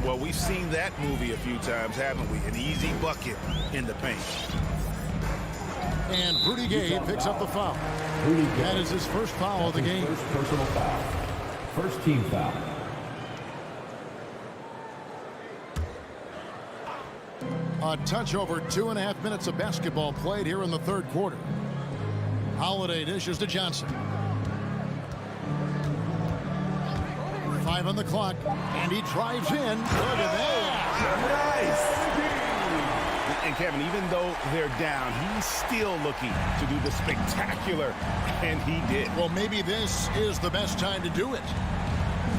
Well, we've seen that movie a few times, haven't we? An easy bucket in the paint. And Rudy Gay picks up the foul. That is his first foul of the game. First personal foul. First team foul. A touch over 2.5 minutes of basketball played here in the third quarter. Holiday dishes to Johnson. 5 on the clock, and he drives in. Look at that. Nice. And Kevin, even though they're down, he's still looking to do the spectacular, and he did. Well, maybe this is the best time to do it.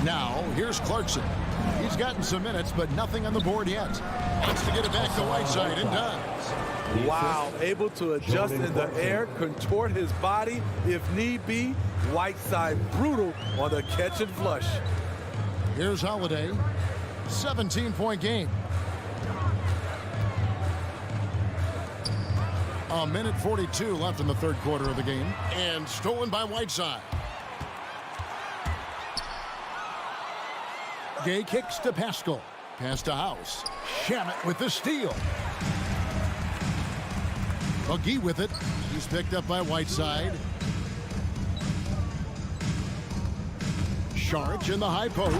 Now, here's Clarkson. He's gotten some minutes, but nothing on the board yet. Wants to get it back to Whiteside, and does. Wow, able to adjust in the air, contort his body if need be. Whiteside brutal on the catch and flush. Here's Holiday. 17-point game. A minute 42 left in the third quarter of the game. And stolen by Whiteside. Gay kicks to Pascal. Pass to House. Shamet with the steal. McGee with it. He's picked up by Whiteside. Sharge in the high post.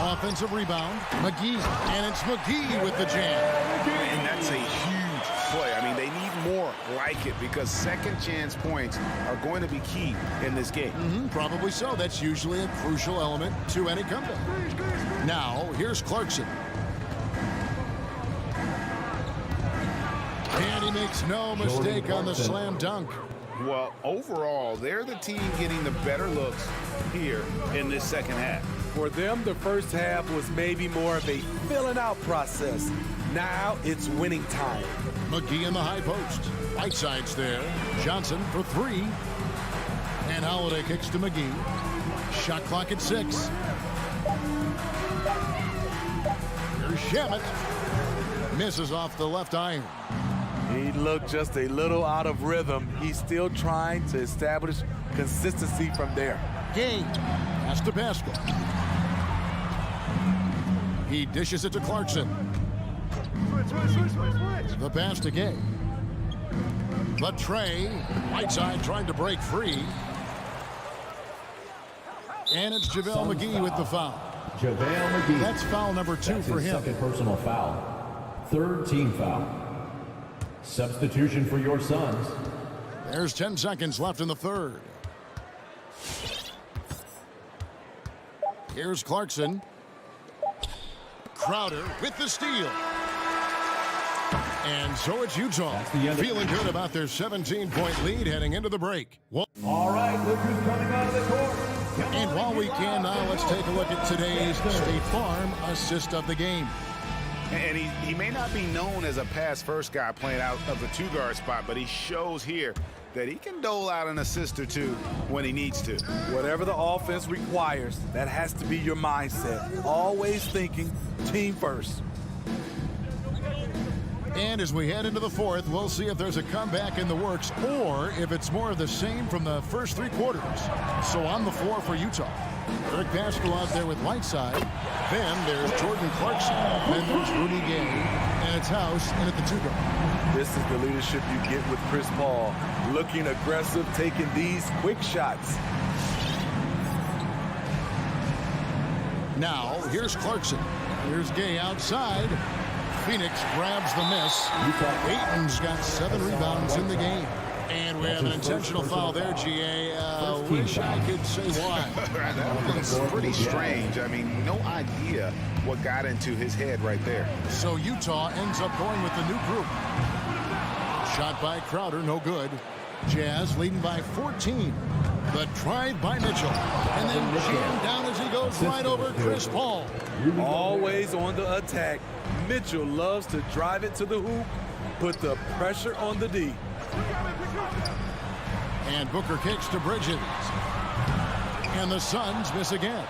Offensive rebound. McGee. And it's McGee with the jam. And that's a huge play. I mean, they need more like it because second chance points are going to be key in this game. Probably so. That's usually a crucial element to any comeback. Now, here's Clarkson. And he makes no mistake on the slam dunk. Well, overall, they're the team getting the better looks here in this second half. For them, the first half was maybe more of a filling out process. Now it's winning time. McGee in the high post. Whiteside's there. Johnson for three. And Holiday kicks to McGee. Shot clock at 6. Here's Shamet. Misses off the left iron. He looked just a little out of rhythm. He's still trying to establish consistency from there. Gay. Pass to Pascal. He dishes it to Clarkson. The pass to Gay. The tray. Whiteside trying to break free. And it's JaVale McGee with the foul. JaVale McGee. That's foul number 2 for him. Second personal foul. Third team foul. Substitution for your Suns. There's 10 seconds left in the third. Here's Clarkson. Crowder with the steal. And so it's Utah feeling good about their 17-point lead heading into the break. All right, look who's coming out of the court. And while we can now, let's take a look at today's State Farm assist of the game. And he may not be known as a pass-first guy playing out of the two-guard spot, but he shows here that he can dole out an assist or two when he needs to. Whatever the offense requires, that has to be your mindset. Always thinking team first. And as we head into the fourth, we'll see if there's a comeback in the works or if it's more of the same from the first 3 quarters. So on the floor for Utah, Eric Pascal out there with Whiteside. Then there's Jordan Clarkson. Then there's Rudy Gay. And it's House in at the 2-guard. This is the leadership you get with Chris Paul. Looking aggressive, taking these quick shots. Now, here's Clarkson. Here's Gay outside. Phoenix grabs the miss. Ayton's got 7 rebounds in the game. And we have an intentional foul there, GA. Wish I could say why. That one's pretty strange. I mean, no idea what got into his head right there. So Utah ends up going with the new group. Shot by Crowder, no good. Jazz leading by 14. The drive by Mitchell. And then jammed down as he goes right over Chris Paul. Always on the attack. Mitchell loves to drive it to the hoop, put the pressure on the D. And Booker kicks to Bridges. And the Suns miss again.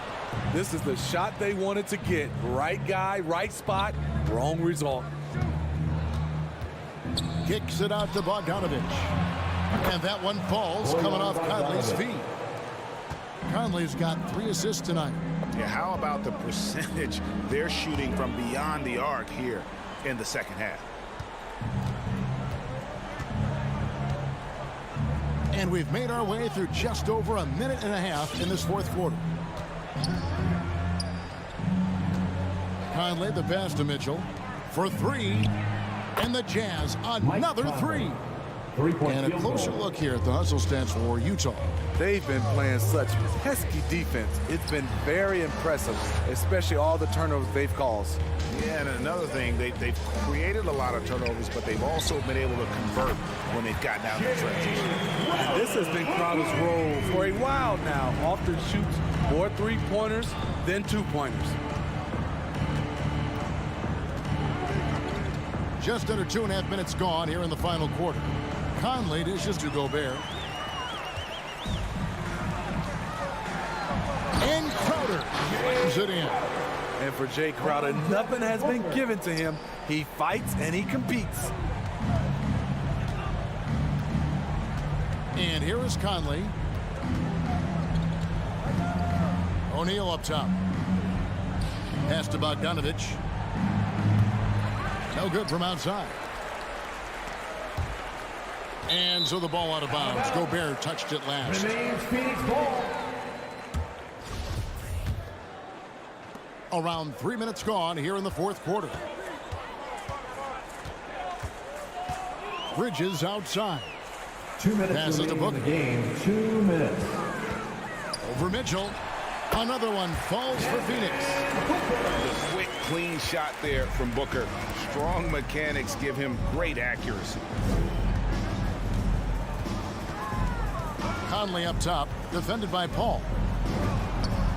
This is the shot they wanted to get. Right guy, right spot, wrong result. Kicks it out to Bogdanovich. And that one falls coming off Conley's feet. Conley's got 3 assists tonight. Yeah, how about the percentage they're shooting from beyond the arc here in the second half? And we've made our way through just over a minute and a half in this fourth quarter. Conley the pass to Mitchell for three. And the Jazz another three. And a closer look here at the hustle stats for Utah. They've been playing such pesky defense. It's been very impressive, especially all the turnovers they've caused. Yeah, and another thing, they've created a lot of turnovers, but they've also been able to convert when they've gotten down the trenches. This has been Crowder's role for a while now. Often shoots more three-pointers than two-pointers. Just under 2.5 minutes gone here in the final quarter. Conley dishes to Gobert. And Crowder slams it in. And for Jay Crowder, nothing has been given to him. He fights and he competes. And here is Conley. O'Neal up top. Pass to Bogdanovich. No good from outside. And so the ball out of bounds. Gobert touched it last. Remains Phoenix ball. Around 3 minutes gone here in the fourth quarter. Bridges outside. 2 minutes passes to remaining in Booker. the game. 2 minutes. Over Mitchell. Another one falls for Phoenix. The quick, clean shot there from Booker. Strong mechanics give him great accuracy. Conley up top, defended by Paul.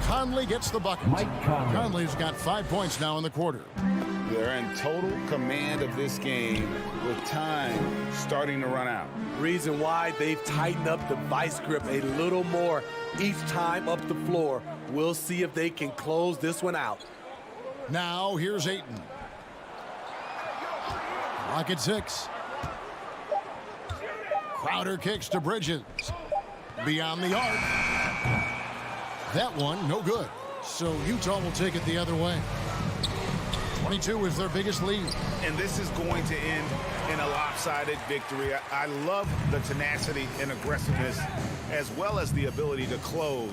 Conley gets the bucket. Mike Conley. Conley's got 5 points now in the quarter. They're in total command of this game with time starting to run out. Reason why they've tightened up the vice grip a little more each time up the floor. We'll see if they can close this one out. Now here's Ayton. Clock at 6. Crowder kicks to Bridges. Beyond the arc. That one, no good. So Utah will take it the other way. 22 is their biggest lead. And this is going to end in a lopsided victory. I love the tenacity and aggressiveness as well as the ability to close.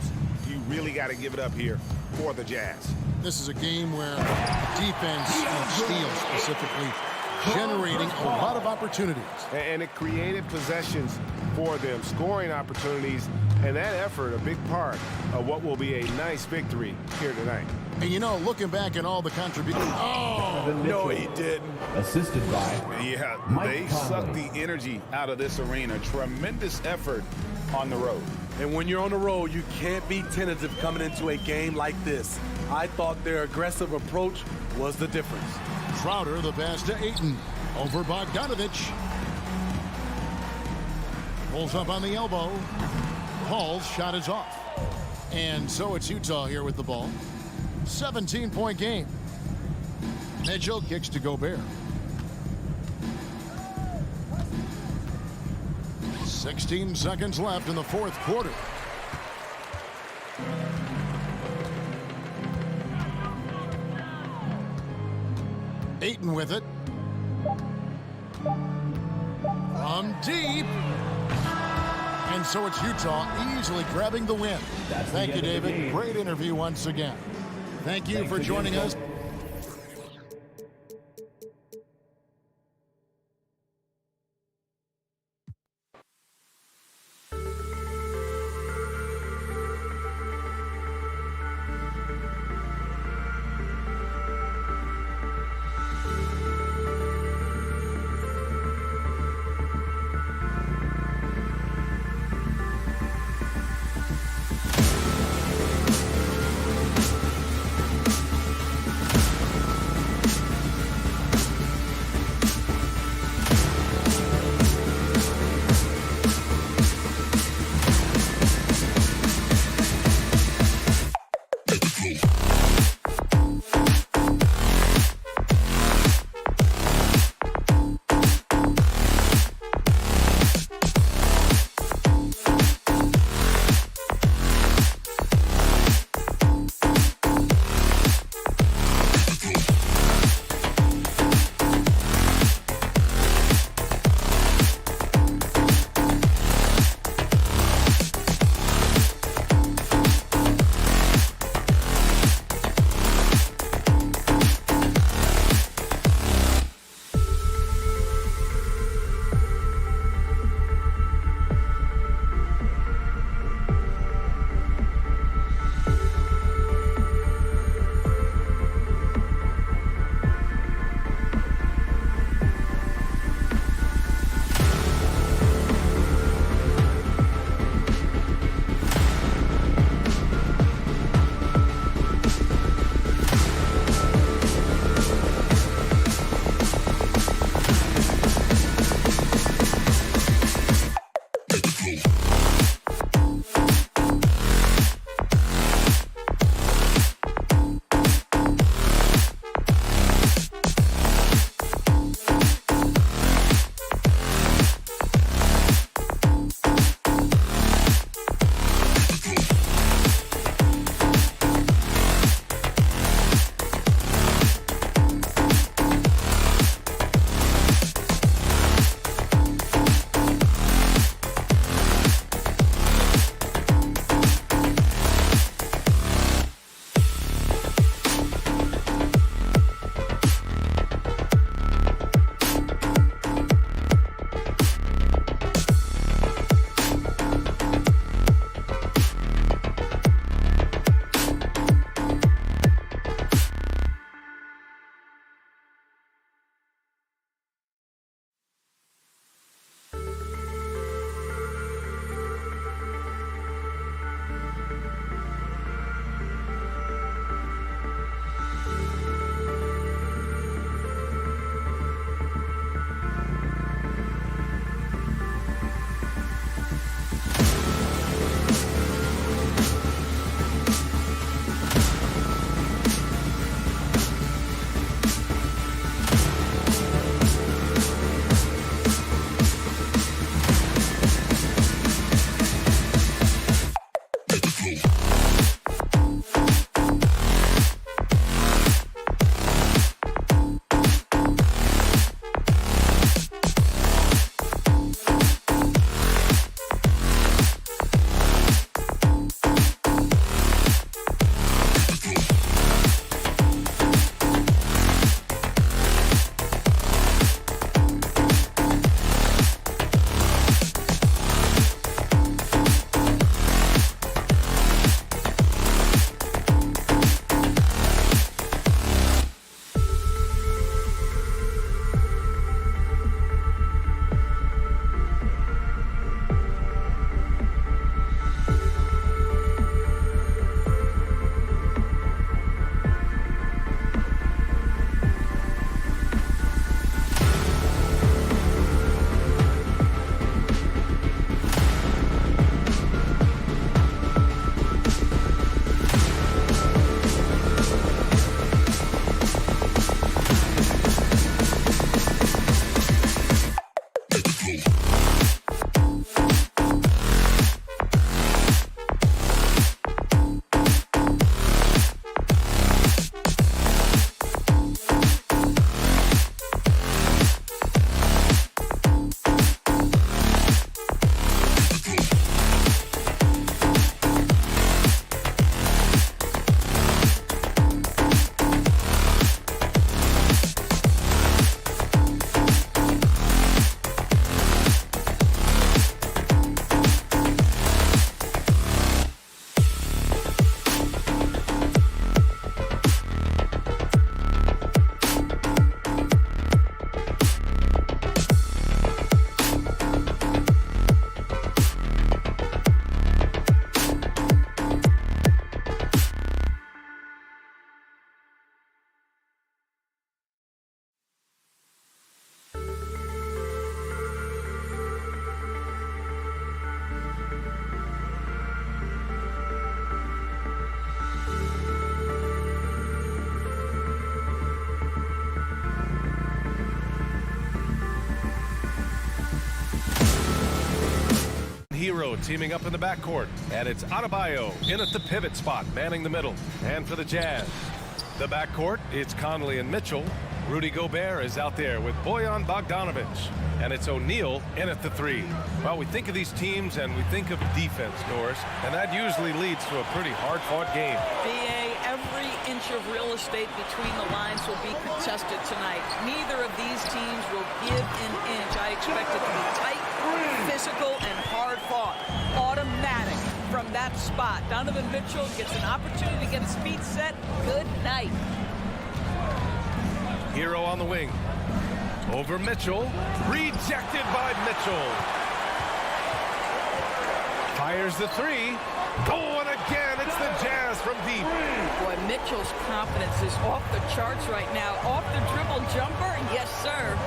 You really got to give it up here for the Jazz. This is a game where defense and steal specifically generating a lot of opportunities. And it created possessions for them, scoring opportunities, and that effort a big part of what will be a nice victory here tonight. And you know, looking back at all the contributions. Oh, no, he didn't. Assisted by Yeah, Mike they Conley. sucked the energy out of this arena. Tremendous effort on the road. And when you're on the road, you can't be tentative coming into a game like this. I thought their aggressive approach was the difference. Crowder, the pass to Ayton. Over Bogdanovich. Pulls up on the elbow. Paul's shot is off. And so it's Utah here with the ball. 17-point game. Mitchell kicks to Gobert. 16 seconds left in the fourth quarter. Ayton with it. From deep. And so it's Utah easily grabbing the win. Thank you, David. Great interview once again. Thank you for joining us. Hero teaming up in the backcourt. And it's Adebayo in at the pivot spot, manning the middle. And for the Jazz, the backcourt, it's Conley and Mitchell. Rudy Gobert is out there with Bojan Bogdanovic. And it's O'Neal in at the 3. Well, we think of these teams and we think of defense, Norris, and that usually leads to a pretty hard-fought game. BA, every inch of real estate between the lines will be contested tonight. Neither of these teams will give an inch. I expect it to be tight, physical, and hard-fought. Automatic from that spot. Donovan Mitchell gets an opportunity to get his feet set. Good night. Hero on the wing. Over Mitchell. Rejected by Mitchell. Fires the 3. Oh, and again, it's the Jazz from deep. Boy, Mitchell's confidence is off the charts right now. Off the dribble jumper, yes, sir.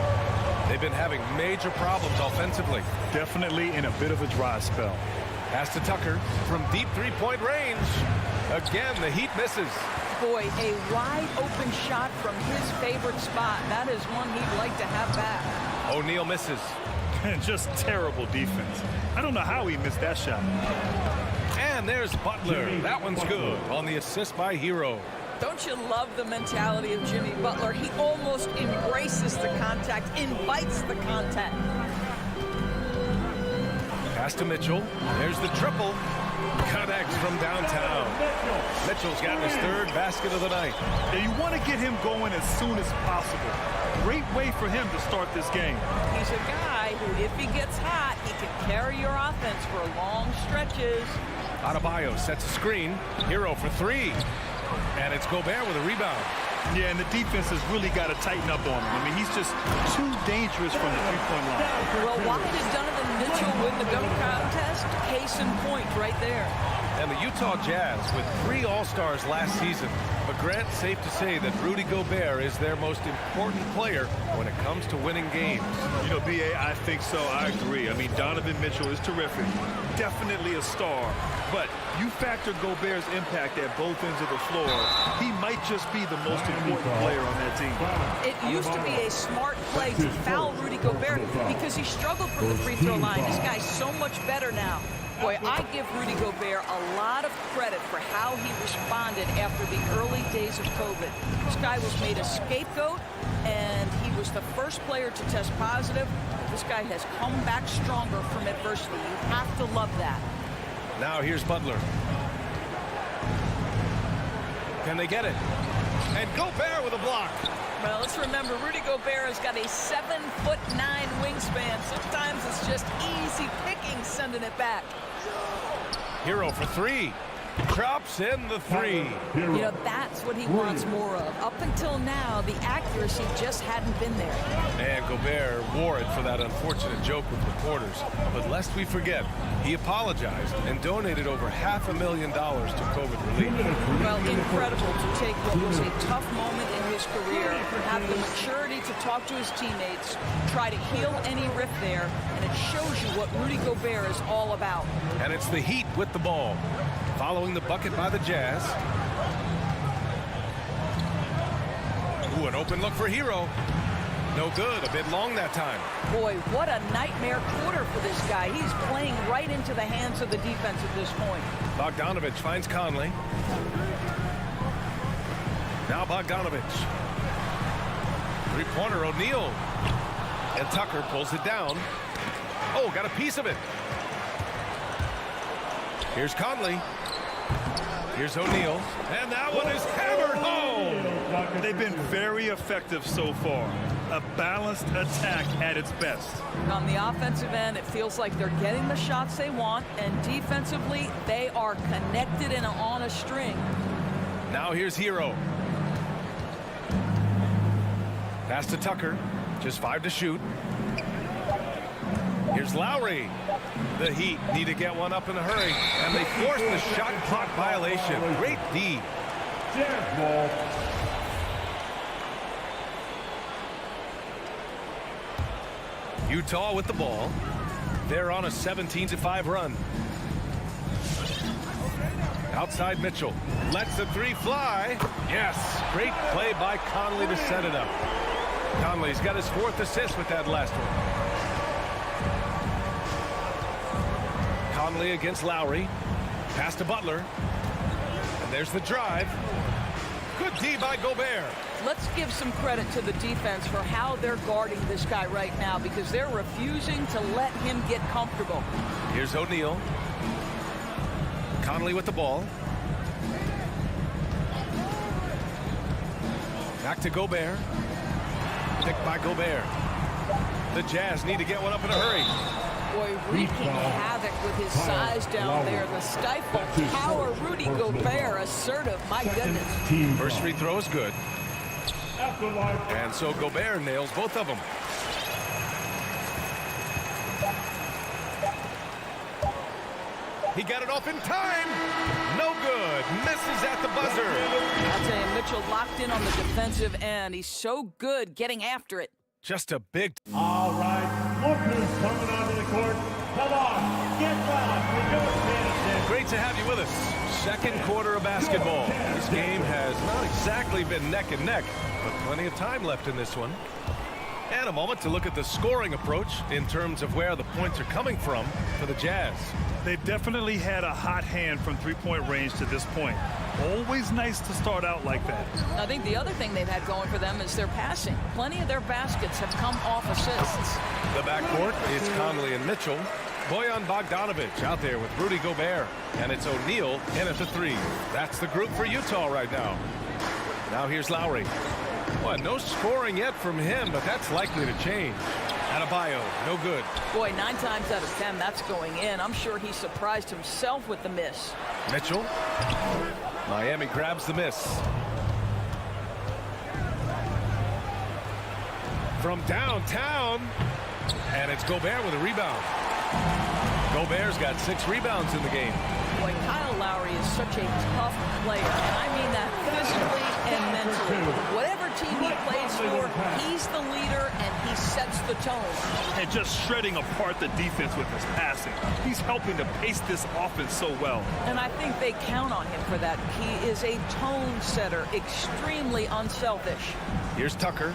They've been having major problems offensively. Definitely in a bit of a dry spell. Pass to Tucker from deep three-point range. Again, the Heat misses. Boy, a wide open shot from his favorite spot. That is one he'd like to have back. O'Neal misses. And just terrible defense. I don't know how he missed that shot. And there's Butler. That one's good on the assist by Hero. Don't you love the mentality of Jimmy Butler? He almost embraces the contact, invites the contact. Pass to Mitchell. There's the triple. Connects from downtown. Mitchell's gotten his 3rd basket of the night. Yeah, you want to get him going as soon as possible. Great way for him to start this game. He's a guy who, if he gets hot, he can carry your offense for long stretches. Adebayo sets a screen. Hero for 3. And it's Gobert with a rebound. Yeah, and the defense has really got to tighten up on him. I mean, he's just too dangerous from the three-point line. Well, why did Donovan Mitchell win the dunk contest? Case in point right there. And the Utah Jazz with 3 All-Stars last season. But Grant, safe to say that Rudy Gobert is their most important player when it comes to winning games. You know, B.A., I think so. I agree. I mean, Donovan Mitchell is terrific. Definitely a star. But you factor Gobert's impact at both ends of the floor, he might just be the most important player on that team. It used to be a smart play to foul Rudy Gobert because he struggled from the free throw line. This guy's so much better now. Boy, I give Rudy Gobert a lot of credit for how he responded after the early days of COVID. This guy was made a scapegoat, and he was the first player to test positive. This guy has come back stronger from adversity. You have to love that. Now here's Butler. Can they get it? And Gobert with a block. Well, let's remember, Rudy Gobert has got a 7'9" wingspan. Sometimes it's just easy picking sending it back. Hero for 3. Drops in the 3. You know, that's what he wants more of. Up until now, the accuracy just hadn't been there. And Gobert wore it for that unfortunate joke with reporters. But lest we forget, he apologized and donated over $500,000 to COVID relief. Well, incredible to take what was a tough moment in his career, have the maturity to talk to his teammates, try to heal any rift there, and it shows you what Rudy Gobert is all about. And it's the Heat with the ball. Following the bucket by the Jazz. Ooh, an open look for Hero. No good, a bit long that time. Boy, what a nightmare quarter for this guy. He's playing right into the hands of the defense at this point. Bogdanovic finds Conley. Now Bogdanovic. Three-pointer, O'Neal. And Tucker pulls it down. Oh, got a piece of it. Here's Conley. Here's O'Neal. And that one is hammered home. They've been very effective so far. A balanced attack at its best. On the offensive end, it feels like they're getting the shots they want, and defensively, they are connected and on a string. Now here's Hero. Pass to Tucker. Just 5 to shoot. Here's Lowry. The Heat need to get one up in a hurry, and they force the shot clock violation. Great D. Jazz ball. Utah with the ball. They're on a 17-5 run. Outside Mitchell. Lets the 3 fly. Yes. Great play by Conley to set it up. Conley's got his 4th assist with that last one. Conley against Lowry. Pass to Butler. And there's the drive. Good D by Gobert. Let's give some credit to the defense for how they're guarding this guy right now, because they're refusing to let him get comfortable. Here's O'Neal. Conley with the ball. Back to Gobert. Picked by Gobert. The Jazz need to get one up in a hurry. Boy, wreaking havoc with his size down there. The stifle power, Rudy Gobert, assertive. My goodness. First free throw is good. And so Gobert nails both of them. He got it off in time. No good. Misses at the buzzer. I'll tell you, Mitchell locked in on the defensive end. He's so good getting after it. Just a big... All right, look who's coming onto the court. Come on, get loud. We know it's Great to have you with us. Second quarter of basketball. This game has not exactly been neck and neck, but plenty of time left in this one. And a moment to look at the scoring approach in terms of where the points are coming from for the Jazz. They've definitely had a hot hand from three-point range to this point. Always nice to start out like that. I think the other thing they've had going for them is their passing. Plenty of their baskets have come off assists. The backcourt, it's Conley and Mitchell. Bojan Bogdanovic out there with Rudy Gobert. And it's O'Neal in at the three. That's the group for Utah right now. Now here's Lowry. Well, no scoring yet from him, but that's likely to change. Adebayo, no good. Boy, 9 times out of 10, that's going in. I'm sure he surprised himself with the miss. Mitchell. Miami grabs the miss. From downtown. And it's Gobert with a rebound. Gobert's got 6 rebounds in the game. Boy, Kyle Lowry is such a tough player, and I mean that physically and mentally. Whatever team he plays for, he's the leader, and he sets the tone. And just shredding apart the defense with his passing. He's helping to pace this offense so well. And I think they count on him for that. He is a tone setter, extremely unselfish. Here's Tucker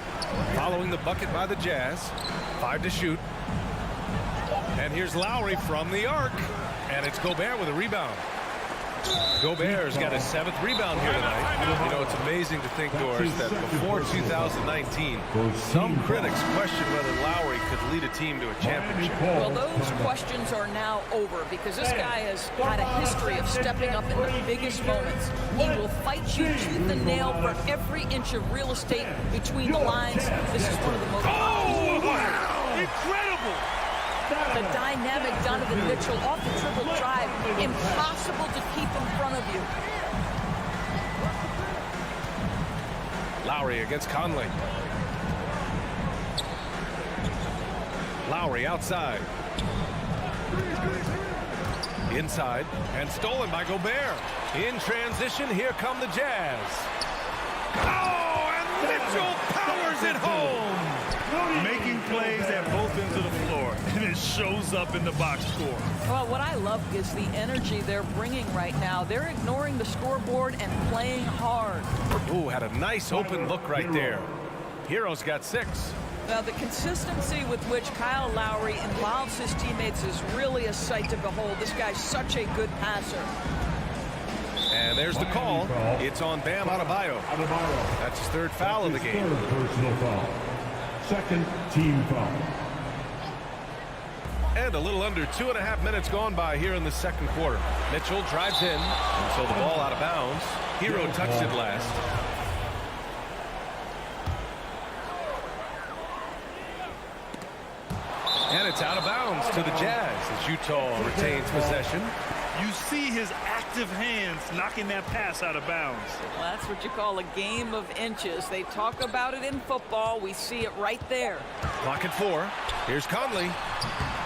following the bucket by the Jazz. 5 to shoot. And here's Lowry from the arc. And it's Gobert with a rebound. Gobert's got his 7th rebound here tonight. You know, it's amazing to think, Doris, that before 2019, some critics questioned whether Lowry could lead a team to a championship. Well, those questions are now over because this guy has had a history of stepping up in the biggest moments. He will fight you tooth and nail for every inch of real estate between the lines. This is one of the most... Oh, wow! Incredible! The dynamic Donovan Mitchell off the triple drive. Impossible to keep in front of you. Lowry against Conley. Lowry outside. Inside and stolen by Gobert. In transition, here come the Jazz. Oh, and Mitchell powers it home. Making plays at both ends of the floor, and it shows up in the box score. Well, what I love is the energy they're bringing right now. They're ignoring the scoreboard and playing hard. Ooh, had a nice open look right there. Hero's got 6. Now, the consistency with which Kyle Lowry involves his teammates is really a sight to behold. This guy's such a good passer. And there's the call. It's on Bam Adebayo. That's his 3rd foul of the game. 3rd personal foul. 2nd team foul. And a little under 2.5 minutes gone by here in the 2nd quarter. Mitchell drives in, and so the ball out of bounds. Hero touched it last. And it's out of bounds to the Jazz as Utah retains possession. You see his active hands knocking that pass out of bounds. Well, that's what you call a game of inches. They talk about it in football. We see it right there. Clock at 4. Here's Conley.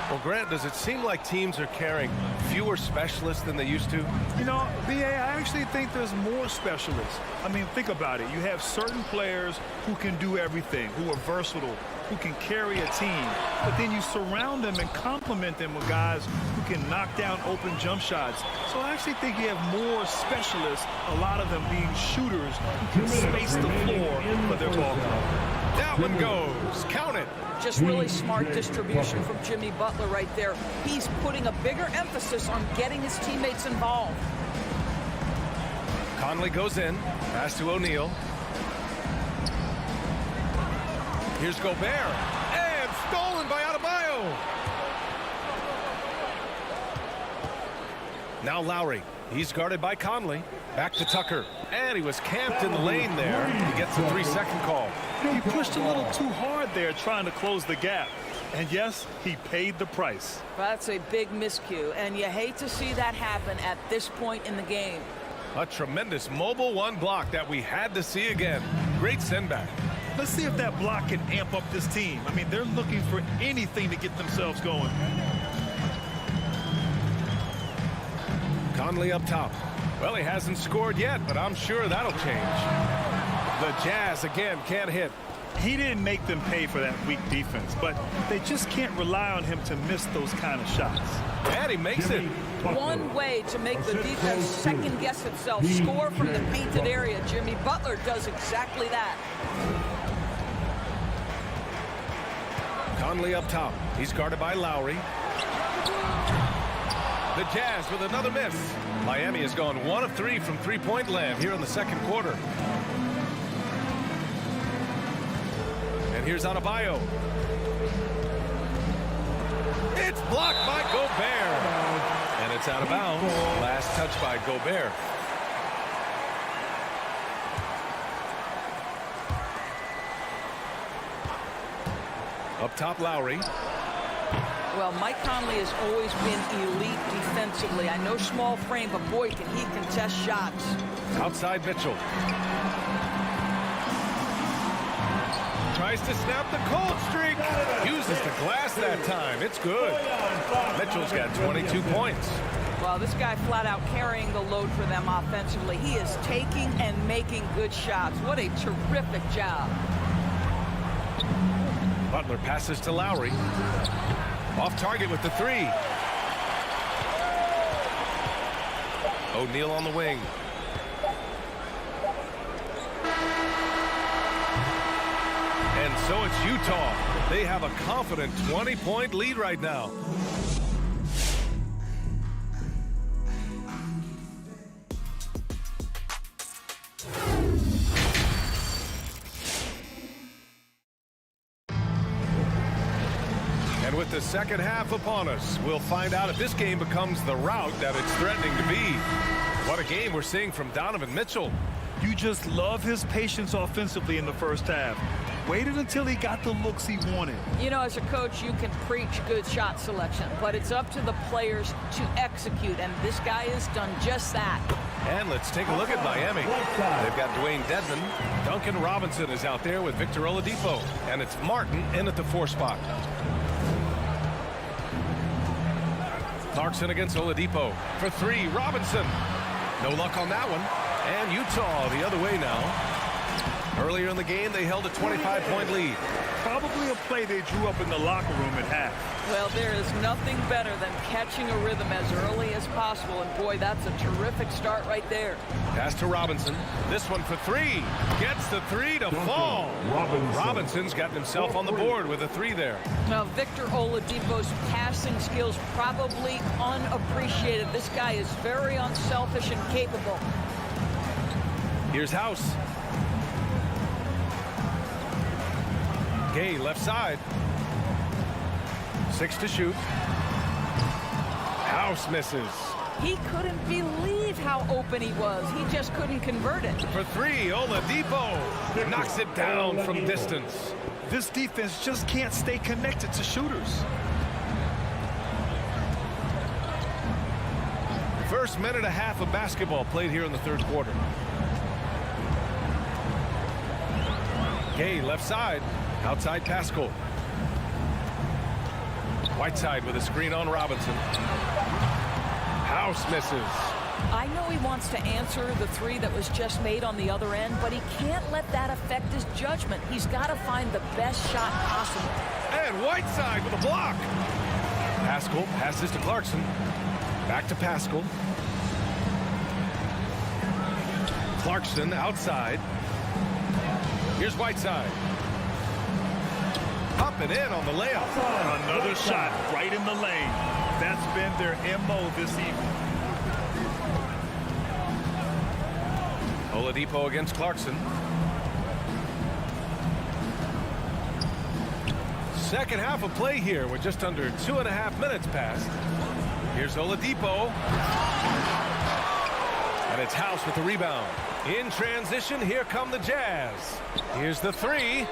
Well, Grant, does it seem like teams are carrying fewer specialists than they used to? You know, B.A., I actually think there's more specialists. I mean, think about it. You have certain players who can do everything, who are versatile, who can carry a team. But then you surround them and complement them with guys who can knock down open jump shots. So I actually think you have more specialists, a lot of them being shooters who can space the floor for their ball club. that one goes. Count it. Just really smart distribution from Jimmy Butler right there. He's putting a bigger emphasis on getting his teammates involved. Conley goes in. Pass to O'Neal. Here's Gobert. And stolen by Adebayo. Now Lowry. He's guarded by Conley. Back to Tucker. And he was camped in the lane there. He gets a 3-second call. He pushed a little too hard there trying to close the gap. And yes, he paid the price. That's a big miscue, and you hate to see that happen at this point in the game. A tremendous mobile one block that we had to see again. Great send back. Let's see if that block can amp up this team. I mean, they're looking for anything to get themselves going. Conley up top. Well, he hasn't scored yet, but I'm sure that'll change. The Jazz again can't hit. He didn't make them pay for that weak defense, but they just can't rely on him to miss those kind of shots. And he makes it. One way to make the defense second-guess itself, score from the painted area. Jimmy Butler does exactly that. Conley up top. He's guarded by Lowry. The Jazz with another miss. Miami has gone 1 of 3 from three-point land here in the second quarter. And here's Adebayo. It's blocked by Gobert. And it's out of bounds. Last touch by Gobert. Up top, Lowry. Well, Mike Conley has always been elite defensively. I know small frame, but boy, can he contest shots. Outside Mitchell. Tries to snap the cold streak. Uses the glass that time. It's good. Mitchell's got 22 points. Well, this guy flat out carrying the load for them offensively. He is taking and making good shots. What a terrific job. Butler passes to Lowry. Off target with the 3. O'Neal on the wing. And so it's Utah. They have a confident 20-point lead right now. And with the second half upon us, we'll find out if this game becomes the rout that it's threatening to be. What a game we're seeing from Donovan Mitchell. You just love his patience offensively in the first half. Waited until he got the looks he wanted. You know, as a coach, you can preach good shot selection, but it's up to the players to execute, and this guy has done just that. And let's take a look at Miami. They've got Dwayne Dedmon. Duncan Robinson is out there with Victor Oladipo, and it's Martin in at the 4 spot. Clarkson against Oladipo for 3. Robinson. No luck on that one. And Utah the other way now. Earlier in the game, they held a 25-point lead. Probably a play they drew up in the locker room at half. Well, there is nothing better than catching a rhythm as early as possible. And, boy, that's a terrific start right there. Pass to Robinson. This one for 3. Gets the 3 to fall. Robinson's gotten himself on the board with a 3 there. Now, Victor Oladipo's passing skills probably unappreciated. This guy is very unselfish and capable. Here's House. Gay left side. 6 to shoot. House misses. He couldn't believe how open he was. He just couldn't convert it. For 3, Oladipo knocks it down from distance. This defense just can't stay connected to shooters. First minute and a half of basketball played here in the third quarter. Gay left side. Outside Pascal. Whiteside with a screen on Robinson. House misses. I know he wants to answer the 3 that was just made on the other end, but he can't let that affect his judgment. He's got to find the best shot possible. And Whiteside with a block. Pascal passes to Clarkson. Back to Pascal. Clarkson outside. Here's Whiteside. Up and in on the layup. Another shot right in the lane. That's been their MO this evening. Oladipo against Clarkson. Second half of play here. We're just under 2.5 minutes past. Here's Oladipo. And it's House with the rebound. In transition, here come the Jazz. Here's the three.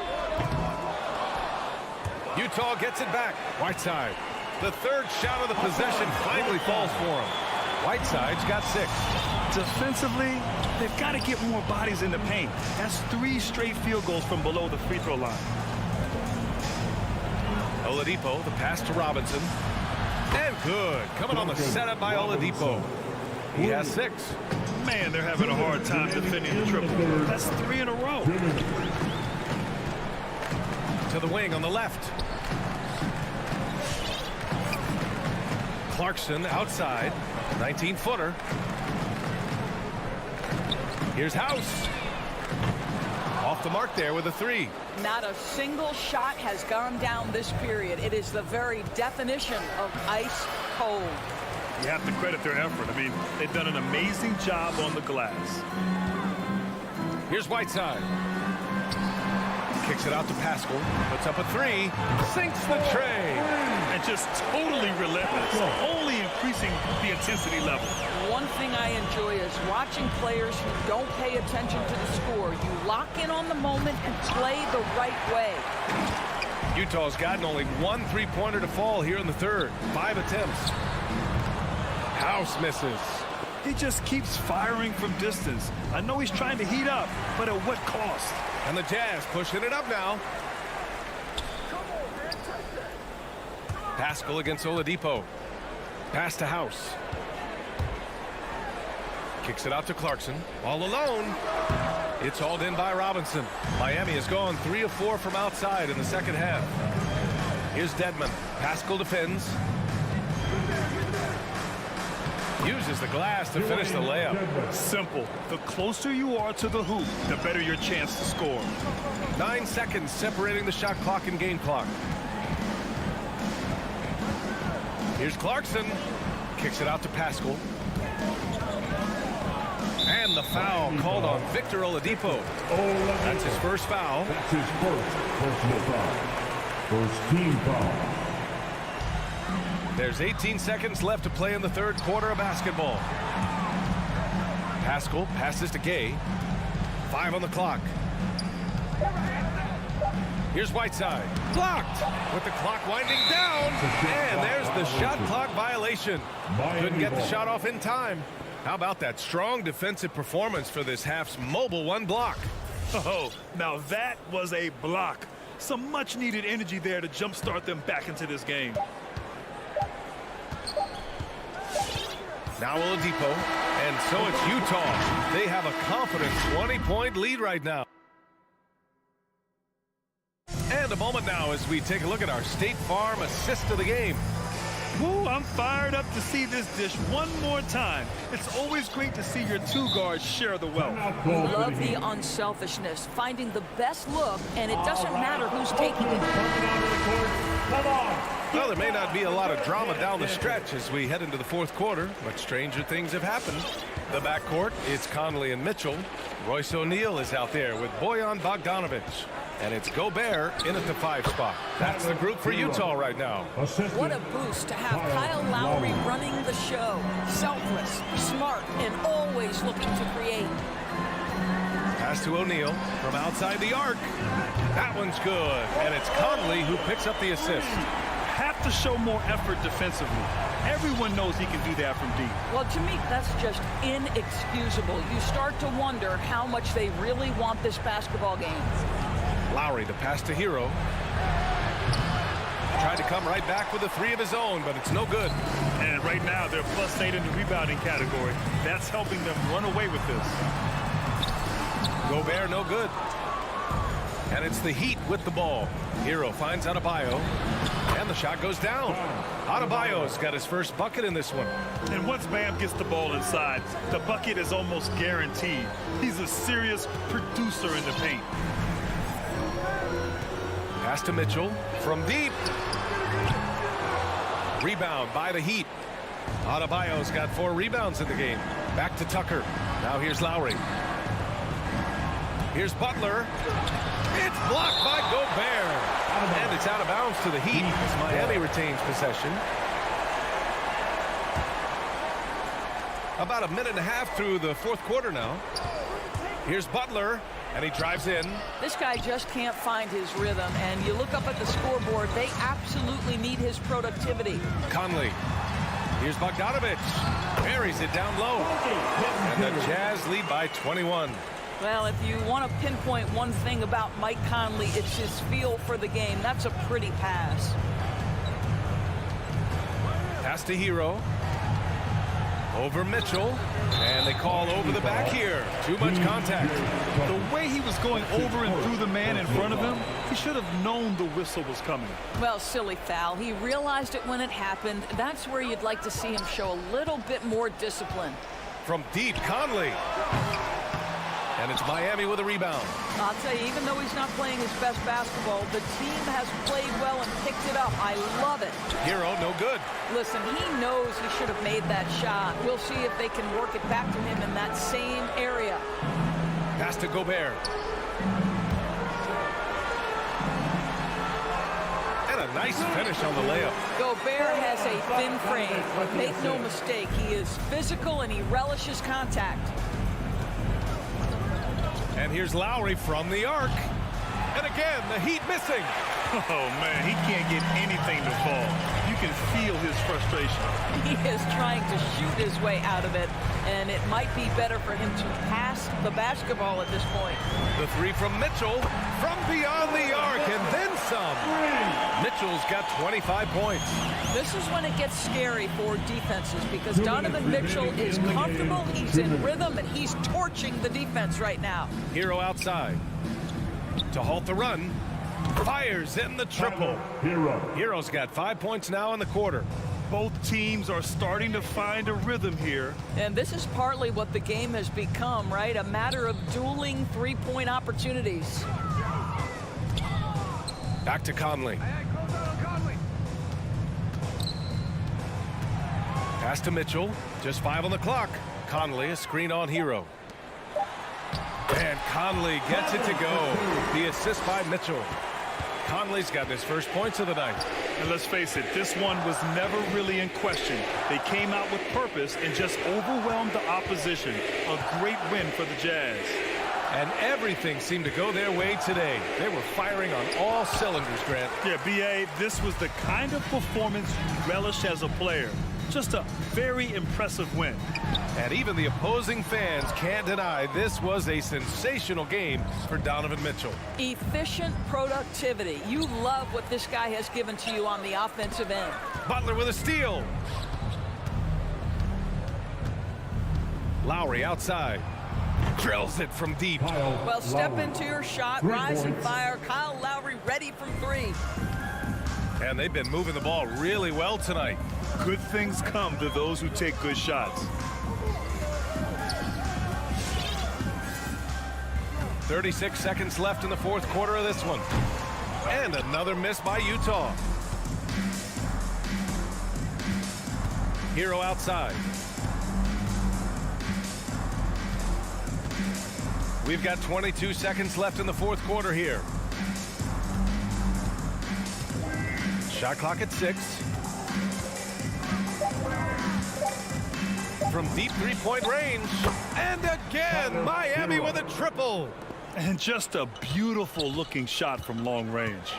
Utah gets it back. Whiteside. The third shot of the possession finally falls for him. Whiteside's got 6. Defensively, they've got to get more bodies in the paint. That's 3 straight field goals from below the free throw line. Oladipo, the pass to Robinson. And good. Coming on the setup by Oladipo. He has 6. Man, they're having a hard time defending the triple. That's 3 in a row. To the wing on the left. Clarkson outside. 19-footer. Here's House. Off the mark there with a 3. Not a single shot has gone down this period. It is the very definition of ice cold. You have to credit their effort. I mean, they've done an amazing job on the glass. Here's Whiteside. Kicks it out to Pascal. Puts up a 3. Sinks the tray. And just totally relentless. Only increasing the intensity level. One thing I enjoy is watching players who don't pay attention to the score. You lock in on the moment and play the right way. Utah's gotten only 1 3-pointer to fall here in the third. 5 attempts. House misses. He just keeps firing from distance. I know he's trying to heat up, but at what cost? And the Jazz pushing it up now. Pascal against Oladipo. Pass to House. Kicks it out to Clarkson. All alone. It's hauled in by Robinson. Miami has gone 3 of 4 from outside in the second half. Here's Dedmon. Pascal defends. Uses the glass to finish the layup. Simple. The closer you are to the hoop, the better your chance to score. 9 seconds separating the shot clock and game clock. Here's Clarkson. Kicks it out to Pascal. And the foul called on Victor Oladipo. That's his first foul. That's his first personal foul. First team foul. There's 18 seconds left to play in the third quarter of basketball. Pascal passes to Gay. 5 on the clock. Here's Whiteside. Blocked with the clock winding down. And there's the shot clock violation. Couldn't get the shot off in time. How about that strong defensive performance for this half's mobile 1 block? Oh, now that was a block. Some much needed energy there to jumpstart them back into this game. Now Oladipo, and so it's Utah. They have a confident 20-point lead right now. And a moment now as we take a look at our State Farm assist of the game. Woo, I'm fired up to see this dish one more time. It's always great to see your 2 guards share the wealth. Love the unselfishness, finding the best look, and it doesn't matter who's taking it. Well, there may not be a lot of drama down the stretch as we head into the fourth quarter, but stranger things have happened. The backcourt, it's Conley and Mitchell. Royce O'Neal is out there with Bojan Bogdanovic. And it's Gobert in at the 5 spot. That's the group for Utah right now. What a boost to have Kyle Lowry running the show. Selfless, smart, and always looking to create. Pass to O'Neal from outside the arc. That one's good. And it's Conley who picks up the assist. Have to show more effort defensively. Everyone knows he can do that from deep. Well, to me, that's just inexcusable. You start to wonder how much they really want this basketball game. Lowry, the pass to Hero. Tried to come right back with a 3 of his own, but it's no good. And right now, they're +8 in the rebounding category. That's helping them run away with this. Gobert, no good. And it's the Heat with the ball. Hero finds Adebayo, and the shot goes down. Adebayo's got his first bucket in this one. And once Bam gets the ball inside, the bucket is almost guaranteed. He's a serious producer in the paint. Pass to Mitchell from deep. Rebound by the Heat. Adebayo's got 4 rebounds in the game. Back to Tucker. Now here's Lowry. Here's Butler. It's blocked by Gobert. And it's out of bounds to the Heat as Miami retains possession. About a minute and a half through the fourth quarter now. Here's Butler, and he drives in. This guy just can't find his rhythm, and you look up at the scoreboard, they absolutely need his productivity. Conley. Here's Bogdanovich. Buries it down low. And the Jazz lead by 21. Well, if you want to pinpoint one thing about Mike Conley, it's his feel for the game. That's a pretty pass. Pass to Hero. Over Mitchell. And they call over the back here. Too much contact. The way he was going over and through the man in front of him, he should have known the whistle was coming. Well, silly foul. He realized it when it happened. That's where you'd like to see him show a little bit more discipline. From deep, Conley. And it's Miami with a rebound. I'll tell you, even though he's not playing his best basketball, the team has played well and picked it up. I love it. Hero, no good. Listen, he knows he should have made that shot. We'll see if they can work it back to him in that same area. Pass to Gobert. And a nice finish on the layup. Gobert has a thin frame, but make no mistake, he is physical and he relishes contact. And here's Lowry from the arc. And again, the Heat missing. Oh, man, he can't get anything to fall. You can feel his frustration. He is trying to shoot his way out of it, and it might be better for him to pass the basketball at this point. The 3 from Mitchell, from beyond the arc, and then some. Mitchell's got 25 points. This is when it gets scary for defenses because Donovan Mitchell is comfortable, he's in rhythm, and he's torching the defense right now. Hero outside. To halt the run. Fires in the triple. Hero's got 5 points now in the quarter. Both teams are starting to find a rhythm here. And this is partly what the game has become, right? A matter of dueling three-point opportunities. Back to Conley. Pass to Mitchell. Just 5 on the clock. Conley, a screen on Hero. And Conley gets it to go. The assist by Mitchell. Conley's got his first points of the night. And let's face it, this one was never really in question. They came out with purpose and just overwhelmed the opposition. A great win for the Jazz. And everything seemed to go their way today. They were firing on all cylinders, Grant. Yeah, B.A., this was the kind of performance you relish as a player. Just a very impressive win. And even the opposing fans can't deny this was a sensational game for Donovan Mitchell. Efficient productivity. You love what this guy has given to you on the offensive end. Butler with a steal. Lowry outside. Drills it from deep. Well, step into your shot, rise and fire. Kyle Lowry ready from 3. And they've been moving the ball really well tonight. Good things come to those who take good shots. 36 seconds left in the fourth quarter of this one. And another miss by Utah. Hero outside. We've got 22 seconds left in the fourth quarter here. Shot clock at 6. From deep three-point range. And again, Miami with a triple. And just a beautiful looking shot from long range.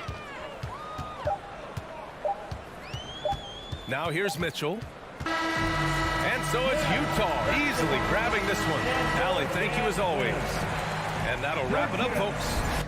Now here's Mitchell. And so it's Utah easily grabbing this one. Allie, thank you as always. And that'll wrap it up, folks.